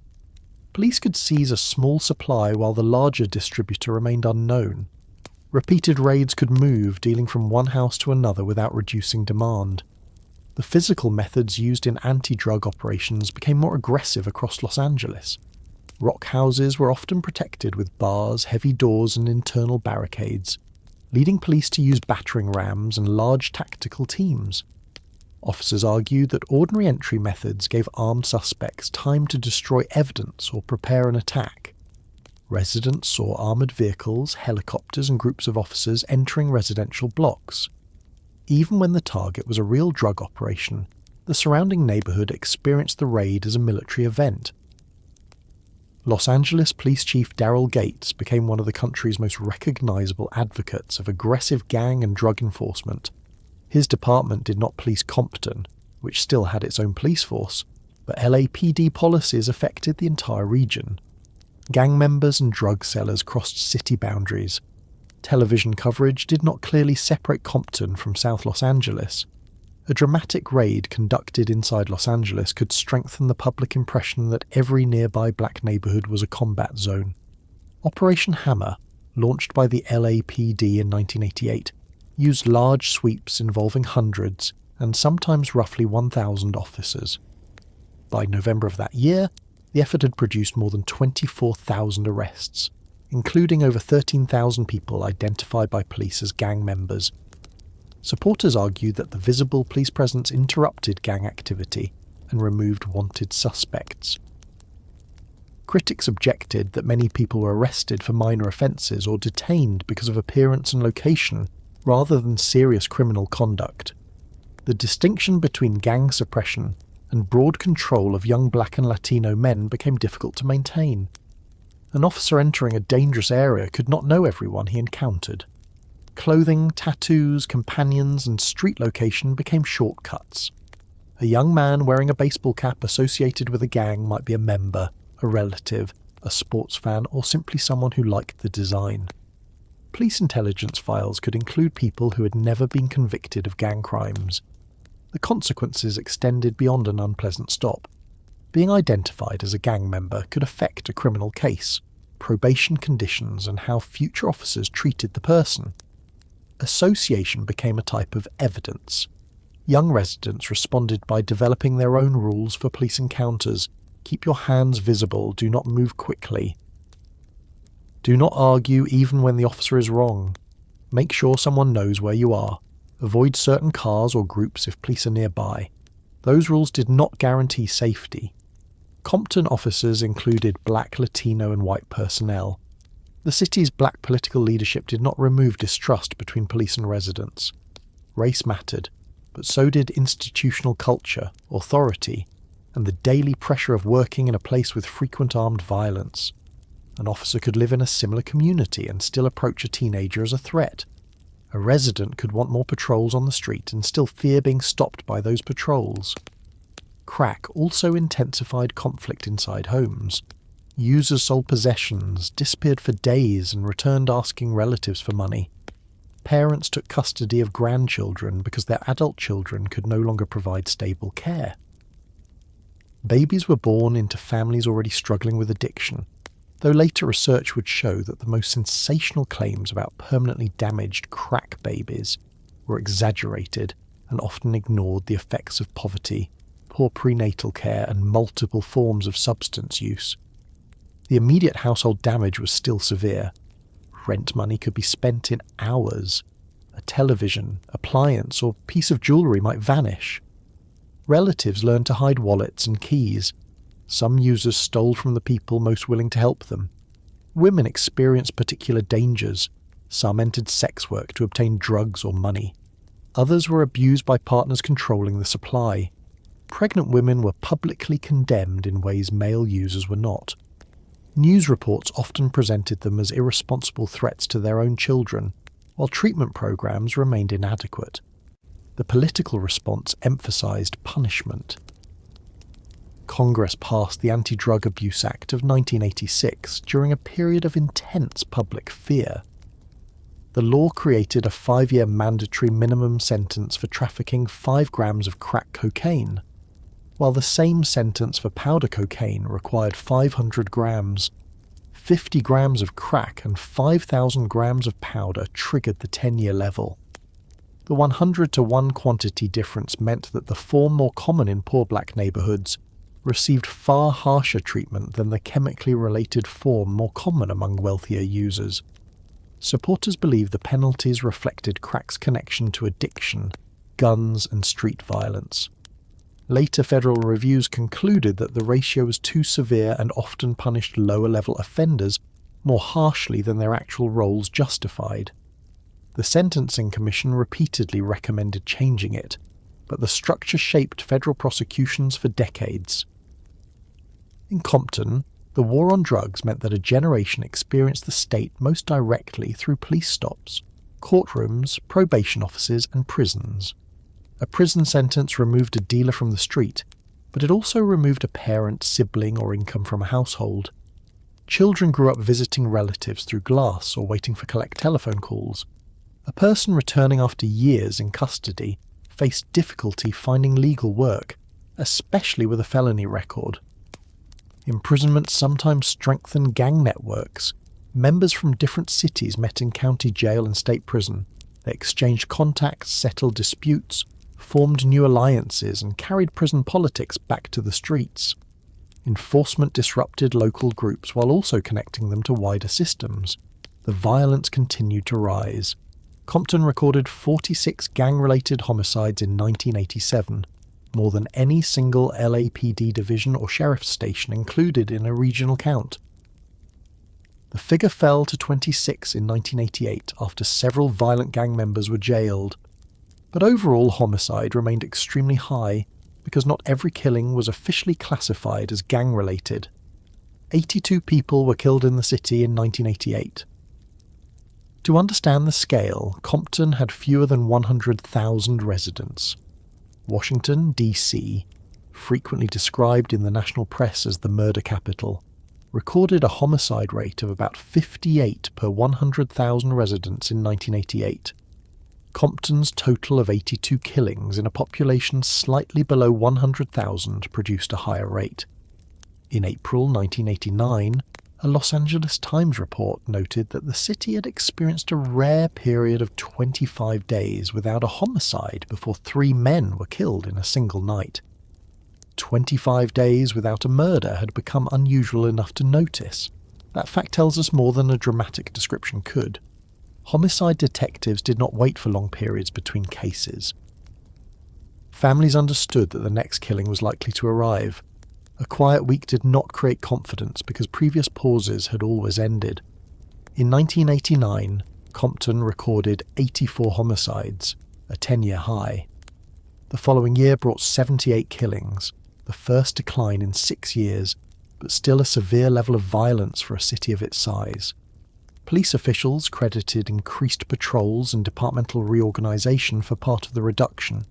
Police could seize a small supply while the larger distributor remained unknown. Repeated raids could move, dealing from one house to another without reducing demand. The physical methods used in anti-drug operations became more aggressive across Los Angeles. Rock houses were often protected with bars, heavy doors, and internal barricades, leading police to use battering rams and large tactical teams. Officers argued that ordinary entry methods gave armed suspects time to destroy evidence or prepare an attack. Residents saw armoured vehicles, helicopters, and groups of officers entering residential blocks. Even when the target was a real drug operation, the surrounding neighbourhood experienced the raid as a military event. Los Angeles Police Chief Daryl Gates became one of the country's most recognisable advocates of aggressive gang and drug enforcement. His department did not police Compton, which still had its own police force, but LAPD policies affected the entire region. Gang members and drug sellers crossed city boundaries. Television coverage did not clearly separate Compton from South Los Angeles. A dramatic raid conducted inside Los Angeles could strengthen the public impression that every nearby black neighbourhood was a combat zone. Operation Hammer, launched by the LAPD in 1988, used large sweeps involving hundreds and sometimes roughly 1,000 officers. By November of that year, the effort had produced more than 24,000 arrests, including over 13,000 people identified by police as gang members. Supporters argued that the visible police presence interrupted gang activity and removed wanted suspects. Critics objected that many people were arrested for minor offences or detained because of appearance and location, rather than serious criminal conduct. The distinction between gang suppression and broad control of young black and Latino men became difficult to maintain. An officer entering a dangerous area could not know everyone he encountered. Clothing, tattoos, companions, and street location became shortcuts. A young man wearing a baseball cap associated with a gang might be a member, a relative, a sports fan, or simply someone who liked the design. Police intelligence files could include people who had never been convicted of gang crimes. The consequences extended beyond an unpleasant stop. Being identified as a gang member could affect a criminal case, probation conditions, and how future officers treated the person. Association became a type of evidence. Young residents responded by developing their own rules for police encounters. Keep your hands visible, do not move quickly. Do not argue even when the officer is wrong. Make sure someone knows where you are. Avoid certain cars or groups if police are nearby. Those rules did not guarantee safety. Compton officers included black, Latino, and white personnel. The city's black political leadership did not remove distrust between police and residents. Race mattered, but so did institutional culture, authority, and the daily pressure of working in a place with frequent armed violence. An officer could live in a similar community and still approach a teenager as a threat. A resident could want more patrols on the street and still fear being stopped by those patrols. Crack also intensified conflict inside homes. Users sold possessions, disappeared for days, and returned asking relatives for money. Parents took custody of grandchildren because their adult children could no longer provide stable care. Babies were born into families already struggling with addiction, though later research would show that the most sensational claims about permanently damaged crack babies were exaggerated and often ignored the effects of poverty, poor prenatal care, and multiple forms of substance use. The immediate household damage was still severe. Rent money could be spent in hours. A television, appliance, or piece of jewellery might vanish. Relatives learned to hide wallets and keys. Some users stole from the people most willing to help them. Women experienced particular dangers. Some entered sex work to obtain drugs or money. Others were abused by partners controlling the supply. Pregnant women were publicly condemned in ways male users were not. News reports often presented them as irresponsible threats to their own children, while treatment programs remained inadequate. The political response emphasized punishment. Congress passed the Anti-Drug Abuse Act of 1986 during a period of intense public fear. The law created a 5-year mandatory minimum sentence for trafficking 5 grams of crack cocaine, while the same sentence for powder cocaine required 500 grams. 50 grams of crack and 5,000 grams of powder triggered the 10-year level. The 100-to-1 quantity difference meant that the form more common in poor black neighbourhoods received far harsher treatment than the chemically related form more common among wealthier users. Supporters believe the penalties reflected crack's connection to addiction, guns, and street violence. Later federal reviews concluded that the ratio was too severe and often punished lower-level offenders more harshly than their actual roles justified. The Sentencing Commission repeatedly recommended changing it, but the structure shaped federal prosecutions for decades. In Compton, the war on drugs meant that a generation experienced the state most directly through police stops, courtrooms, probation offices, and prisons. A prison sentence removed a dealer from the street, but it also removed a parent, sibling, or income from a household. Children grew up visiting relatives through glass or waiting for collect telephone calls. A person returning after years in custody faced difficulty finding legal work, especially with a felony record. Imprisonment sometimes strengthened gang networks. Members from different cities met in county jail and state prison. They exchanged contacts, settled disputes, formed new alliances, and carried prison politics back to the streets. Enforcement disrupted local groups while also connecting them to wider systems. The violence continued to rise. Compton recorded 46 gang-related homicides in 1987. more than any single LAPD division or sheriff's station included in a regional count. The figure fell to 26 in 1988 after several violent gang members were jailed. But overall homicide remained extremely high because not every killing was officially classified as gang-related. 82 people were killed in the city in 1988. To understand the scale, Compton had fewer than 100,000 residents. Washington, D.C., frequently described in the national press as the murder capital, recorded a homicide rate of about 58 per 100,000 residents in 1988. Compton's total of 82 killings in a population slightly below 100,000 produced a higher rate. In April 1989, a Los Angeles Times report noted that the city had experienced a rare period of 25 days without a homicide before 3 men were killed in a single night. 25 days without a murder had become unusual enough to notice. That fact tells us more than a dramatic description could. Homicide detectives did not wait for long periods between cases. Families understood that the next killing was likely to arrive. A quiet week did not create confidence because previous pauses had always ended. In 1989, Compton recorded 84 homicides, a 10-year high. The following year brought 78 killings, the first decline in 6 years, but still a severe level of violence for a city of its size. Police officials credited increased patrols and departmental reorganization for part of the reduction.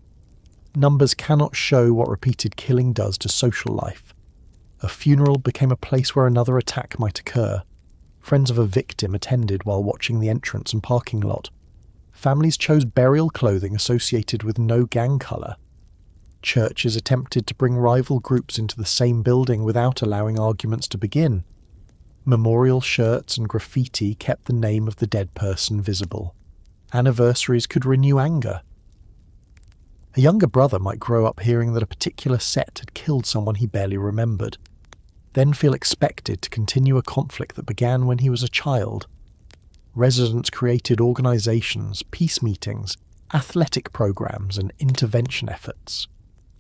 Numbers cannot show what repeated killing does to social life. A funeral became a place where another attack might occur. Friends of a victim attended while watching the entrance and parking lot. Families chose burial clothing associated with no gang colour. Churches attempted to bring rival groups into the same building without allowing arguments to begin. Memorial shirts and graffiti kept the name of the dead person visible. Anniversaries could renew anger. A younger brother might grow up hearing that a particular set had killed someone he barely remembered, then feel expected to continue a conflict that began when he was a child. Residents created organizations, peace meetings, athletic programs, and intervention efforts.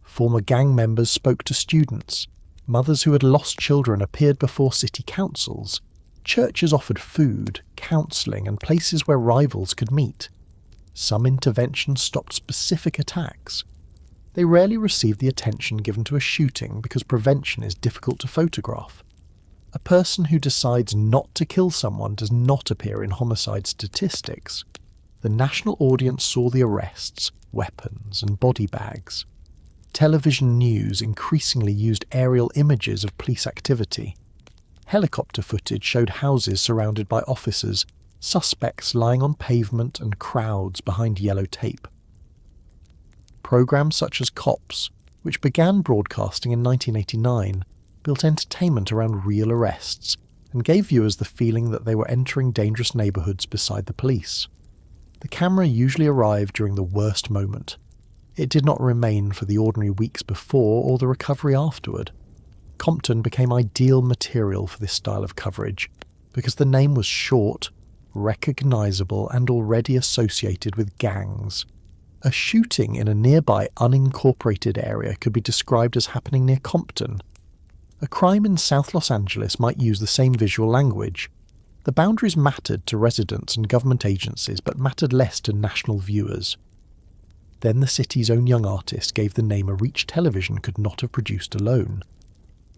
Former gang members spoke to students. Mothers who had lost children appeared before city councils. Churches offered food, counselling, and places where rivals could meet. Some interventions stopped specific attacks. They rarely received the attention given to a shooting because prevention is difficult to photograph. A person who decides not to kill someone does not appear in homicide statistics. The national audience saw the arrests, weapons, and body bags. Television news increasingly used aerial images of police activity. Helicopter footage showed houses surrounded by officers, suspects lying on pavement, and crowds behind yellow tape. Programs such as Cops, which began broadcasting in 1989, built entertainment around real arrests and gave viewers the feeling that they were entering dangerous neighbourhoods beside the police. The camera usually arrived during the worst moment. It did not remain for the ordinary weeks before or the recovery afterward. Compton became ideal material for this style of coverage because the name was short, recognisable, and already associated with gangs. A shooting in a nearby unincorporated area could be described as happening near Compton. A crime in South Los Angeles might use the same visual language. The boundaries mattered to residents and government agencies, but mattered less to national viewers. Then the city's own young artist gave the name a reach television could not have produced alone.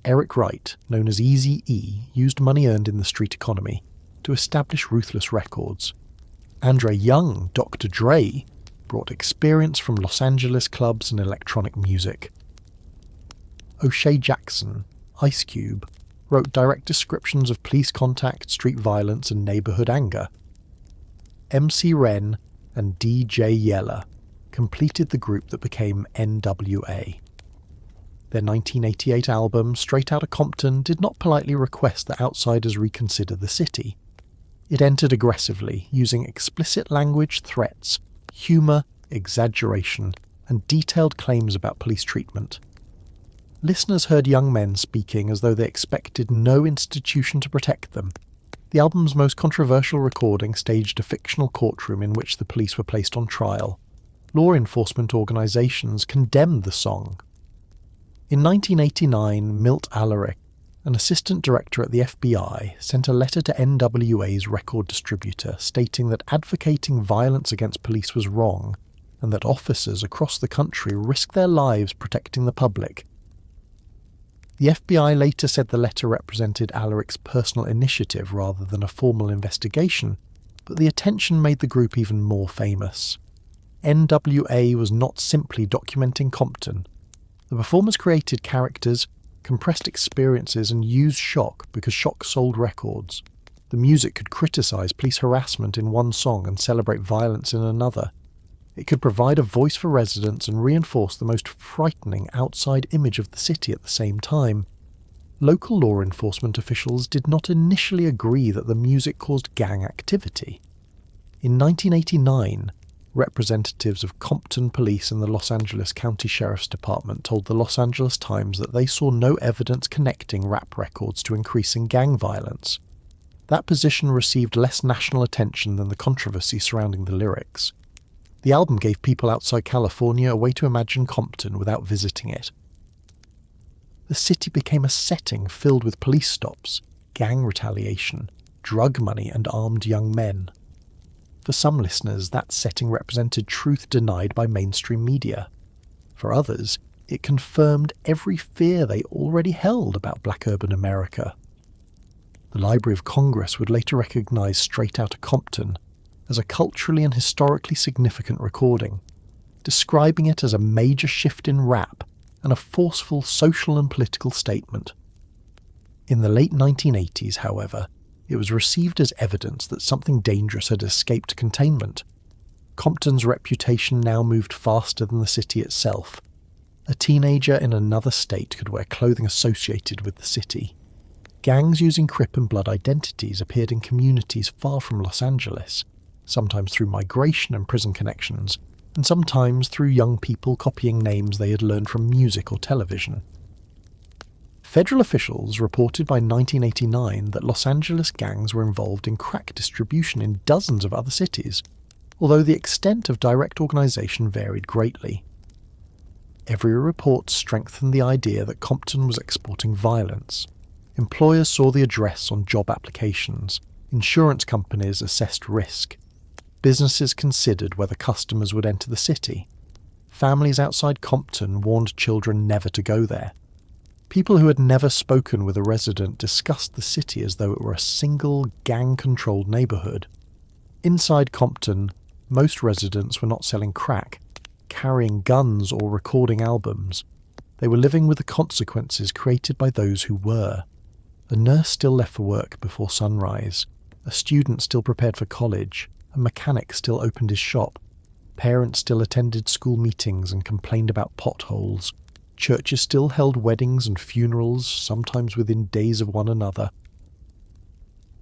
Eric Wright, known as Eazy-E, used money earned in the street economy to establish Ruthless Records. Andre Young, Dr. Dre, brought experience from Los Angeles clubs and electronic music. O'Shea Jackson, Ice Cube, wrote direct descriptions of police contact, street violence, and neighborhood anger. MC Ren and DJ Yella completed the group that became NWA. Their 1988 album, Straight Outta Compton, did not politely request that outsiders reconsider the city. It entered aggressively, using explicit language, threats, humour, exaggeration, and detailed claims about police treatment. Listeners heard young men speaking as though they expected no institution to protect them. The album's most controversial recording staged a fictional courtroom in which the police were placed on trial. Law enforcement organisations condemned the song, In 1989, Milt Alaric, an assistant director at the FBI, sent a letter to NWA's record distributor stating that advocating violence against police was wrong and that officers across the country risked their lives protecting the public. The FBI later said the letter represented Alaric's personal initiative rather than a formal investigation, but the attention made the group even more famous. NWA was not simply documenting Compton. The performers created characters, compressed experiences, and used shock because shock sold records. The music could criticize police harassment in one song and celebrate violence in another. It could provide a voice for residents and reinforce the most frightening outside image of the city at the same time. Local law enforcement officials did not initially agree that the music caused gang activity. In 1989, representatives of Compton Police and the Los Angeles County Sheriff's Department told the Los Angeles Times that they saw no evidence connecting rap records to increasing gang violence. That position received less national attention than the controversy surrounding the lyrics. The album gave people outside California a way to imagine Compton without visiting it. The city became a setting filled with police stops, gang retaliation, drug money, and armed young men. For some listeners, that setting represented truth denied by mainstream media. For others, it confirmed every fear they already held about black urban America. The Library of Congress would later recognize Straight Outta Compton as a culturally and historically significant recording, describing it as a major shift in rap and a forceful social and political statement. In the late 1980s, however, it was received as evidence that something dangerous had escaped containment. Compton's reputation now moved faster than the city itself. A teenager in another state could wear clothing associated with the city. Gangs using Crip and Blood identities appeared in communities far from Los Angeles, sometimes through migration and prison connections, and sometimes through young people copying names they had learned from music or television. Federal officials reported by 1989 that Los Angeles gangs were involved in crack distribution in dozens of other cities, although the extent of direct organization varied greatly. Every report strengthened the idea that Compton was exporting violence. Employers saw the address on job applications. Insurance companies assessed risk. Businesses considered whether customers would enter the city. Families outside Compton warned children never to go there. People who had never spoken with a resident discussed the city as though it were a single, gang-controlled neighborhood. Inside Compton, most residents were not selling crack, carrying guns, or recording albums. They were living with the consequences created by those who were. A nurse still left for work before sunrise. A student still prepared for college. A mechanic still opened his shop. Parents still attended school meetings and complained about potholes. Churches still held weddings and funerals, sometimes within days of one another.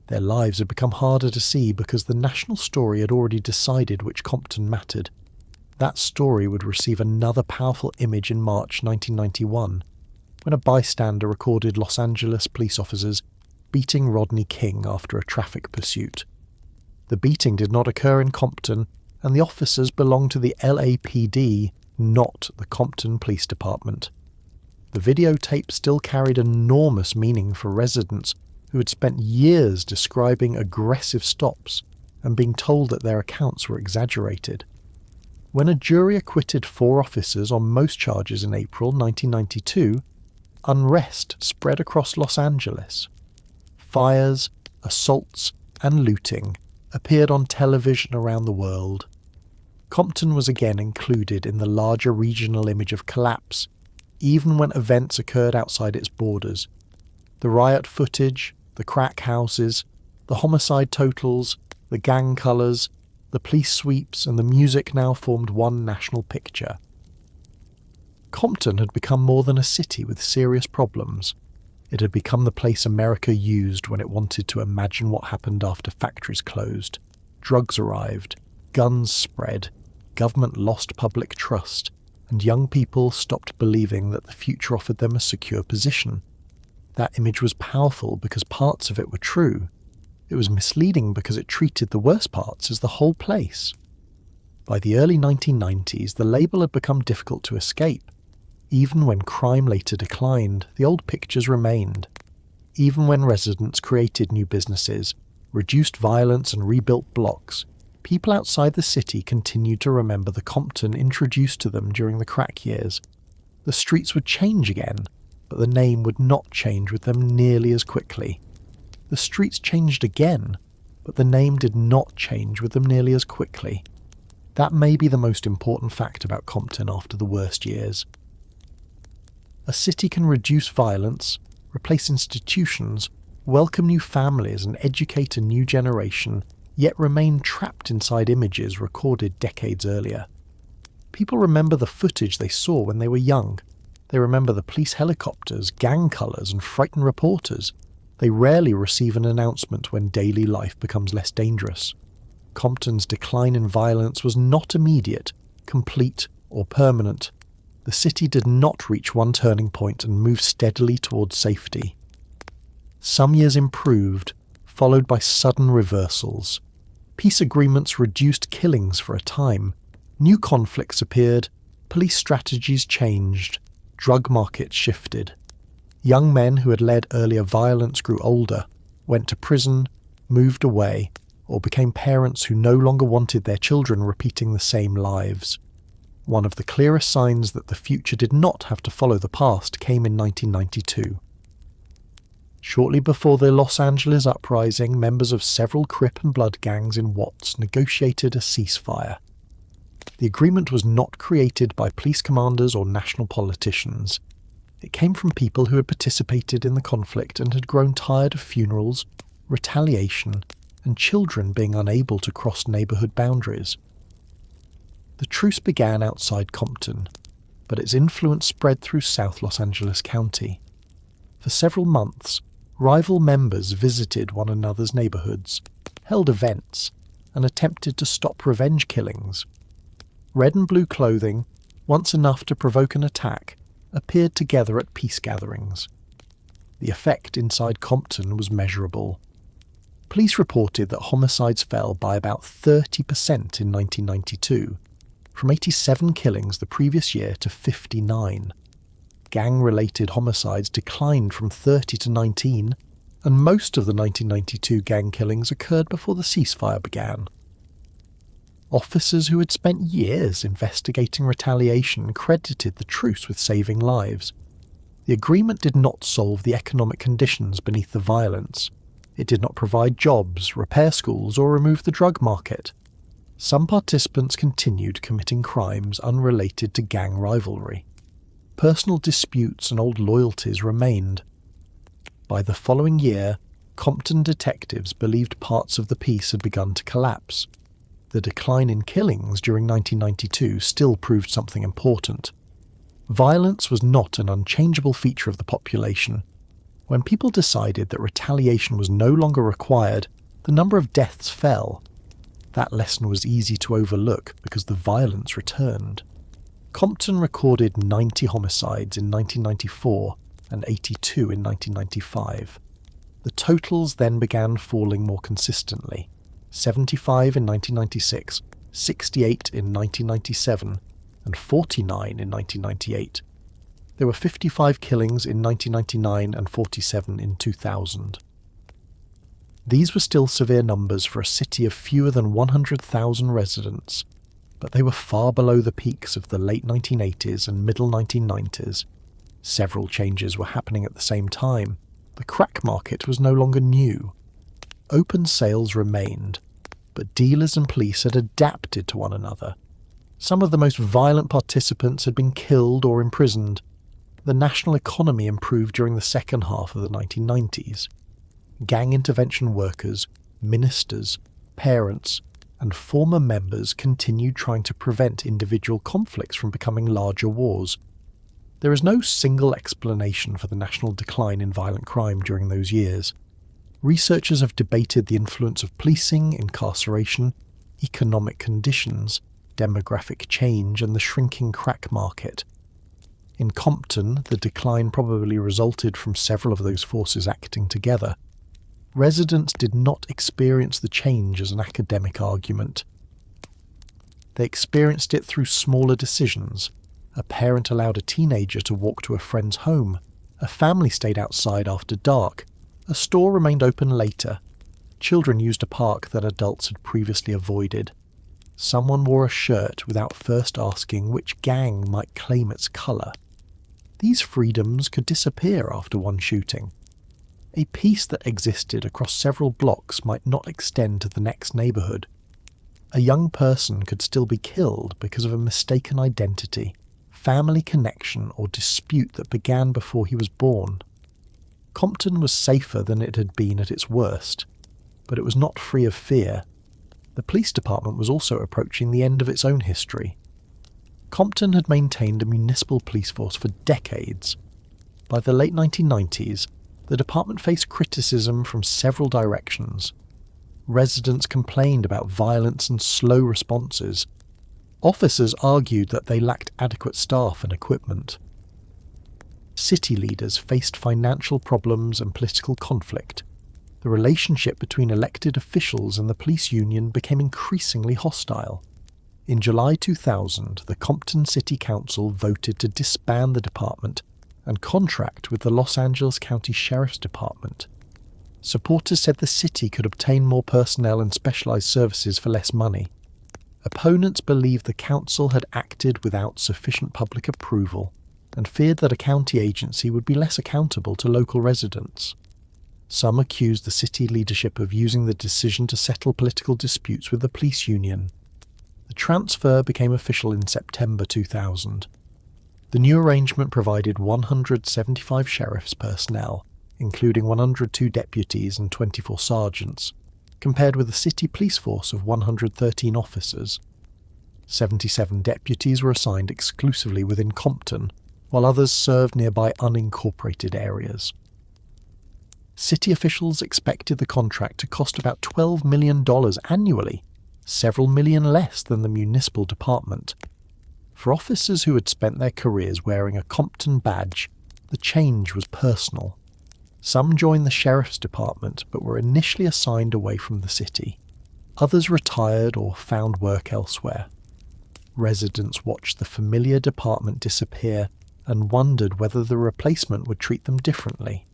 Their lives had become harder to see because the national story had already decided which Compton mattered. That story would receive another powerful image in March 1991, when a bystander recorded Los Angeles police officers beating Rodney King after a traffic pursuit. The beating did not occur in Compton, and the officers belonged to the LAPD, not the Compton Police Department. The videotape still carried enormous meaning for residents who had spent years describing aggressive stops and being told that their accounts were exaggerated. When a jury acquitted 4 officers on most charges in April 1992, unrest spread across Los Angeles. Fires, assaults, and looting appeared on television around the world. Compton was again included in the larger regional image of collapse, even when events occurred outside its borders. The riot footage, the crack houses, the homicide totals, the gang colours, the police sweeps, and the music now formed one national picture. Compton had become more than a city with serious problems. It had become the place America used when it wanted to imagine what happened after factories closed. Drugs arrived, guns spread, government lost public trust, and young people stopped believing that the future offered them a secure position. That image was powerful because parts of it were true. It was misleading because it treated the worst parts as the whole place. By the early 1990s, the label had become difficult to escape. Even when crime later declined, the old pictures remained. Even when residents created new businesses, reduced violence and rebuilt blocks, people outside the city continued to remember the Compton introduced to them during the crack years. The streets would change again, but the name would not change with them nearly as quickly. The streets changed again, but the name did not change with them nearly as quickly. That may be the most important fact about Compton after the worst years. A city can reduce violence, replace institutions, welcome new families and educate a new generation, yet remain trapped inside images recorded decades earlier. People remember the footage they saw when they were young. They remember the police helicopters, gang colours and frightened reporters. They rarely receive an announcement when daily life becomes less dangerous. Compton's decline in violence was not immediate, complete or permanent. The city did not reach one turning point and move steadily towards safety. Some years improved, followed by sudden reversals. Peace agreements reduced killings for a time. New conflicts appeared, police strategies changed, drug markets shifted. Young men who had led earlier violence grew older, went to prison, moved away, or became parents who no longer wanted their children repeating the same lives. One of the clearest signs that the future did not have to follow the past came in 1992. Shortly before the Los Angeles uprising, members of several Crip and Blood gangs in Watts negotiated a ceasefire. The agreement was not created by police commanders or national politicians. It came from people who had participated in the conflict and had grown tired of funerals, retaliation, and children being unable to cross neighbourhood boundaries. The truce began outside Compton, but its influence spread through South Los Angeles County. For several months, rival members visited one another's neighbourhoods, held events, and attempted to stop revenge killings. Red and blue clothing, once enough to provoke an attack, appeared together at peace gatherings. The effect inside Compton was measurable. Police reported that homicides fell by about 30% in 1992, from 87 killings the previous year to 59. Gang-related homicides declined from 30 to 19, and most of the 1992 gang killings occurred before the ceasefire began. Officers who had spent years investigating retaliation credited the truce with saving lives. The agreement did not solve the economic conditions beneath the violence. It did not provide jobs, repair schools, or remove the drug market. Some participants continued committing crimes unrelated to gang rivalry. Personal disputes and old loyalties remained. By the following year, Compton detectives believed parts of the peace had begun to collapse. The decline in killings during 1992 still proved something important. Violence was not an unchangeable feature of the population. When people decided that retaliation was no longer required, the number of deaths fell. That lesson was easy to overlook because the violence returned. Compton recorded 90 homicides in 1994 and 82 in 1995. The totals then began falling more consistently: 75 in 1996, 68 in 1997, and 49 in 1998. There were 55 killings in 1999 and 47 in 2000. These were still severe numbers for a city of fewer than 100,000 residents, but they were far below the peaks of the late 1980s and middle 1990s. Several changes were happening at the same time. The crack market was no longer new. Open sales remained, but dealers and police had adapted to one another. Some of the most violent participants had been killed or imprisoned. The national economy improved during the second half of the 1990s. Gang intervention workers, ministers, parents, and former members continued trying to prevent individual conflicts from becoming larger wars. There is no single explanation for the national decline in violent crime during those years. Researchers have debated the influence of policing, incarceration, economic conditions, demographic change, and the shrinking crack market. In Compton, the decline probably resulted from several of those forces acting together. Residents did not experience the change as an academic argument. They experienced it through smaller decisions, A parent allowed a teenager to walk to a friend's home. A family stayed outside after dark. A store remained open later. Children used a park that adults had previously avoided. Someone wore a shirt without first asking which gang might claim its colour. These freedoms could disappear after one shooting. A peace that existed across several blocks might not extend to the next neighbourhood. A young person could still be killed because of a mistaken identity, family connection, or dispute that began before he was born. Compton was safer than it had been at its worst, but it was not free of fear. The police department was also approaching the end of its own history. Compton had maintained a municipal police force for decades. By the late 1990s, the department faced criticism from several directions. Residents complained about violence and slow responses. Officers argued that they lacked adequate staff and equipment. City leaders faced financial problems and political conflict. The relationship between elected officials and the police union became increasingly hostile. In July 2000, the Compton City Council voted to disband the department and contract with the Los Angeles County Sheriff's Department. Supporters said the city could obtain more personnel and specialized services for less money. Opponents believed the council had acted without sufficient public approval and feared that a county agency would be less accountable to local residents. Some accused the city leadership of using the decision to settle political disputes with the police union. The transfer became official in September 2000. The new arrangement provided 175 sheriff's personnel, including 102 deputies and 24 sergeants, compared with a city police force of 113 officers. 77 deputies were assigned exclusively within Compton, while others served nearby unincorporated areas. City officials expected the contract to cost about $12 million annually, several million less than the municipal department. For officers who had spent their careers wearing a Compton badge, the change was personal. Some joined the sheriff's department but were initially assigned away from the city. Others retired or found work elsewhere. Residents watched the familiar department disappear and wondered whether the replacement would treat them differently.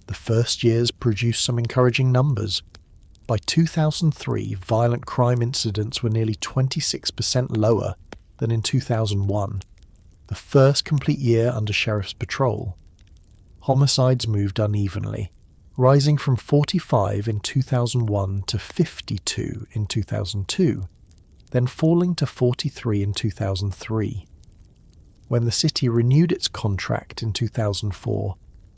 The first years produced some encouraging numbers. By 2003, violent crime incidents were nearly 26% lower than in 2001, the first complete year under Sheriff's Patrol. Homicides moved unevenly, rising from 45 in 2001 to 52 in 2002, then falling to 43 in 2003. When the city renewed its contract in 2004,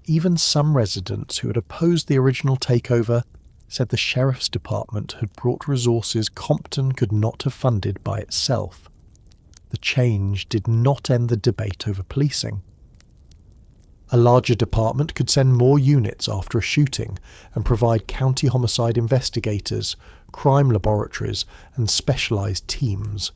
even some residents who had opposed the original takeover said the Sheriff's Department had brought resources Compton could not have funded by itself. The change did not end the debate over policing. A larger department could send more units after a shooting and provide county homicide investigators, crime laboratories, and specialized teams.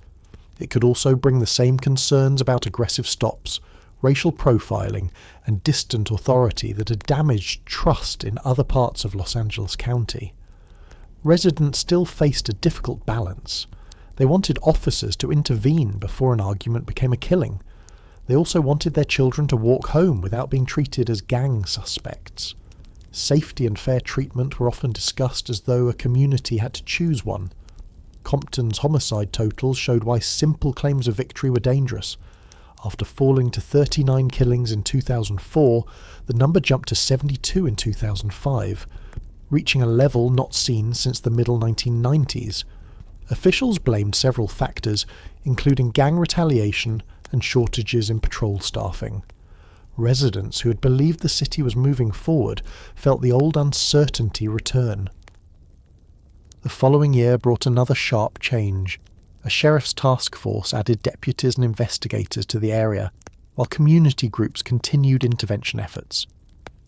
It could also bring the same concerns about aggressive stops, racial profiling, and distant authority that had damaged trust in other parts of Los Angeles County. Residents still faced a difficult balance. They wanted officers to intervene before an argument became a killing. They also wanted their children to walk home without being treated as gang suspects. Safety and fair treatment were often discussed as though a community had to choose one. Compton's homicide totals showed why simple claims of victory were dangerous. After falling to 39 killings in 2004, the number jumped to 72 in 2005, reaching a level not seen since the middle 1990s. Officials blamed several factors, including gang retaliation and shortages in patrol staffing. Residents who had believed the city was moving forward felt the old uncertainty return. The following year brought another sharp change. A sheriff's task force added deputies and investigators to the area, while community groups continued intervention efforts.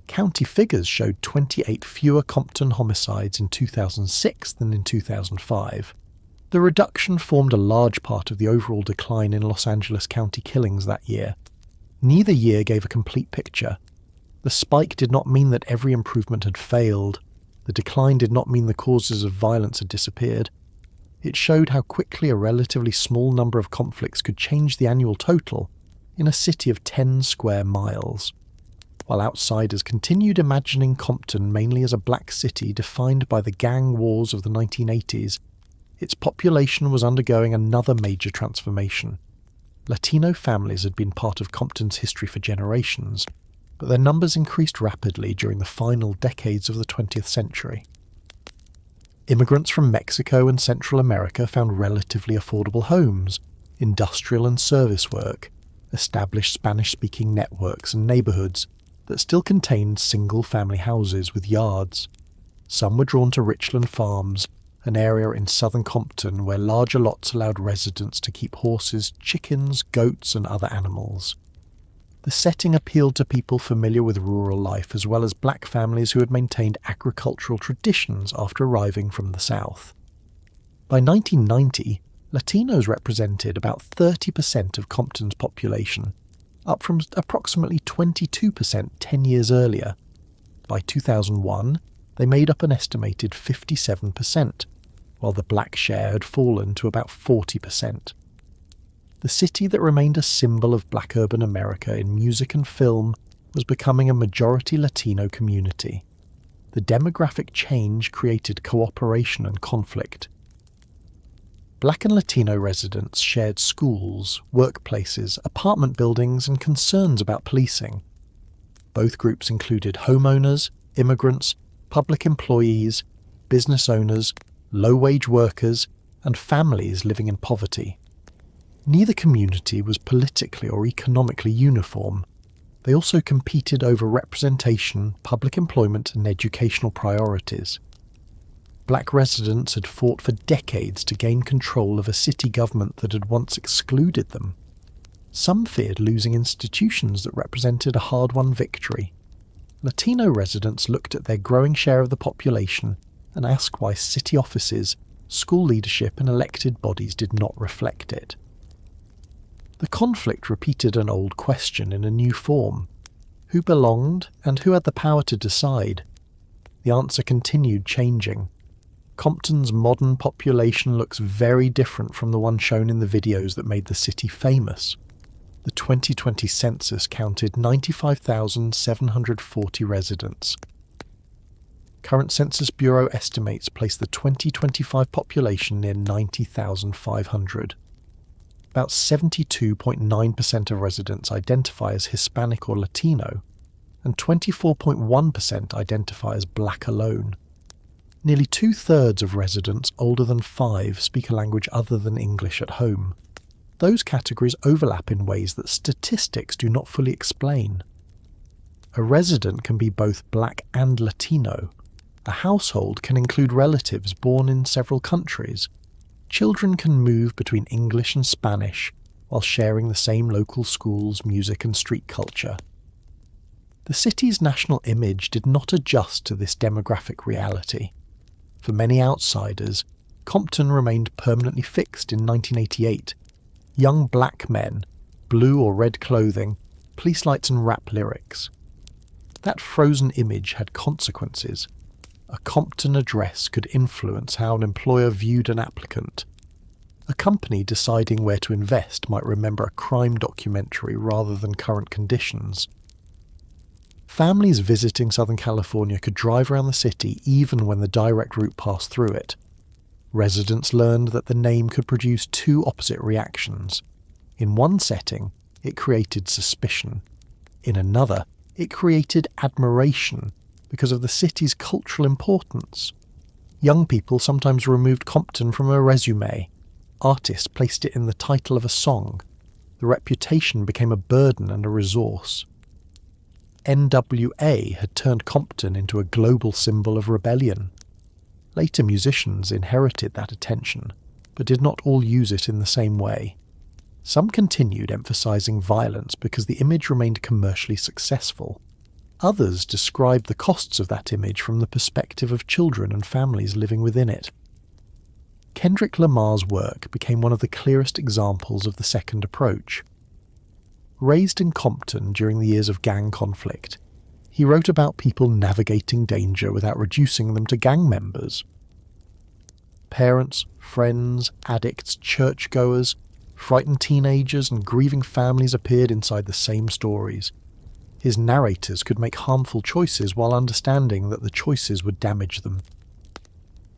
County figures showed 28 fewer Compton homicides in 2006 than in 2005. The reduction formed a large part of the overall decline in Los Angeles County killings that year. Neither year gave a complete picture. The spike did not mean that every improvement had failed. The decline did not mean the causes of violence had disappeared. It showed how quickly a relatively small number of conflicts could change the annual total, in a city of 10 square miles. While outsiders continued imagining Compton mainly as a black city defined by the gang wars of the 1980s, its population was undergoing another major transformation. Latino families had been part of Compton's history for generations, but their numbers increased rapidly during the final decades of the 20th century. Immigrants from Mexico and Central America found relatively affordable homes, industrial and service work, established Spanish-speaking networks and neighbourhoods that still contained single-family houses with yards. Some were drawn to Richland Farms, an area in southern Compton where larger lots allowed residents to keep horses, chickens, goats and other animals. The setting appealed to people familiar with rural life as well as black families who had maintained agricultural traditions after arriving from the south. By 1990, Latinos represented about 30% of Compton's population, up from approximately 22% 10 years earlier. By 2001, they made up an estimated 57%, while the black share had fallen to about 40%. The city that remained a symbol of black urban America in music and film was becoming a majority Latino community. The demographic change created cooperation and conflict. Black and Latino residents shared schools, workplaces, apartment buildings, and concerns about policing. Both groups included homeowners, immigrants, public employees, business owners, low-wage workers, and families living in poverty. Neither community was politically or economically uniform. They also competed over representation, public employment, and educational priorities. Black residents had fought for decades to gain control of a city government that had once excluded them. Some feared losing institutions that represented a hard-won victory. Latino residents looked at their growing share of the population and asked why city offices, school leadership and elected bodies did not reflect it. The conflict repeated an old question in a new form. Who belonged and who had the power to decide? The answer continued changing. Compton's modern population looks very different from the one shown in the videos that made the city famous. The 2020 census counted 95,740 residents. Current Census Bureau estimates place the 2025 population near 90,500. About 72.9% of residents identify as Hispanic or Latino, and 24.1% identify as black alone. Nearly 2/3 of residents older than 5 speak a language other than English at home. Those categories overlap in ways that statistics do not fully explain. A resident can be both black and Latino. A household can include relatives born in several countries. Children can move between English and Spanish while sharing the same local schools, music and street culture. The city's national image did not adjust to this demographic reality. For many outsiders, Compton remained permanently fixed in 1988. Young black men, blue or red clothing, police lights and rap lyrics. That frozen image had consequences. A Compton address could influence how an employer viewed an applicant. A company deciding where to invest might remember a crime documentary rather than current conditions. Families visiting Southern California could drive around the city even when the direct route passed through it. Residents learned that the name could produce two opposite reactions. In one setting, it created suspicion. In another, it created admiration because of the city's cultural importance. Young people sometimes removed Compton from a resume. Artists placed it in the title of a song. The reputation became a burden and a resource. NWA had turned Compton into a global symbol of rebellion. Later musicians inherited that attention, but did not all use it in the same way. Some continued emphasizing violence because the image remained commercially successful. Others described the costs of that image from the perspective of children and families living within it. Kendrick Lamar's work became one of the clearest examples of the second approach. Raised in Compton during the years of gang conflict, he wrote about people navigating danger without reducing them to gang members. Parents, friends, addicts, churchgoers, Frightened teenagers and grieving families appeared inside the same stories. His narrators could make harmful choices while understanding that the choices would damage them.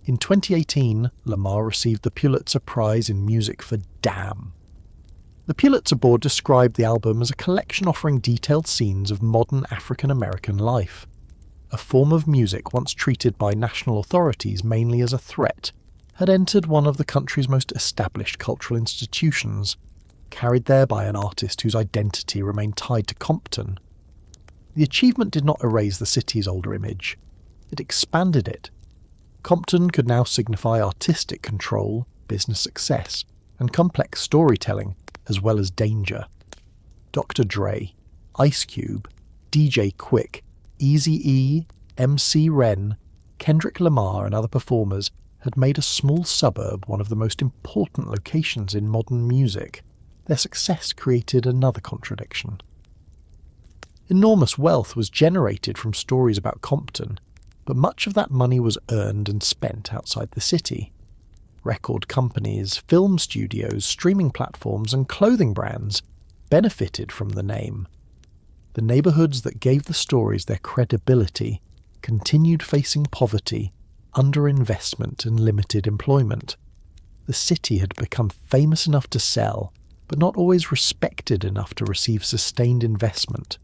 In 2018, Lamar received the Pulitzer Prize in Music for Damn. The Pulitzer Board described the album as a collection offering detailed scenes of modern African-American life. A form of music once treated by national authorities mainly as a threat had entered one of the country's most established cultural institutions, carried there by an artist whose identity remained tied to Compton. The achievement did not erase the city's older image. It expanded it. Compton could now signify artistic control, business success, and complex storytelling, as well as danger. Dr. Dre, Ice Cube, DJ Quick, Eazy-E, MC Ren, Kendrick Lamar and other performers had made a small suburb one of the most important locations in modern music. Their success created another contradiction. Enormous wealth was generated from stories about Compton, but much of that money was earned and spent outside the city. Record companies, film studios, streaming platforms, and clothing brands benefited from the name. The neighborhoods that gave the stories their credibility continued facing poverty, underinvestment, and limited employment. The city had become famous enough to sell, but not always respected enough to receive sustained investment.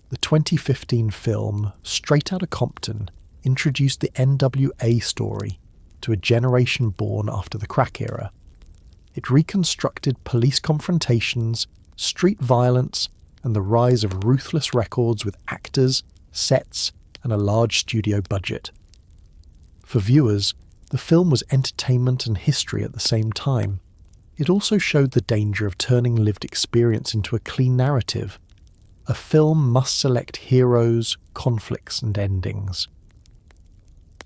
The 2015 film Straight Outta Compton introduced the NWA story to a generation born after the crack era. It reconstructed police confrontations, street violence, and the rise of ruthless records with actors, sets, and a large studio budget. For viewers, the film was entertainment and history at the same time. It also showed the danger of turning lived experience into a clean narrative. A film must select heroes, conflicts, and endings.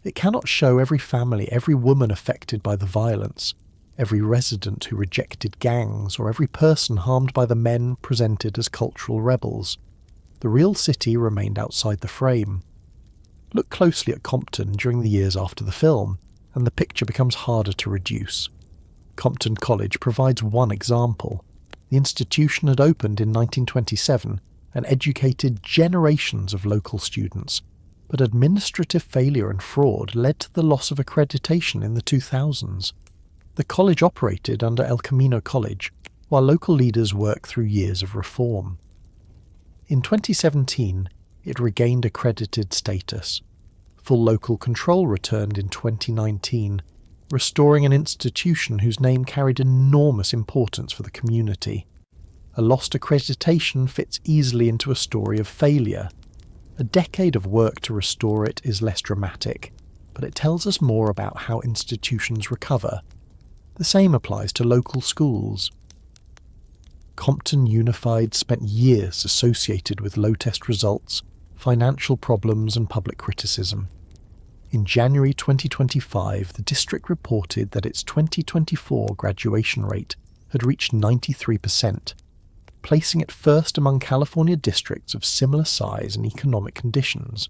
It cannot show every family, every woman affected by the violence, every resident who rejected gangs, or every person harmed by the men presented as cultural rebels. The real city remained outside the frame. Look closely at Compton during the years after the film, and the picture becomes harder to reduce. Compton College provides one example. The institution had opened in 1927 and educated generations of local students, but administrative failure and fraud led to the loss of accreditation in the 2000s. The college operated under El Camino College, while local leaders worked through years of reform. In 2017, it regained accredited status. Full local control returned in 2019, restoring an institution whose name carried enormous importance for the community. A lost accreditation fits easily into a story of failure. A decade of work to restore it is less dramatic, but it tells us more about how institutions recover. The same applies to local schools. Compton Unified spent years associated with low test results, financial problems, and public criticism. In January 2025, the district reported that its 2024 graduation rate had reached 93%, placing it first among California districts of similar size and economic conditions.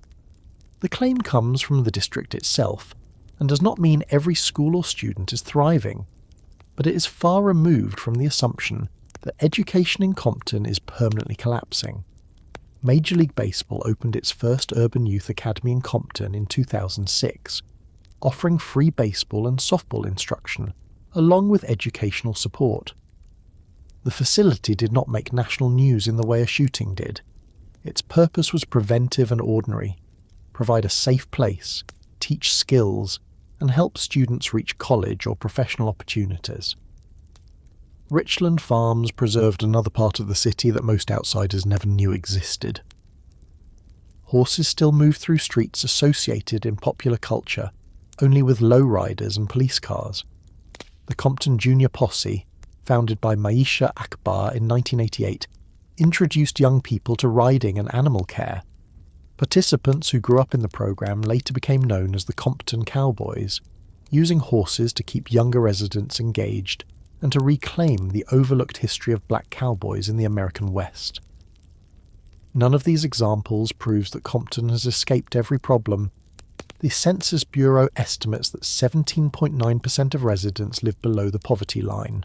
The claim comes from the district itself, and does not mean every school or student is thriving, but it is far removed from the assumption that education in Compton is permanently collapsing. Major League Baseball opened its first urban youth academy in Compton in 2006, offering free baseball and softball instruction, along with educational support. The facility did not make national news in the way a shooting did. Its purpose was preventive and ordinary: provide a safe place, teach skills, and help students reach college or professional opportunities. Richland Farms preserved another part of the city that most outsiders never knew existed. Horses still move through streets associated in popular culture, only with lowriders and police cars. The Compton Junior Posse, founded by Maisha Akbar in 1988, introduced young people to riding and animal care. Participants who grew up in the program later became known as the Compton Cowboys, using horses to keep younger residents engaged and to reclaim the overlooked history of black cowboys in the American West. None of these examples proves that Compton has escaped every problem. The Census Bureau estimates that 17.9% of residents live below the poverty line.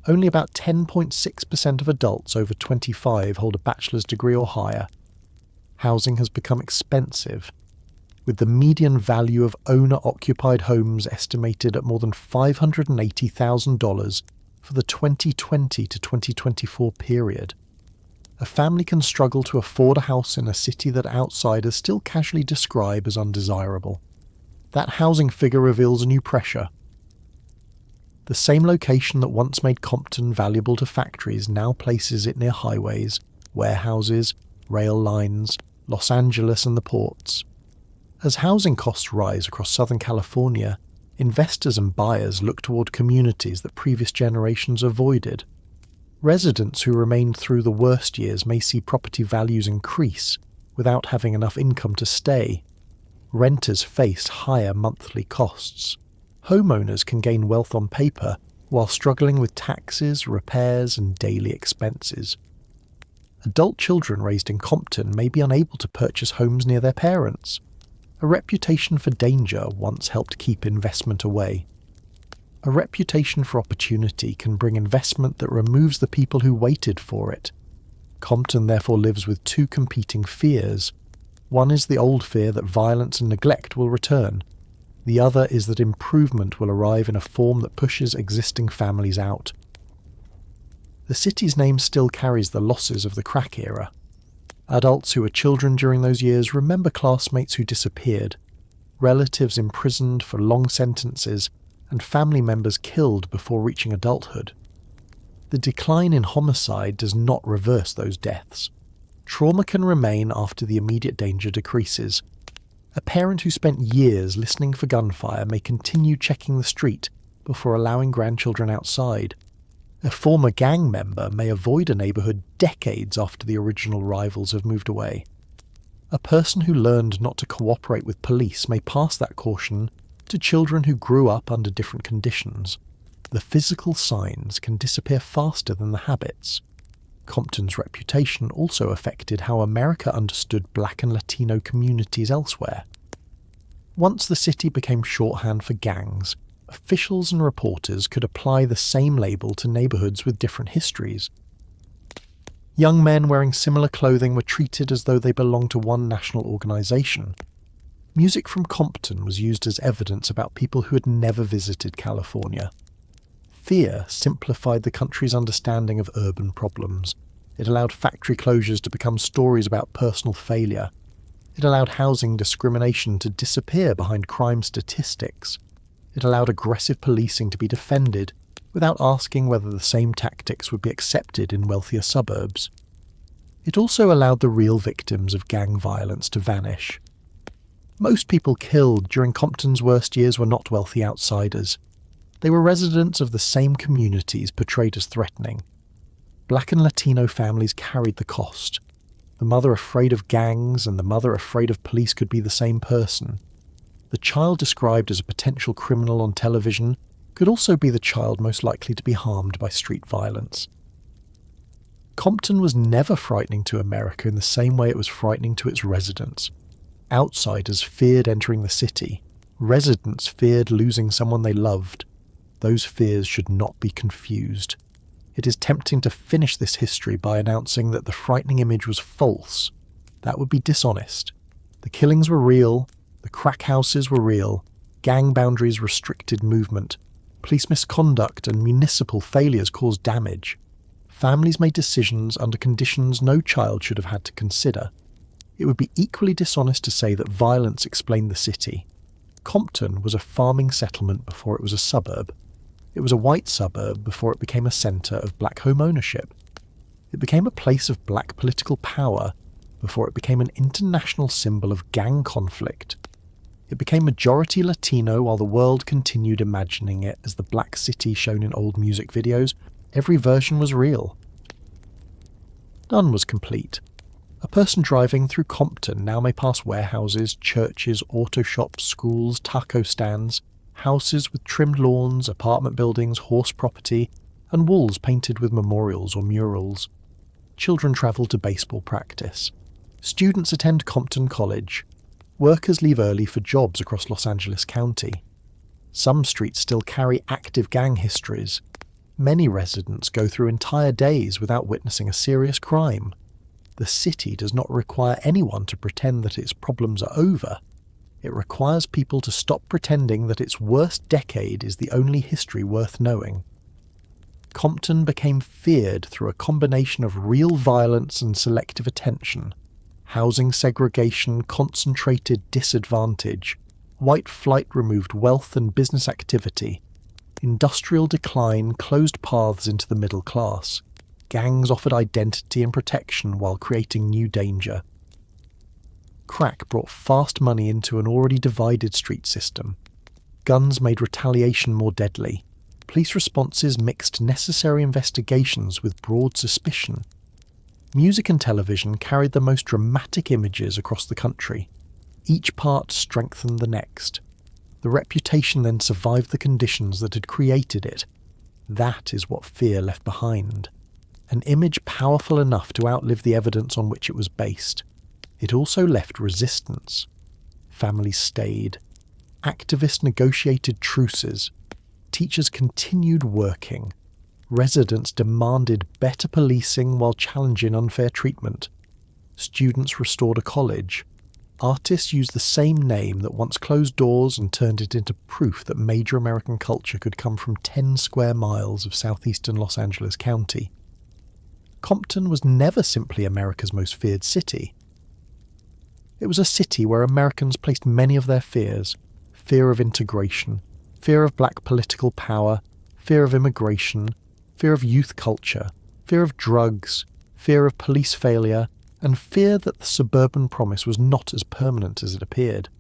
Only about 10.6% of adults over 25 hold a bachelor's degree or higher. Housing has become expensive, with the median value of owner-occupied homes estimated at more than $580,000 for the 2020 to 2024 period. A family can struggle to afford a house in a city that outsiders still casually describe as undesirable. That housing figure reveals a new pressure. The same location that once made Compton valuable to factories now places it near highways, warehouses, rail lines, Los Angeles and the ports. As housing costs rise across Southern California, investors and buyers look toward communities that previous generations avoided. Residents who remained through the worst years may see property values increase without having enough income to stay. Renters face higher monthly costs. Homeowners can gain wealth on paper while struggling with taxes, repairs, and daily expenses. Adult children raised in Compton may be unable to purchase homes near their parents. A reputation for danger once helped keep investment away. A reputation for opportunity can bring investment that removes the people who waited for it. Compton therefore lives with two competing fears. One is the old fear that violence and neglect will return. The other is that improvement will arrive in a form that pushes existing families out. The city's name still carries the losses of the crack era. Adults who were children during those years remember classmates who disappeared, relatives imprisoned for long sentences, and family members killed before reaching adulthood. The decline in homicide does not reverse those deaths. Trauma can remain after the immediate danger decreases. A parent who spent years listening for gunfire may continue checking the street before allowing grandchildren outside. A former gang member may avoid a neighbourhood decades after the original rivals have moved away. A person who learned not to cooperate with police may pass that caution to children who grew up under different conditions. The physical signs can disappear faster than the habits. Compton's reputation also affected how America understood Black and Latino communities elsewhere. Once the city became shorthand for gangs, officials and reporters could apply the same label to neighborhoods with different histories. Young men wearing similar clothing were treated as though they belonged to one national organization. Music from Compton was used as evidence about people who had never visited California. Fear simplified the country's understanding of urban problems. It allowed factory closures to become stories about personal failure. It allowed housing discrimination to disappear behind crime statistics. It allowed aggressive policing to be defended without asking whether the same tactics would be accepted in wealthier suburbs. It also allowed the real victims of gang violence to vanish. Most people killed during Compton's worst years were not wealthy outsiders. They were residents of the same communities portrayed as threatening. Black and Latino families carried the cost. The mother afraid of gangs and the mother afraid of police could be the same person. The child described as a potential criminal on television could also be the child most likely to be harmed by street violence. Compton was never frightening to America in the same way it was frightening to its residents. Outsiders feared entering the city. Residents feared losing someone they loved. Those fears should not be confused. It is tempting to finish this history by announcing that the frightening image was false. That would be dishonest. The killings were real, the crack houses were real, gang boundaries restricted movement, police misconduct and municipal failures caused damage. Families made decisions under conditions no child should have had to consider. It would be equally dishonest to say that violence explained the city. Compton was a farming settlement before it was a suburb. It was a white suburb before it became a centre of black home ownership. It became a place of black political power before it became an international symbol of gang conflict. It became majority Latino while the world continued imagining it as the black city shown in old music videos. Every version was real. None was complete. A person driving through Compton now may pass warehouses, churches, auto shops, schools, taco stands, houses with trimmed lawns, apartment buildings, horse property, and walls painted with memorials or murals. Children travel to baseball practice. Students attend Compton College. Workers leave early for jobs across Los Angeles County. Some streets still carry active gang histories. Many residents go through entire days without witnessing a serious crime. The city does not require anyone to pretend that its problems are over. It requires people to stop pretending that its worst decade is the only history worth knowing. Compton became feared through a combination of real violence and selective attention. Housing segregation concentrated disadvantage. White flight removed wealth and business activity. Industrial decline closed paths into the middle class. Gangs offered identity and protection while creating new danger. Crack brought fast money into an already divided street system. Guns made retaliation more deadly. Police responses mixed necessary investigations with broad suspicion. Music and television carried the most dramatic images across the country. Each part strengthened the next. The reputation then survived the conditions that had created it. That is what fear left behind. An image powerful enough to outlive the evidence on which it was based. It also left resistance. Families stayed. Activists negotiated truces. Teachers continued working. Residents demanded better policing while challenging unfair treatment. Students restored a college. Artists used the same name that once closed doors and turned it into proof that major American culture could come from 10 square miles of southeastern Los Angeles County. Compton was never simply America's most feared city. It was a city where Americans placed many of their fears: fear of integration, fear of black political power, fear of immigration, fear of youth culture, fear of drugs, fear of police failure, and fear that the suburban promise was not as permanent as it appeared.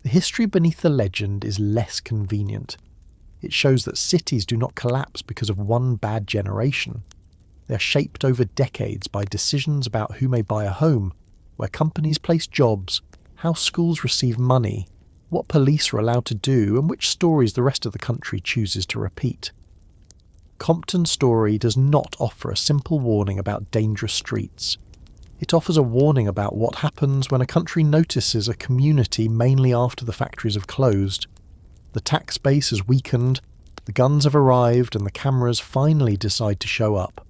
The history beneath the legend is less convenient. It shows that cities do not collapse because of one bad generation. They are shaped over decades by decisions about who may buy a home, where companies place jobs, how schools receive money, what police are allowed to do, and which stories the rest of the country chooses to repeat. Compton's story does not offer a simple warning about dangerous streets. It offers a warning about what happens when a country notices a community mainly after the factories have closed. The tax base has weakened, the guns have arrived, and the cameras finally decide to show up.